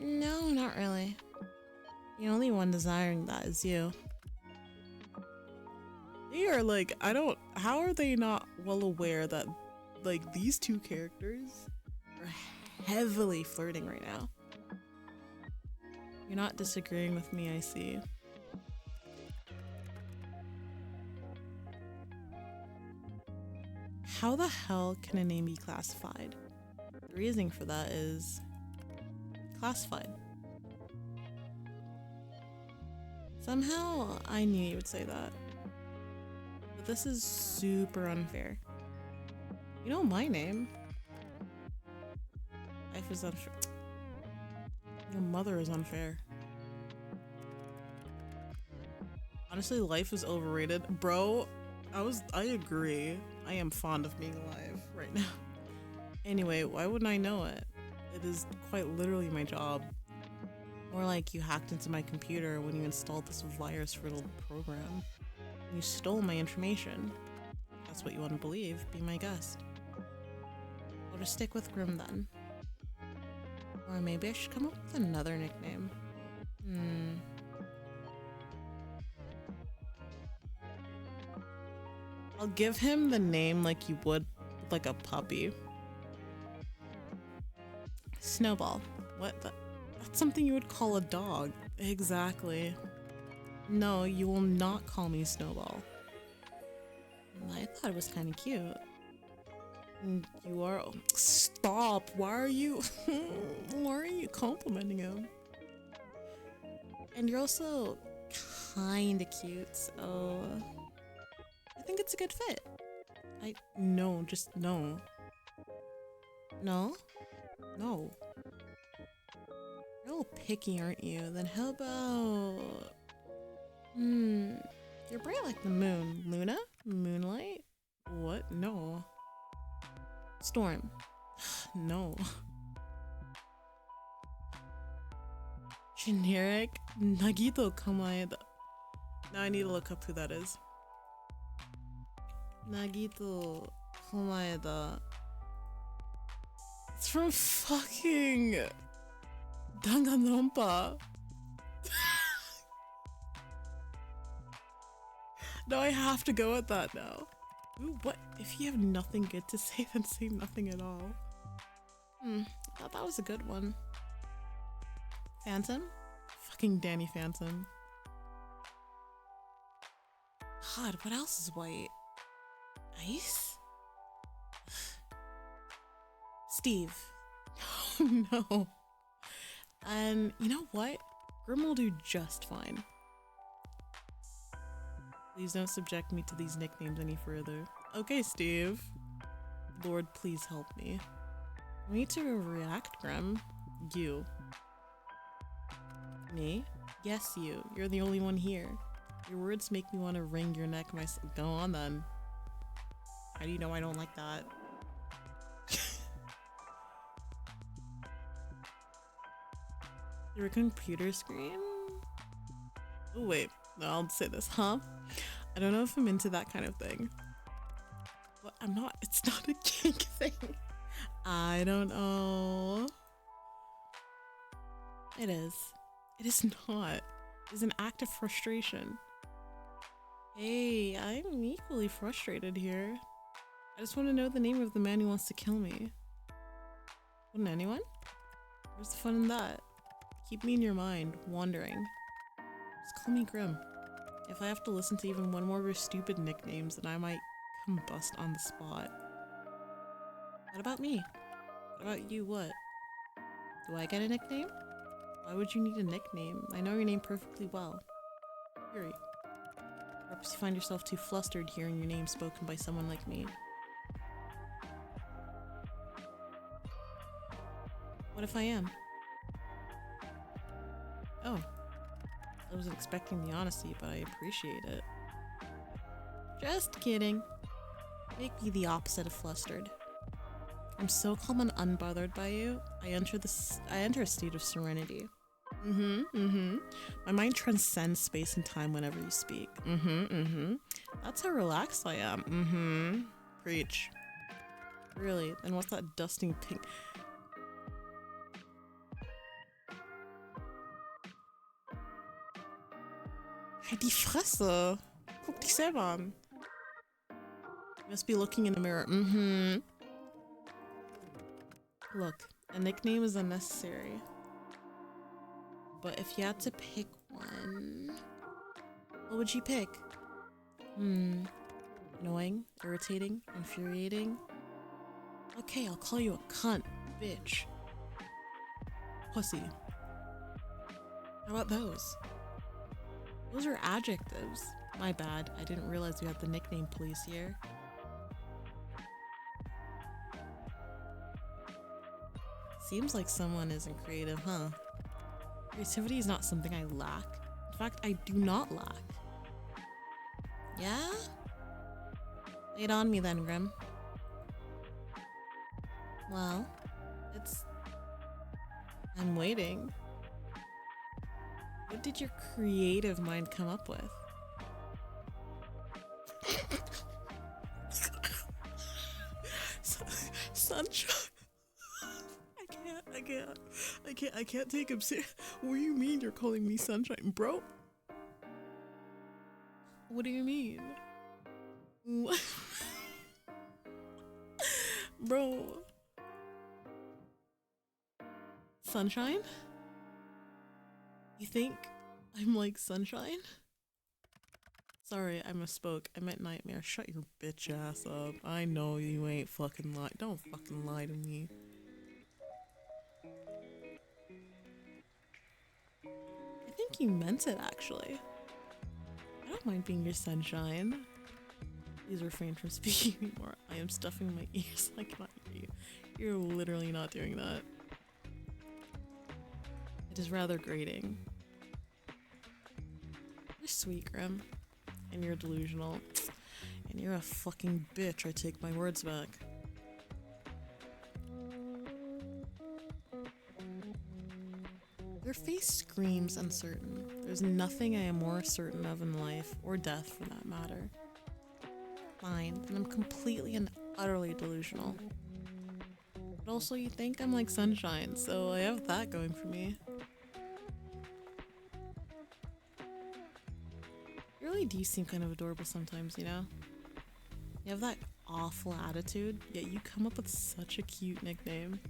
No, not really. The only one desiring that is you. They are like, how are they not well aware that like these two characters are heavily flirting right now? You're not disagreeing with me, I see. How the hell can a name be classified? The reasoning for that is classified. Somehow I knew you would say that. But this is super unfair. You know my name. Life is unfair. Your mother is unfair. Honestly, life is overrated. Bro, I agree. I am fond of being alive right now. Anyway, why wouldn't I know it? It is quite literally my job. More like you hacked into my computer when you installed this virus-riddled program. You stole my information. If that's what you want to believe. Be my guest. I'll just stick with Grim then. Or maybe I should come up with another nickname. I'll give him the name like you would like a puppy. Snowball. What the? That's something you would call a dog. Exactly. No, you will not call me Snowball. I thought it was kind of cute. You are. Stop! Why are you complimenting him? And you're also kind of cute, so I think it's a good fit. No, just no. No? No. You're a little picky, aren't you? Then how about... You're bright like the moon. Luna? Moonlight? What? No. Storm? No. Generic? Nagito Kamaeda. Now I need to look up who that is. Nagito Kamaeda. It's from fucking Danganronpa. No, I have to go with that now. Ooh, what? If you have nothing good to say, then say nothing at all. I thought that was a good one. Phantom? Fucking Danny Phantom. God, what else is white? Ice? Steve. Oh no. And you know what? Grim will do just fine. Please don't subject me to these nicknames any further. Okay, Steve. Lord, please help me. I need to react, Grim. You. Me? Yes, you. You're the only one here. Your words make me want to wring your neck myself. Go on then. How do you know I don't like that? Your computer screen? Oh wait, no, I'll say this, huh? I don't know if I'm into that kind of thing. But I'm not, it's not a kink thing. I don't know. It is. It is not. It's an act of frustration. Hey, I'm equally frustrated here. I just want to know the name of the man who wants to kill me. Wouldn't anyone? Where's the fun in that? Keep me in your mind, wandering. Just call me Grim. If I have to listen to even one more of your stupid nicknames, then I might combust on the spot. What about me? What about you, what? Do I get a nickname? Why would you need a nickname? I know your name perfectly well. Fury. Perhaps you find yourself too flustered hearing your name spoken by someone like me. What if I am? Oh. I wasn't expecting the honesty, but I appreciate it. Just kidding. Make me the opposite of flustered. I'm so calm and unbothered by you, I enter a state of serenity. My mind transcends space and time whenever you speak. That's how relaxed I am. Preach. Really? Then what's that dusting pink? Halt die Fresse! Guck dich selber an. You must be looking in the mirror. Look, a nickname is unnecessary. But if you had to pick one, what would you pick? Annoying, irritating, infuriating. Okay, I'll call you a cunt, bitch. Pussy. How about those? Those are adjectives. My bad, I didn't realize we had the nickname police here. Seems like someone isn't creative, huh? Creativity is not something I lack. In fact, I do not lack. Yeah? Lay it on me then, Grim. Well, I'm waiting. What did your creative mind come up with? Sunshine. I can't take him serious. What do you mean you're calling me Sunshine, bro? What do you mean? What? Bro. Sunshine? You think I'm like Sunshine? Sorry, I misspoke. I meant Nightmare. Shut your bitch ass up. I know you ain't fucking lying. Don't fucking lie to me. I think you meant it, actually. I don't mind being your sunshine. Please refrain from speaking anymore. I am stuffing my ears. I cannot hear you. You're literally not doing that. It is rather grating. You're sweet, Grim. And you're delusional. And you're a fucking bitch. I take my words back. Your face screams uncertain. There's nothing I am more certain of in life, or death for that matter. Fine, and I'm completely and utterly delusional. But also you think I'm like Sunshine, so I have that going for me. You really do seem kind of adorable sometimes, you know? You have that awful attitude, yet you come up with such a cute nickname.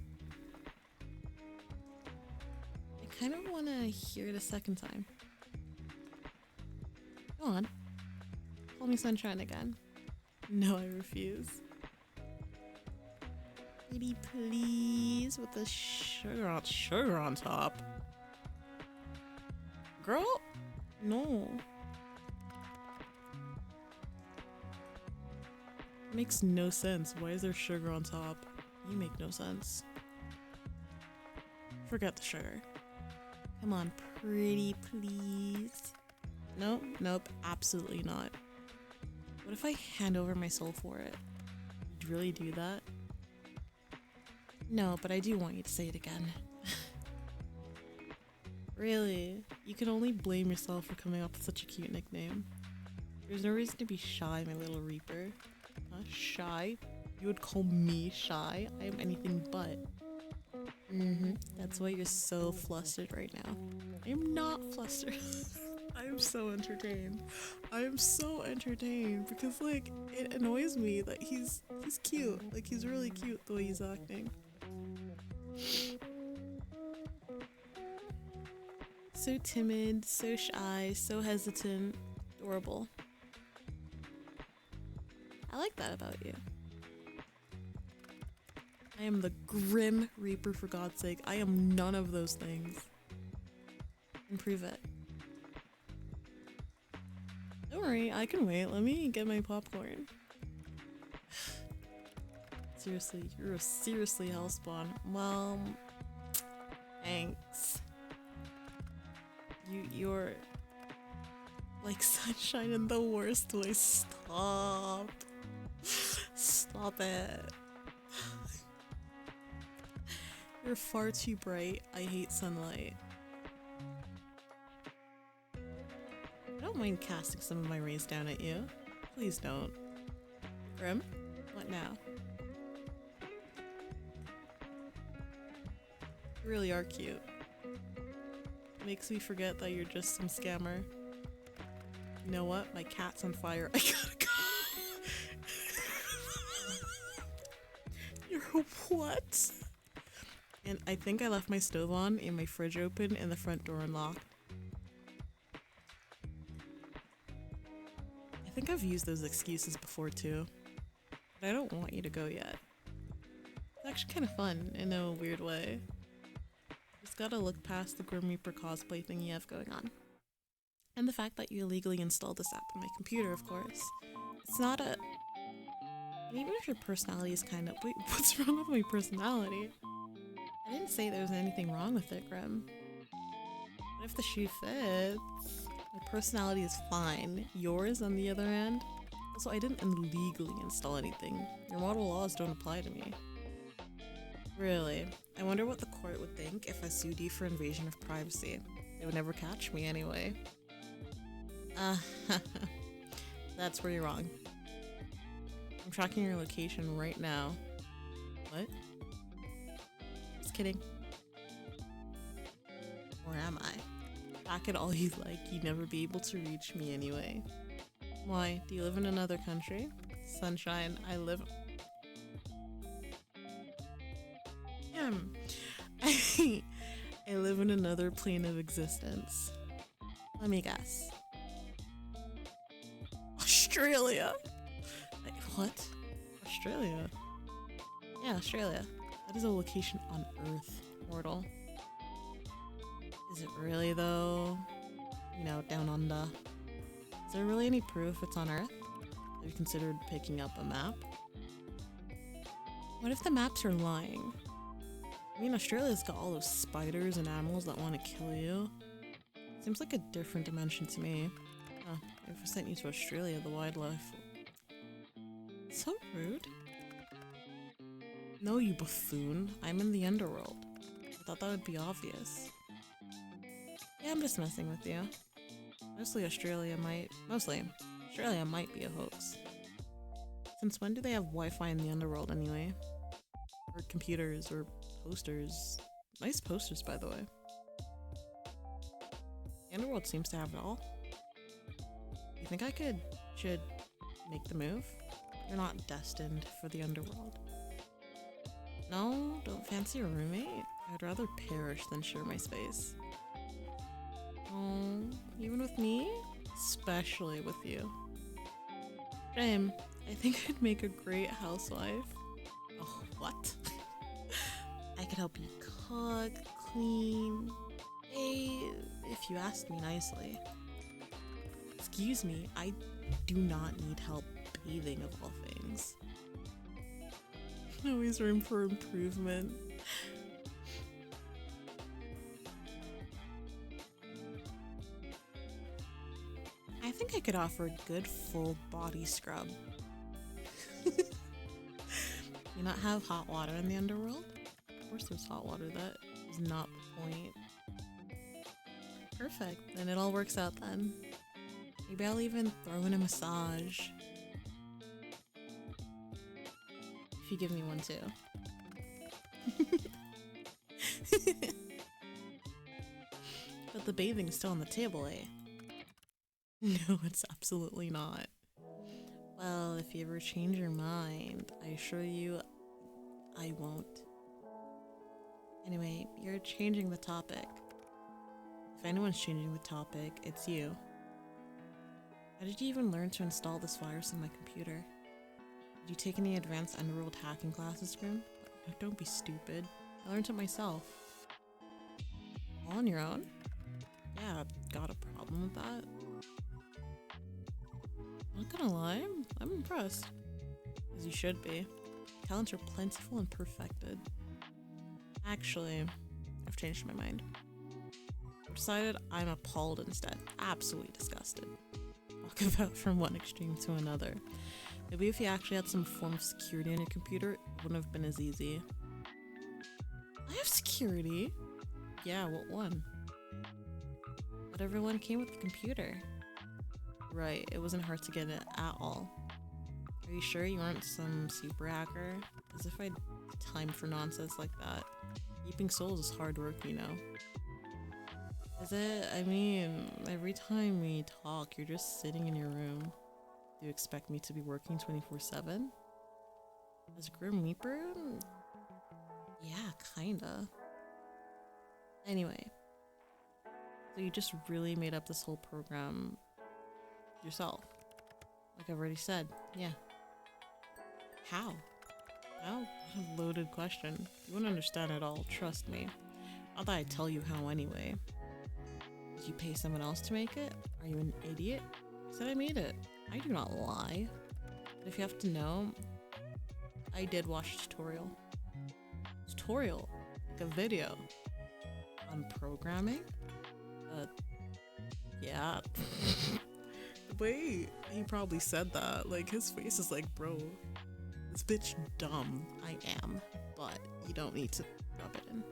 I kind of want to hear it a second time. Go on. Call me Sunshine again. No, I refuse. Pretty please with the sugar on top. Girl? No. Makes no sense. Why is there sugar on top? You make no sense. Forget the sugar. Come on, pretty please. Nope, nope, absolutely not. What if I hand over my soul for it? You'd really do that? No, but I do want you to say it again. Really? You can only blame yourself for coming up with such a cute nickname. There's no reason to be shy, my little reaper. Huh? Shy? You would call me shy? I am anything but. That's why you're so flustered right now. I am not flustered. I am so entertained. I am so entertained because, like, it annoys me that he's cute. Like, he's really cute the way he's acting. So timid, so shy, so hesitant, adorable. I like that about you. I am the Grim Reaper, for God's sake. I am none of those things. And prove it. Don't worry, I can wait. Let me get my popcorn. Seriously, you're a seriously hellspawn. Well, thanks. You're like sunshine in the worst way. Stop. Stop it. You're far too bright. I hate sunlight. I don't mind casting some of my rays down at you. Please don't. Grim? What now? You really are cute. Makes me forget that you're just some scammer. You know what? My cat's on fire. I gotta go. You're what? And I think I left my stove on and my fridge open and the front door unlocked. I think I've used those excuses before too. But I don't want you to go yet. It's actually kind of fun in a weird way. Just gotta look past the Grim Reaper cosplay thing you have going on. And the fact that you illegally installed this app on my computer, of course. It's not a... And even if your personality is kind of... Wait, what's wrong with my personality? I didn't say there was anything wrong with it, Grim. What if the shoe fits? My personality is fine. Yours, on the other hand? Also, I didn't illegally install anything. Your model laws don't apply to me. Really? I wonder what the court would think if I sued you for invasion of privacy. They would never catch me anyway. That's where you're wrong. I'm tracking your location right now. What? Just kidding. Or am I? Track it all you like, you'd never be able to reach me anyway. Why? Do you live in another country? Sunshine, I live... I live in another plane of existence. Let me guess. Australia! Wait, what? Australia? Yeah, Australia. That is a location on Earth, mortal. Is it really though? You know, down under. Is there really any proof it's on Earth? Have you considered picking up a map? What if the maps are lying? I mean, Australia's got all those spiders and animals that want to kill you. Seems like a different dimension to me. Huh, if I sent you to Australia, the wildlife... So rude. No, you buffoon. I'm in the underworld. I thought that would be obvious. Yeah, I'm just messing with you. Mostly Australia might be a hoax. Since when do they have Wi-Fi in the underworld anyway? Or computers, or posters. Nice posters, by the way. The underworld seems to have it all. You think I should make the move? You're not destined for the underworld. No, don't fancy a roommate? I'd rather perish than share my space. Oh, even with me? Especially with you. Shame. I think I'd make a great housewife. Oh, what? I could help you cook, clean, bathe, if you asked me nicely. Excuse me, I do not need help bathing of all things. Always room for improvement. I think I could offer a good full body scrub. You not have hot water in the underworld? Of course there's hot water, that is not the point. Perfect, then it all works out then. Maybe I'll even throw in a massage. If you give me one too. But the bathing's still on the table, eh? No, it's absolutely not. Well, if you ever change your mind, I assure you I won't. Anyway, you're changing the topic. If anyone's changing the topic, it's you. How did you even learn to install this virus on my computer? Did you take any advanced underworld hacking classes, Grim? Don't be stupid. I learned it myself. All on your own? Yeah, got a problem with that? Not gonna lie, I'm impressed. As you should be. Talents are plentiful and perfected. Actually, I've changed my mind. I've decided I'm appalled instead. Absolutely disgusted. Talk about from one extreme to another. Maybe if you actually had some form of security on your computer, it wouldn't have been as easy. I have security? Yeah, what one? But everyone came with the computer. Right, it wasn't hard to get it at all. Are you sure you aren't some super hacker? As if I'd time for nonsense like that. Keeping souls is hard work, you know. Is it? I mean, every time we talk, you're just sitting in your room. Do you expect me to be working 24/7? As Grim Reaper? Yeah, kinda. Anyway. So you just really made up this whole program yourself? Like I've already said, yeah. How? How? What a loaded question. You wouldn't understand it all, trust me. Not that I tell you how anyway. Did you pay someone else to make it? Are you an idiot? I said I made it. I do not lie. But if you have to know, I did watch a tutorial. Tutorial? Like a video. On programming? Yeah. The way he probably said that, like his face is like, bro, this bitch dumb. I am, but you don't need to rub it in.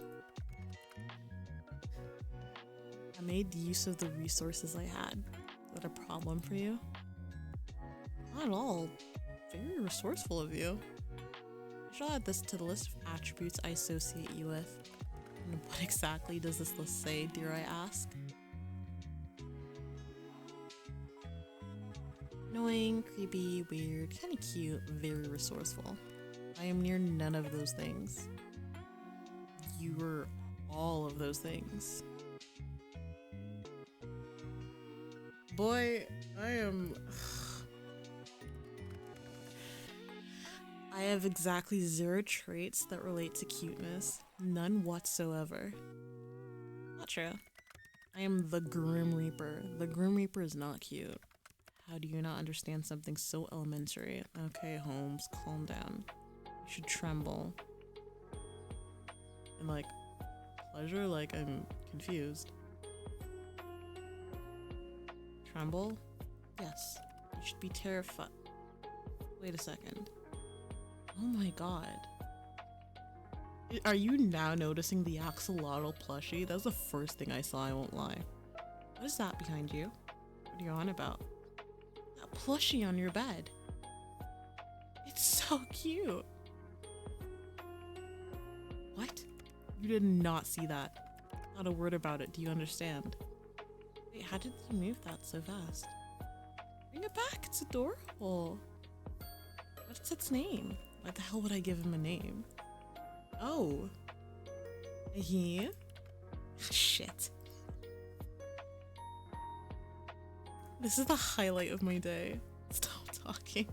I made use of the resources I had. Is that a problem for you? Not at all. Very resourceful of you. I shall add this to the list of attributes I associate you with. And what exactly does this list say, dare I ask? Annoying, creepy, weird, kinda cute, very resourceful. I am near none of those things. You were all of those things. Boy, I have exactly 0 traits that relate to cuteness. None whatsoever. Not true. I am the Grim Reaper. The Grim Reaper is not cute. How do you not understand something so elementary? Okay, Holmes, calm down. You should tremble. And like, pleasure? Like, I'm confused. Tremble? Yes. You should be terrified. Wait a second. Oh my god. Are you now noticing the axolotl plushie? That was the first thing I saw, I won't lie. What is that behind you? What are you on about? That plushie on your bed. It's so cute. What? You did not see that. Not a word about it, do you understand? Wait, how did you move that so fast? Bring it back, it's adorable. What's its name? Why the hell would I give him a name? Oh. He? Shit. This is the highlight of my day. Stop talking.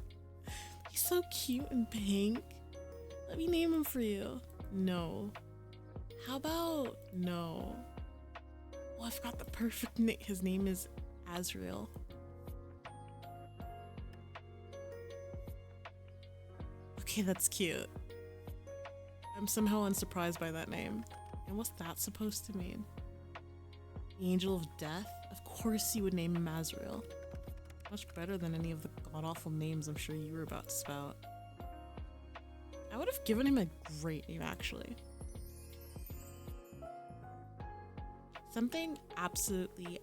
He's so cute and pink. Let me name him for you. No. How about no? Oh, I forgot the perfect name. His name is Azrael. Okay, that's cute. I'm somehow unsurprised by that name. And what's that supposed to mean? The Angel of Death? Of course you would name him Azrael. Much better than any of the god-awful names I'm sure you were about to spout. I would have given him a great name, actually. Something absolutely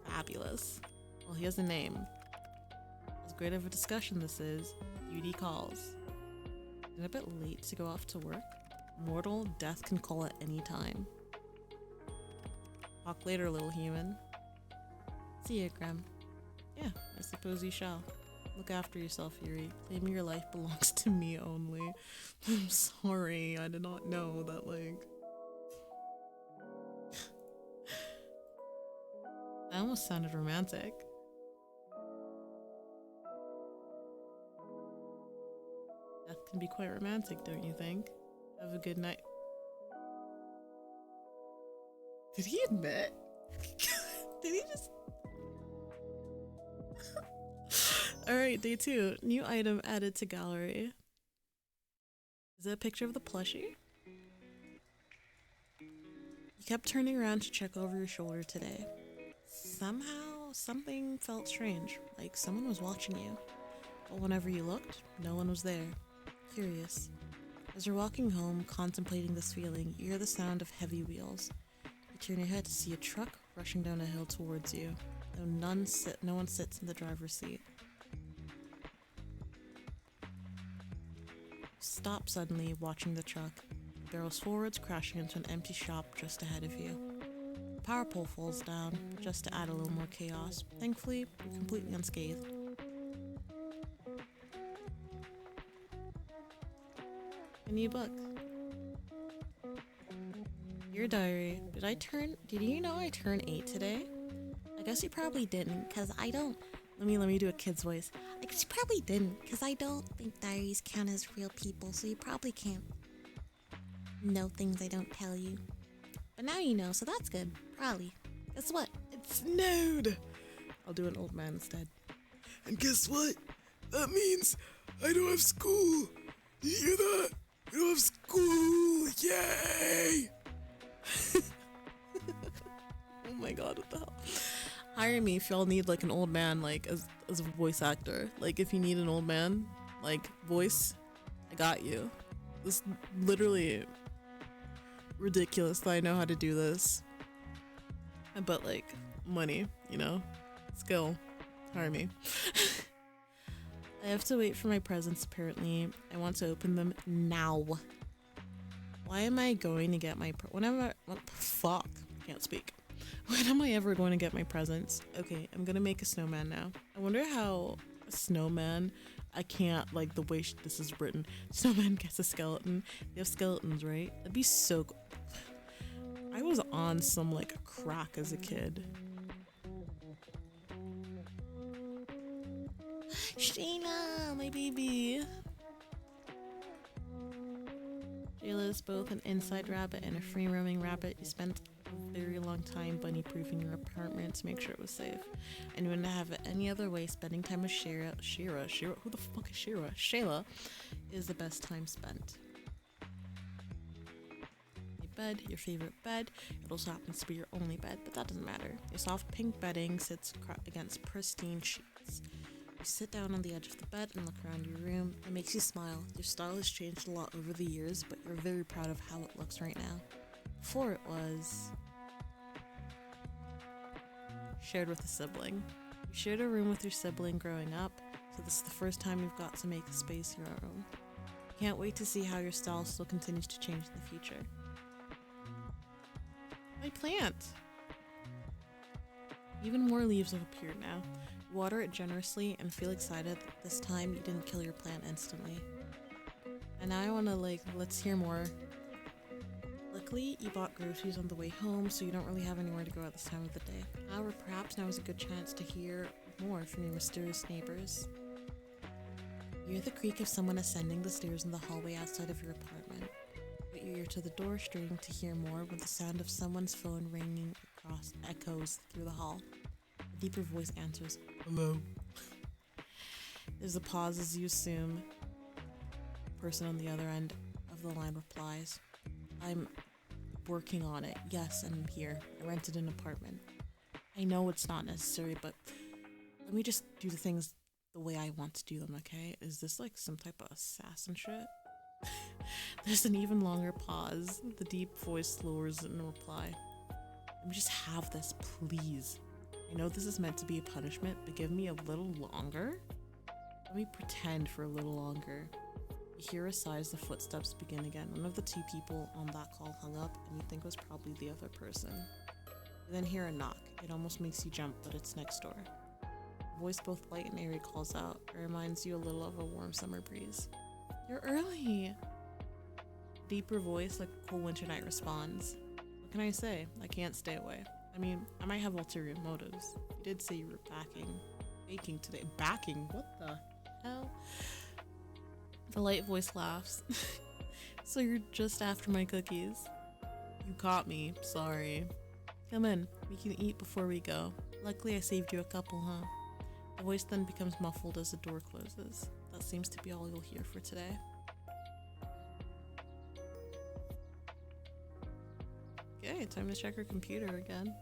fabulous. Well, he has a name. As great of a discussion this is, duty calls. Is it a bit late to go off to work? Mortal death can call at any time. Talk later, little human. See ya, Grem. Yeah, I suppose you shall. Look after yourself, Yuri. Claim your life belongs to me only. I'm sorry, I did not know that, like... That almost sounded romantic. Death can be quite romantic, don't you think? Have a good night. Did he admit? Did he just... Alright, day 2. New item added to gallery. Is it a picture of the plushie? You kept turning around to check over your shoulder today. Somehow, something felt strange, like someone was watching you. But whenever you looked, no one was there. Curious. As you're walking home, contemplating this feeling, you hear the sound of heavy wheels. You turn your head to see a truck rushing down a hill towards you, though no one sits in the driver's seat. Stop suddenly, watching the truck. It barrels forwards, crashing into an empty shop just ahead of you. The power pole falls down, just to add a little more chaos. Thankfully, you're completely unscathed. A new book. Your diary. Did you know I turned 8 today? I guess you probably didn't, cause I don't. Let me do a kid's voice. I guess you probably didn't, cause I don't think diaries count as real people, so you probably can't know things I don't tell you. But now you know, so that's good. Probably. Guess what? It snowed! I'll do an old man instead. And guess what? That means I don't have school! You hear that? I don't have school! Yay! Oh my god, what the hell? Hire me if y'all need like an old man like as a voice actor. Like if you need an old man like voice, I got you. This literally ridiculous that I know how to do this. But like money, you know? Skill. Hire me. I have to wait for my presents apparently. I want to open them now. Why am I going to get my fuck, I can't speak. When am I ever going to get my presents? Okay, I'm gonna make a snowman now. I wonder how a snowman, I can't, like the way this is written, snowman gets a skeleton. They have skeletons, right? That'd be so cool. I was on some like crack as a kid. Shayla, my baby. Shayla is both an inside rabbit and a free-roaming rabbit. You spent a very long time bunny-proofing your apartment to make sure it was safe. And you wouldn't have it any other way. Spending time with Shira, who the fuck is Shira? Shayla is the best time spent. Bed, your favorite bed. It also happens to be your only bed, but that doesn't matter. Your soft pink bedding sits against pristine sheets. You sit down on the edge of the bed and look around your room. It makes you smile. Your style has changed a lot over the years, but you're very proud of how it looks right now. Before it was shared with a sibling. You shared a room with your sibling growing up, so this is the first time you've got to make the space your own. Can't wait to see how your style still continues to change in the future. My plant! Even more leaves have appeared now. Water it generously and feel excited that this time you didn't kill your plant instantly. And now I wanna let's hear more. Luckily, you bought groceries on the way home, so you don't really have anywhere to go at this time of the day. However, perhaps now is a good chance to hear more from your mysterious neighbors. You hear the creak of someone ascending the stairs in the hallway outside of your apartment. Put your ear to the door, straining to hear more when the sound of someone's phone ringing across echoes through the hall. A deeper voice answers, "Hello." There's a pause as you assume the person on the other end of the line replies, "I'm working on it. Yes, I'm here. I rented an apartment. I know it's not necessary, but let me just do the things the way I want to do them, okay? Is this like some type of assassin shit?" There's an even longer pause. The deep voice lowers in reply. "Let me just have this, please. I know this is meant to be a punishment, but give me a little longer. Let me pretend for a little longer." You hear a sigh as the footsteps begin again. One of the two people on that call hung up, and you think it was probably the other person. You then hear a knock. It almost makes you jump, but it's next door. A voice both light and airy calls out. It reminds you a little of a warm summer breeze. "You're early." A deeper voice, like a cool winter night, responds. "What can I say? I can't stay away. I mean, I might have ulterior motives. You did say you were baking today." Backing? What the hell? The light voice laughs. "So you're just after my cookies? You caught me. Sorry. Come in. We can eat before we go. Luckily I saved you a couple, huh?" The voice then becomes muffled as the door closes. That seems to be all you'll hear for today. Okay, time to check our computer again.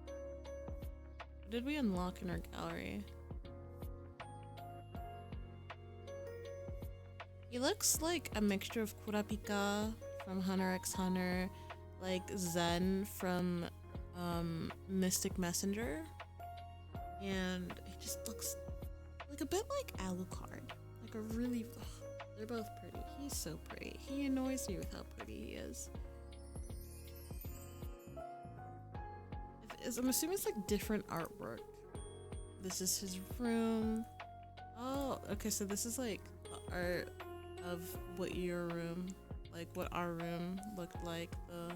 What did we unlock in our gallery? He looks like a mixture of Kurapika from Hunter x Hunter, like Zen from Mystic Messenger, and he just looks like a bit like Alucard. Like a really... they're both pretty. He's so pretty. He annoys me with how pretty he is. I'm assuming it's like different artwork. This is his room. Oh, okay, so this is like the art of what your room, like what our room looked like. Oh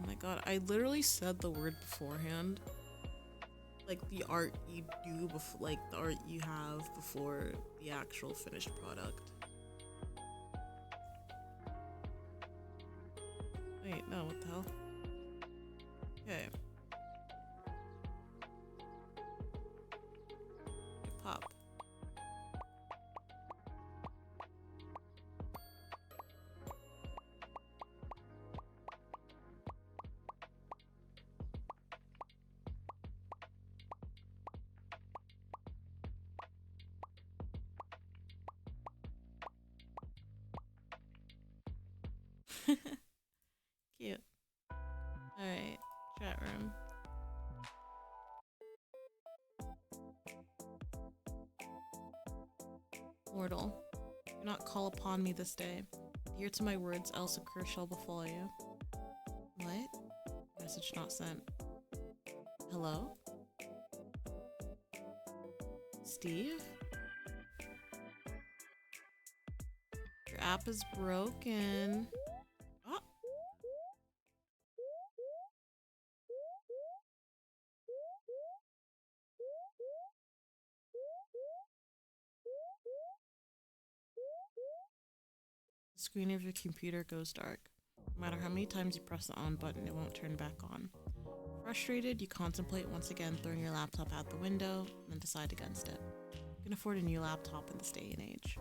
my god, I literally said the word beforehand. Like the art you do before, like the art you have before the actual finished product. Wait, no, what the hell? Okay. Pop. Cute. Alright, chat room. Mortal, do not call upon me this day. Adhere to my words, else a curse shall befall you. What? Message not sent. Hello? Steve? Your app is broken. Oh. The screen of your computer goes dark. No matter how many times you press the on button, it won't turn back on. Frustrated, you contemplate once again throwing your laptop out the window, and then decide against it. You can afford a new laptop in this day and age.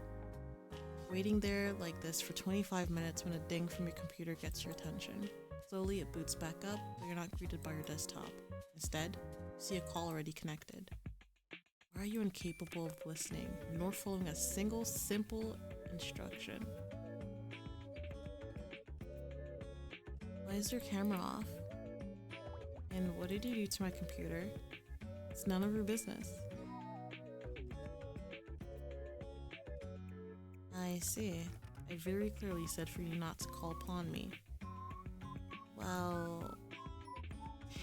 Waiting there like this for 25 minutes when a ding from your computer gets your attention. Slowly it boots back up, but you're not greeted by your desktop. Instead, you see a call already connected. Why are you incapable of listening, nor following a single simple instruction? Why is your camera off? And what did you do to my computer? It's none of your business. I see. I very clearly said for you not to call upon me. Well,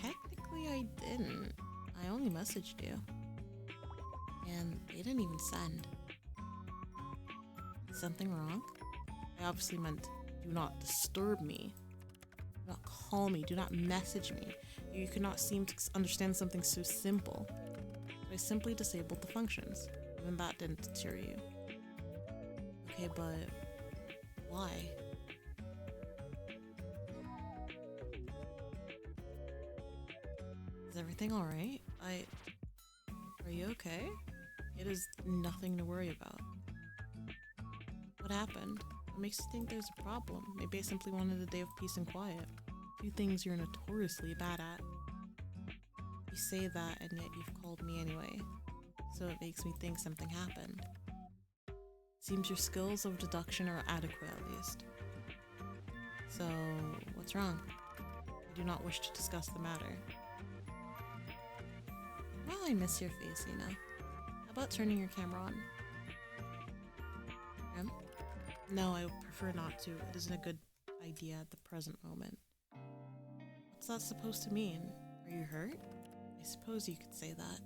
technically I didn't. I only messaged you. And they didn't even send. Is something wrong? I obviously meant do not disturb me. not call me. Do not message me. You could not seem to understand something so simple. I simply disabled the functions. Even that didn't deter you. Okay, but why? Is everything alright? Are you okay? It is nothing to worry about. What happened? What makes you think there's a problem? Maybe I simply wanted a day of peace and quiet. Two things you're notoriously bad at. You say that, and yet you've called me anyway. So it makes me think something happened. Seems your skills of deduction are adequate, at least. So, what's wrong? I do not wish to discuss the matter. Well, I miss your face, you know. How about turning your camera on? No, I would prefer not to. It isn't a good idea at the present moment. What's that supposed to mean? Are you hurt? I suppose you could say that.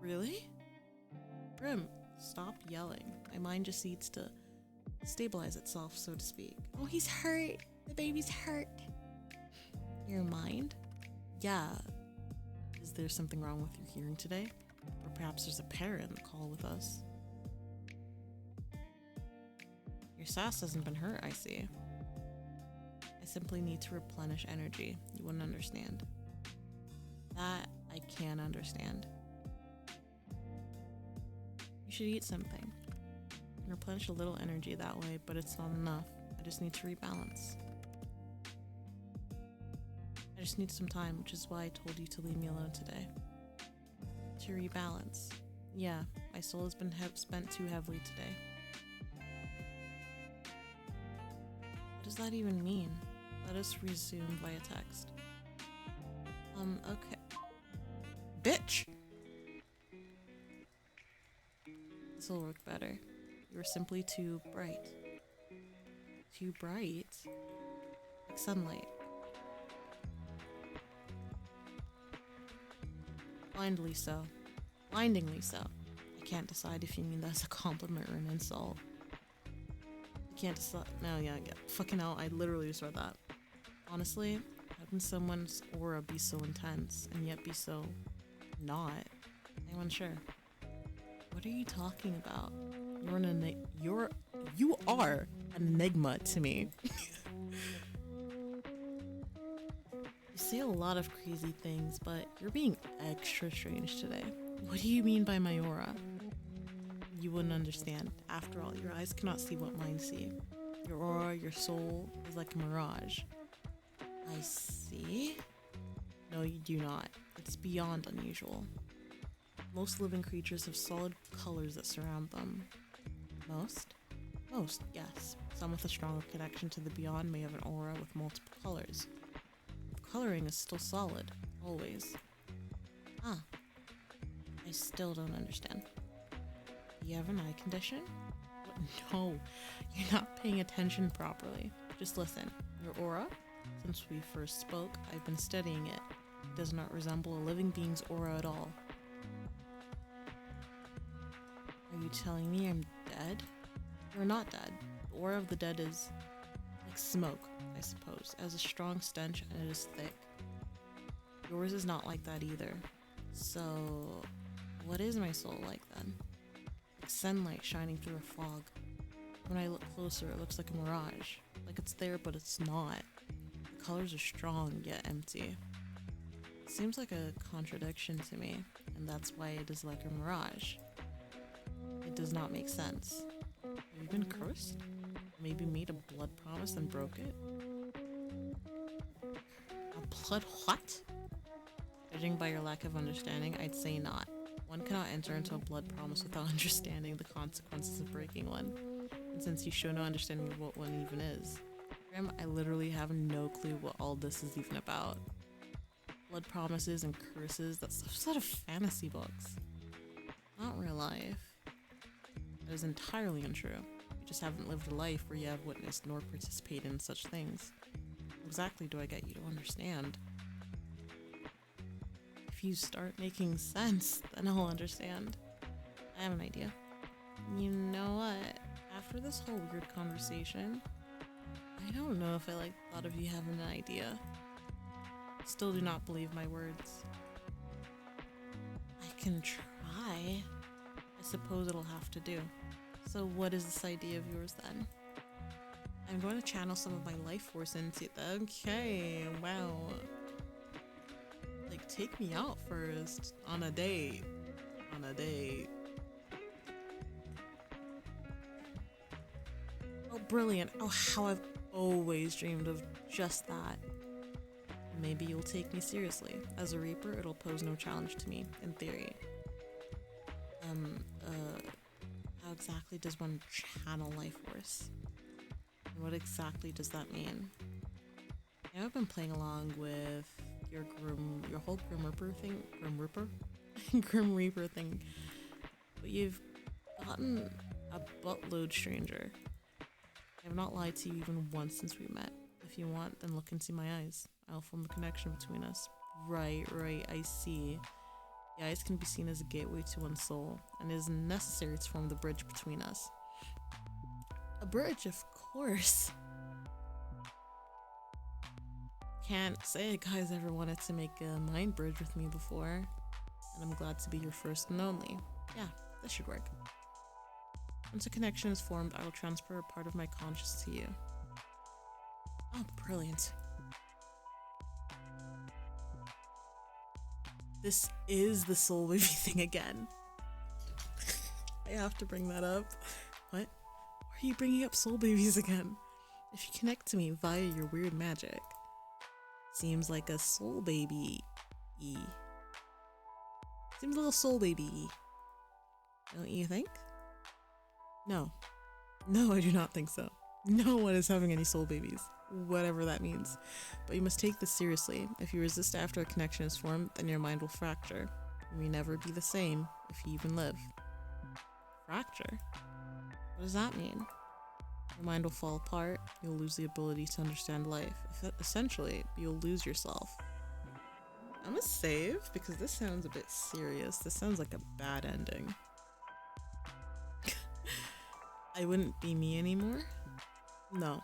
Really? Grim, stop yelling. My mind just needs to stabilize itself, so to speak. Oh, he's hurt. The baby's hurt. Your mind? Yeah. Is there something wrong with your hearing today? Or perhaps there's a parent in the call with us. Your sass hasn't been hurt, I see. I simply need to replenish energy. You wouldn't understand. That I can understand. You should eat something. Replenish a little energy that way, but it's not enough. I just need to rebalance. I just need some time, which is why I told you to leave me alone today. To rebalance. Yeah, my soul has been spent too heavily today. What does that even mean? Let us resume via text. Okay. Bitch! This'll work better. You were simply too bright. Too bright? Like sunlight. Blindly so. Blindingly so. I can't decide if you mean that's a compliment or an insult. I can't decide. No, yeah. Fucking hell, I literally just read that. Honestly, how can someone's aura be so intense and yet be so not? I'm unsure. What are you talking about? You are an enigma to me. You say a lot of crazy things, but you're being extra strange today. What do you mean by my aura? You wouldn't understand. After all, your eyes cannot see what mine see. Your aura, your soul, is like a mirage. I see. No, you do not. It's beyond unusual. Most living creatures have solid colors that surround them. Most? Most, yes. Some with a stronger connection to the beyond may have an aura with multiple colors. The coloring is still solid, always. Ah. I still don't understand. You have an eye condition? What? No, you're not paying attention properly. Just listen. Your aura? Since we first spoke, I've been studying it. It does not resemble a living being's aura at all. Are you telling me I'm dead? You're not dead. The aura of the dead is like smoke, I suppose. It has a strong stench and it is thick. Yours is not like that either. So, what is my soul like then? Like sunlight shining through a fog. When I look closer, it looks like a mirage. Like it's there, but it's not. The colors are strong, yet empty. It seems like a contradiction to me, and that's why it is like a mirage. It does not make sense. Have you been cursed? Maybe made a blood promise and broke it? A blood what? Judging by your lack of understanding, I'd say not. One cannot enter into a blood promise without understanding the consequences of breaking one. And since you show no understanding of what one even is, Grim, I literally have no clue what all this is even about. Blood promises and curses, that stuff's out of fantasy books. Not real life. That is entirely untrue. You just haven't lived a life where you have witnessed nor participated in such things. How exactly do I get you to understand? If you start making sense, then I'll understand. I have an idea. You know what? After this whole weird conversation, I don't know if I like the thought of you having an idea. Still do not believe my words. I can try. I suppose it'll have to do. So what is this idea of yours then? I'm going to channel some of my life force into it. Okay, wow. Like, take me out first. On a date. On a date. Oh, brilliant. Oh, how I've always dreamed of just that. Maybe you'll take me seriously. As a Reaper, it'll pose no challenge to me, in theory. How exactly does one channel life force? And what exactly does that mean? Yeah, I've been playing along with your whole Grim Reaper thing, Grim Reaper thing, but you've gotten a buttload stranger. I have not lied to you even once since we met. If you want, then look into my eyes. I'll form the connection between us. Right, I see. The eyes can be seen as a gateway to one's soul, and it is necessary to form the bridge between us. A bridge, of course. Can't say a guy's ever wanted to make a mind bridge with me before, and I'm glad to be your first and only. Yeah, this should work. Once a connection is formed, I will transfer a part of my conscious to you. Oh, brilliant. This is the soul baby thing again. I have to bring that up. What? Why are you bringing up soul babies again? If you connect to me via your weird magic, seems like a soul baby-y. Seems a little soul baby-y. Don't you think? No. No, I do not think so. No one is having any soul babies. Whatever that means. But you must take this seriously. If you resist after a connection is formed, then your mind will fracture. You may never be the same, if you even live. Fracture? What does that mean? Your mind will fall apart, you'll lose the ability to understand life. Essentially, you'll lose yourself. I'm gonna save, because this sounds a bit serious. This sounds like a bad ending. I wouldn't be me anymore? No.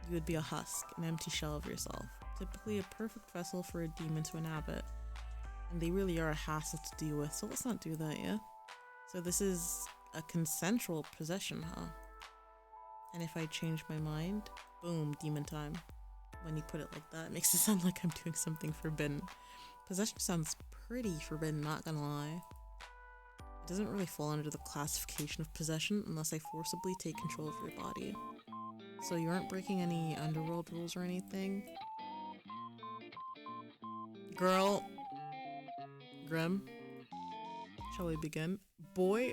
You would be a husk, an empty shell of yourself. Typically a perfect vessel for a demon to inhabit. And they really are a hassle to deal with, so let's not do that, yeah? So this is a consensual possession, huh? And if I change my mind, boom, demon time. When you put it like that, it makes it sound like I'm doing something forbidden. Possession sounds pretty forbidden, not gonna lie. It doesn't really fall under the classification of possession unless I forcibly take control of your body. So you aren't breaking any underworld rules or anything? Girl. Grim. Shall we begin? Boy.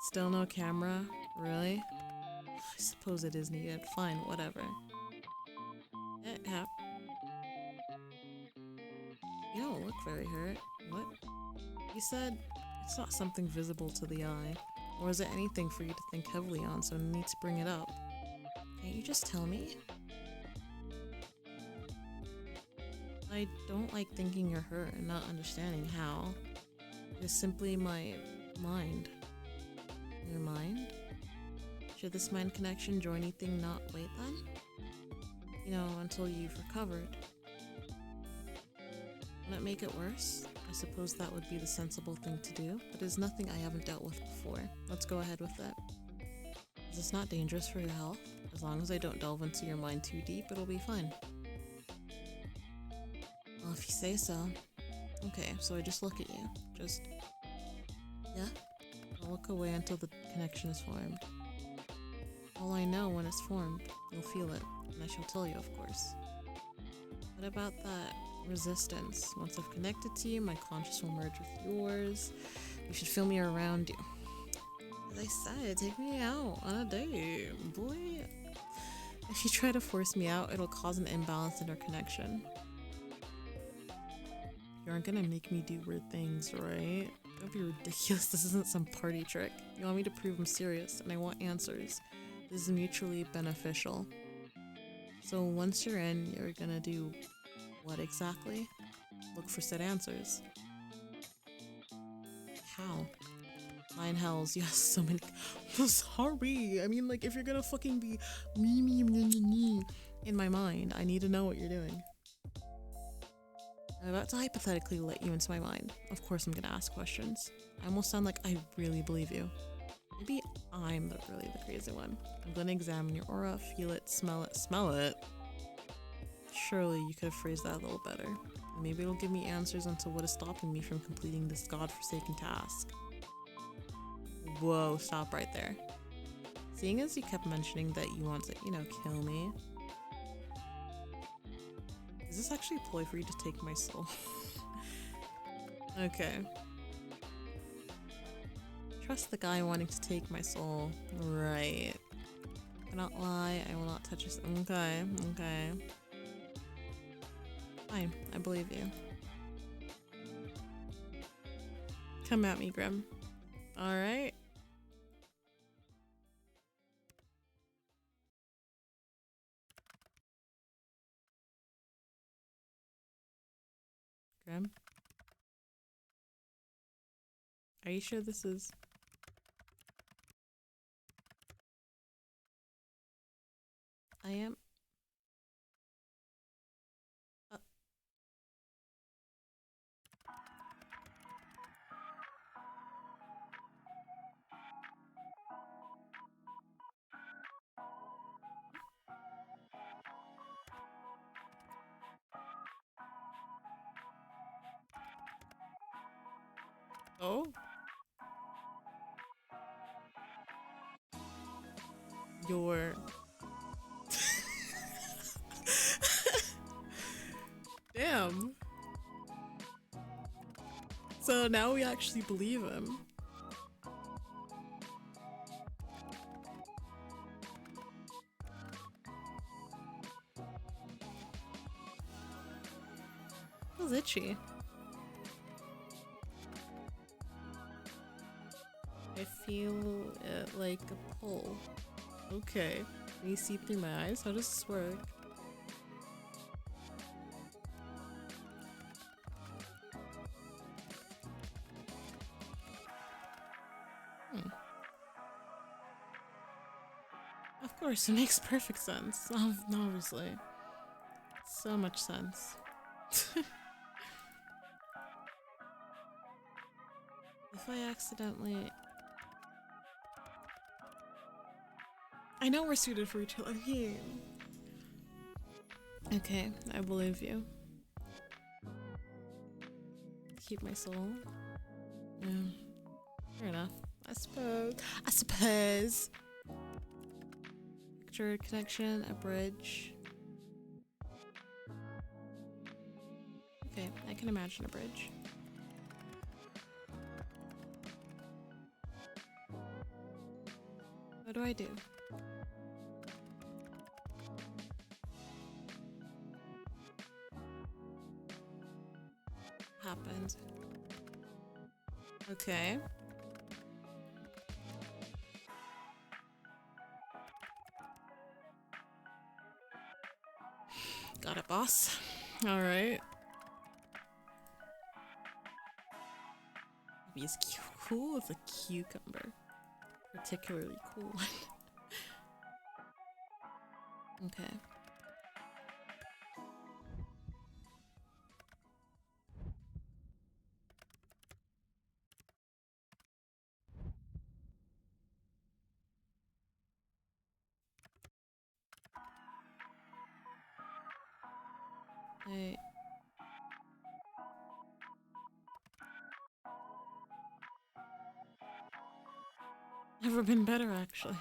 Still no camera? Really? I suppose it is needed. Fine, whatever. Yeah. You don't look very hurt. What? You said it's not something visible to the eye. Or is it anything for you to think heavily on, so no need to bring it up? Can't you just tell me? I don't like thinking you're hurt and not understanding how. It is simply my mind. Your mind? Should this mind connection join anything not wait then? You know, until you've recovered. Wouldn't it make it worse? I suppose that would be the sensible thing to do, but it is nothing I haven't dealt with before. Let's go ahead with it. Is this not dangerous for your health? As long as I don't delve into your mind too deep, it'll be fine. Well, if you say so. Okay, so I just look at you. Just... yeah? I'll look away until the connection is formed. All I know when it's formed, you'll feel it, and I shall tell you, of course. What about that resistance? Once I've connected to you, my conscious will merge with yours. You should feel me around you. As I said, take me out on a date, boy. If you try to force me out, it'll cause an imbalance in our connection. You aren't gonna make me do weird things, right? That'd be ridiculous. This isn't some party trick. You want me to prove I'm serious, and I want answers. This is mutually beneficial. So once you're in, you're gonna do what exactly? Look for said answers. How? 9 hells. Yes, so many. Sorry. I mean, like, if you're gonna fucking be me in my mind, I need to know what you're doing. I'm about to hypothetically let you into my mind. Of course I'm gonna ask questions. I almost sound like I really believe you. Maybe I'm really the crazy one. I'm gonna examine your aura, feel it, smell it. Smell it? Surely you could have phrased that a little better. Maybe it'll give me answers onto what is stopping me from completing this godforsaken task. Whoa, stop right there. Seeing as you kept mentioning that you want to, you know, kill me. Is this actually a ploy for you to take my soul? Okay. Trust the guy wanting to take my soul. Right. I cannot lie, I will not touch this. Okay, okay. Fine, I believe you. Come at me, Grim. Alright. Grim? Are you sure this is... I am... Oh? Your... Damn. So now we actually believe him. Feels itchy. I feel it like a pull. Okay. Can you see through my eyes? How does this work? Of course, it makes perfect sense. Obviously. So much sense. If I accidentally... I know we're suited for each other. Yeah. Okay, I believe you. Keep my soul. Yeah. Fair enough. I suppose. Picture connection, a bridge. Okay, I can imagine a bridge. What do I do? Happened. Okay. Got it, boss. Alright. Maybe it's cool as a cucumber. Particularly cool. Okay. Hey. Never been better, actually.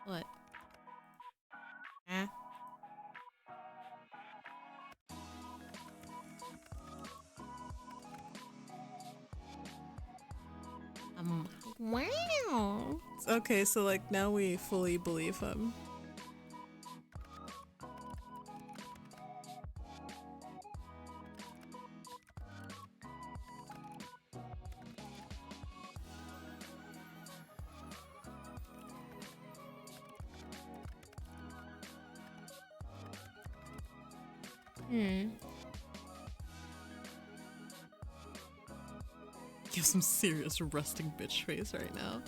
What? Eh? Wow. Okay, so like now we fully believe him. You have some serious resting bitch face right now.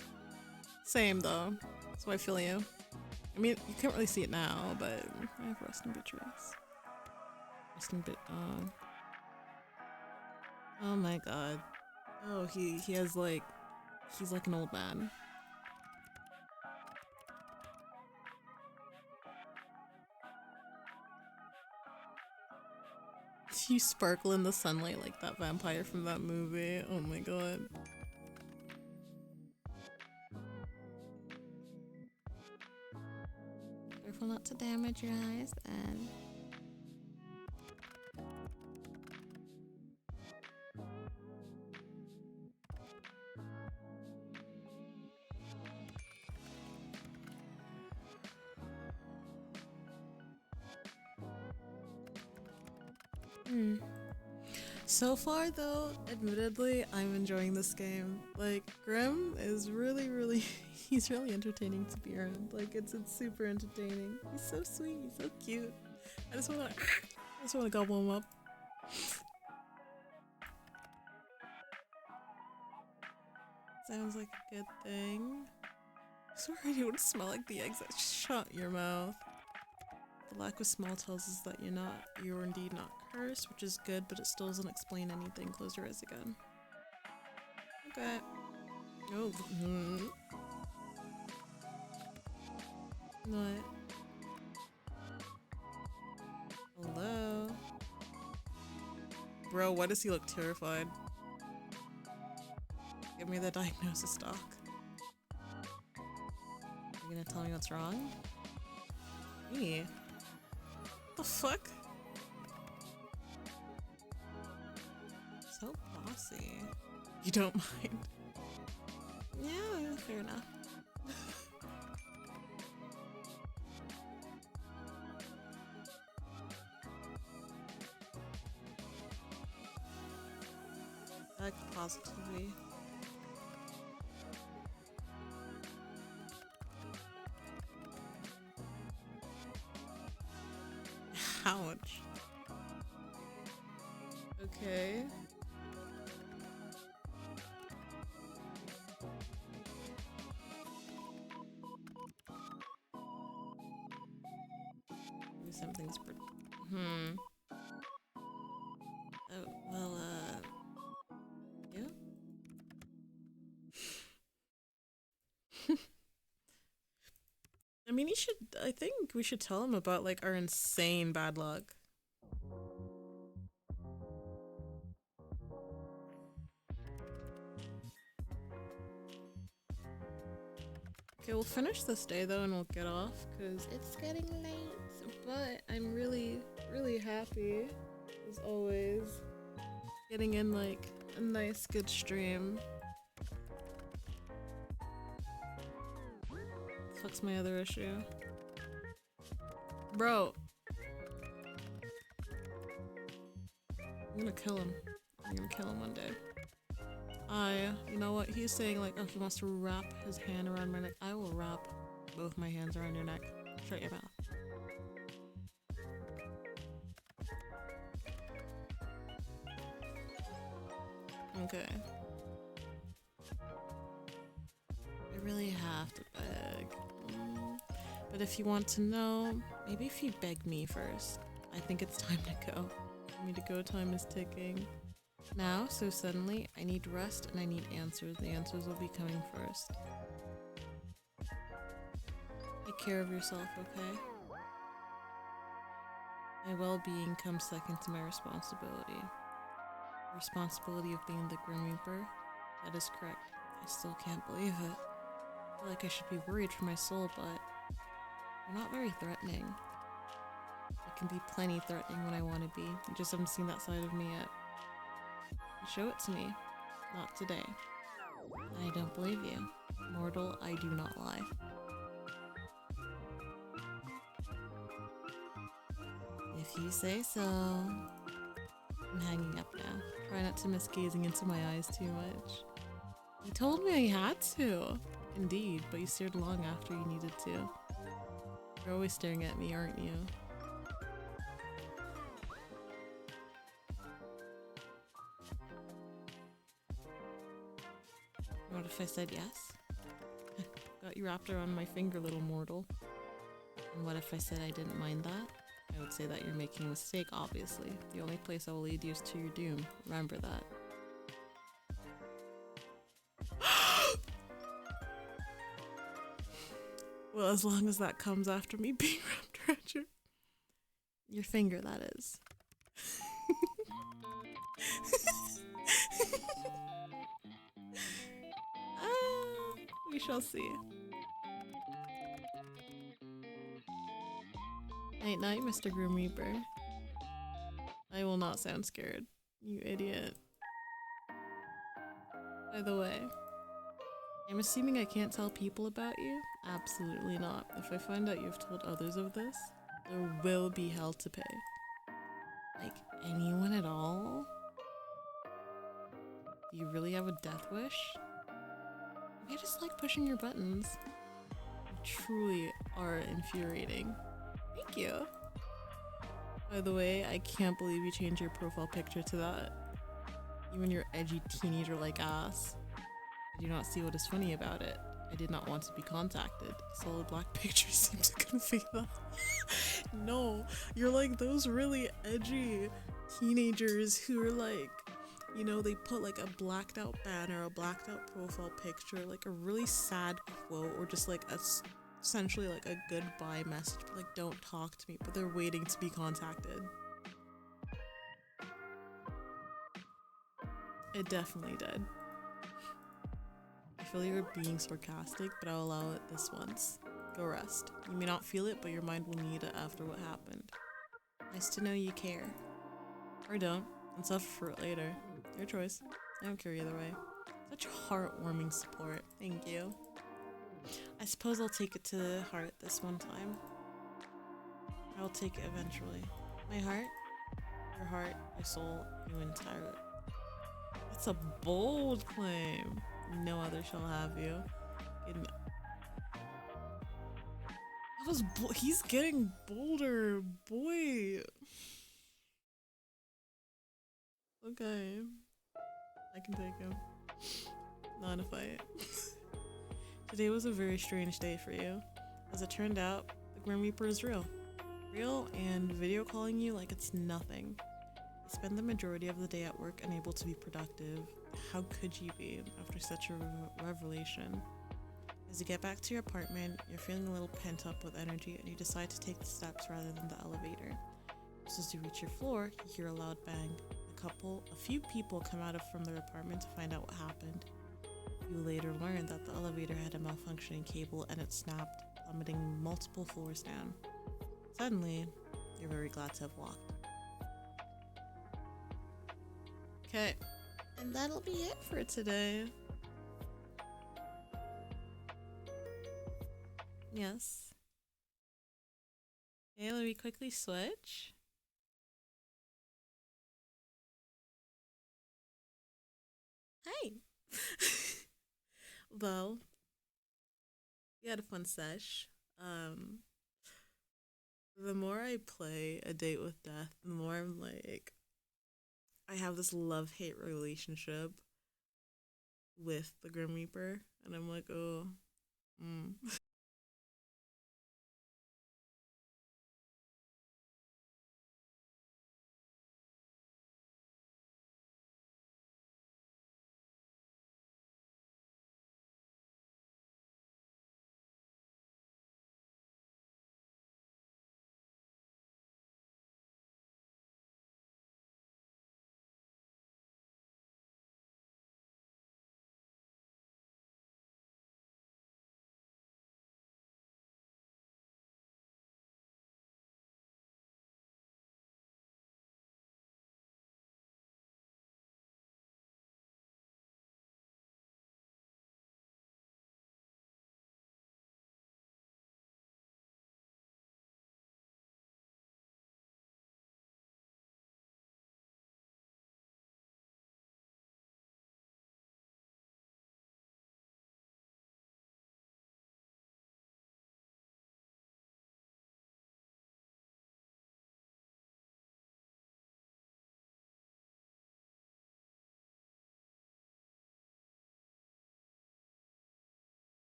Same though. So I feel you. I mean, you can't really see it now, but I have resting bitch face. Resting bit. Oh my god. Oh, he has like, he's like an old man. You sparkle in the sunlight like that vampire from that movie. Oh my god. Careful not to damage your eyes then. So far though, admittedly, I'm enjoying this game. Like, Grim is really, he's really entertaining to be around. Like, it's super entertaining. He's so sweet, he's so cute. I just wanna gobble him up. Sounds like a good thing. I swear you would smell like the eggs that shut your mouth. The lack of smell tells us that you're indeed not cursed, which is good, but it still doesn't explain anything. Close your eyes again. Okay. Oh. What? Hello? Bro, why does he look terrified? Give me the diagnosis, doc. You gonna tell me what's wrong? Me? What the fuck? So bossy. You don't mind? Yeah, fair enough. I like the positivity. Ouch. Okay. Maybe something's Oh, well, yeah? I mean, I think we should tell him about, like, our insane bad luck. Okay, we'll finish this day though and we'll get off because it's getting late. But I'm really happy, as always, getting in like a nice good stream. Fuck's my other issue? Bro. I'm gonna kill him. I'm gonna kill him one day. You know what? He's saying like, oh, he wants to wrap his hand around my neck. I will wrap both my hands around your neck. Shut your mouth. Okay. I really have to beg. But if you want to know, maybe if you beg me first. I think it's time to go. For me to go, time is ticking. Now, so suddenly, I need rest and I need answers. The answers will be coming first. Take care of yourself, okay? My well-being comes second to my responsibility. The responsibility of being the Grim Reaper? That is correct. I still can't believe it. I feel like I should be worried for my soul, but you're not very threatening. I can be plenty threatening when I want to be. You just haven't seen that side of me yet. Show it to me. Not today. I don't believe you. Mortal, I do not lie. If you say so. I'm hanging up now. Try not to miss gazing into my eyes too much. You told me I had to. Indeed, but you stared long after you needed to. You're always staring at me, aren't you? What if I said yes? Got you wrapped around my finger, little mortal. And what if I said I didn't mind that? I would say that you're making a mistake, obviously. The only place I will lead you is to your doom. Remember that. Well, as long as that comes after me being wrapped around your finger, that is. We shall see. Night night, Mr. Grim Reaper. I will not sound scared, you idiot. By the way, I'm assuming I can't tell people about you? Absolutely not. If I find out you've told others of this, there will be hell to pay. Like, anyone at all? Do you really have a death wish? I just like pushing your buttons. You truly are infuriating. Thank you. By the way, I can't believe you changed your profile picture to that. Even your edgy teenager-like ass. I do not see what is funny about it. I did not want to be contacted. Solid black pictures seem to convey that. No, you're like those really edgy teenagers who are like, you know, they put like a blacked out banner, a blacked out profile picture, like a really sad quote, or just like essentially like a goodbye message, like don't talk to me, but they're waiting to be contacted. It definitely did. I feel you're being sarcastic, but I'll allow it this once. Go rest. You may not feel it, but your mind will need it after what happened. Nice to know you care. Or don't, and suffer for it later. Your choice. I don't care either way. Such heartwarming support. Thank you. I suppose I'll take it to the heart this one time. I will take it eventually. My heart, your heart, your soul, your entire. That's a bold claim. No other shall have you. That was he's getting bolder, boy. Okay, I can take him. Not in a fight. Today was a very strange day for you. As it turned out, the Grim Reaper is real. Real and video calling you like it's nothing. You spend the majority of the day at work unable to be productive. How could you be after such a revelation? As you get back to your apartment, you're feeling a little pent up with energy and you decide to take the steps rather than the elevator. Just as you reach your floor, you hear a loud bang. A few people come out from their apartment to find out what happened. You later learn that the elevator had a malfunctioning cable and it snapped, plummeting multiple floors down. Suddenly, you're very glad to have walked. Okay, and that'll be it for today. Yes. Okay, let me quickly switch. Hi. Well, we had a fun sesh. The more I play A Date with Death, the more I'm like, I have this love-hate relationship with the Grim Reaper, and I'm like, oh,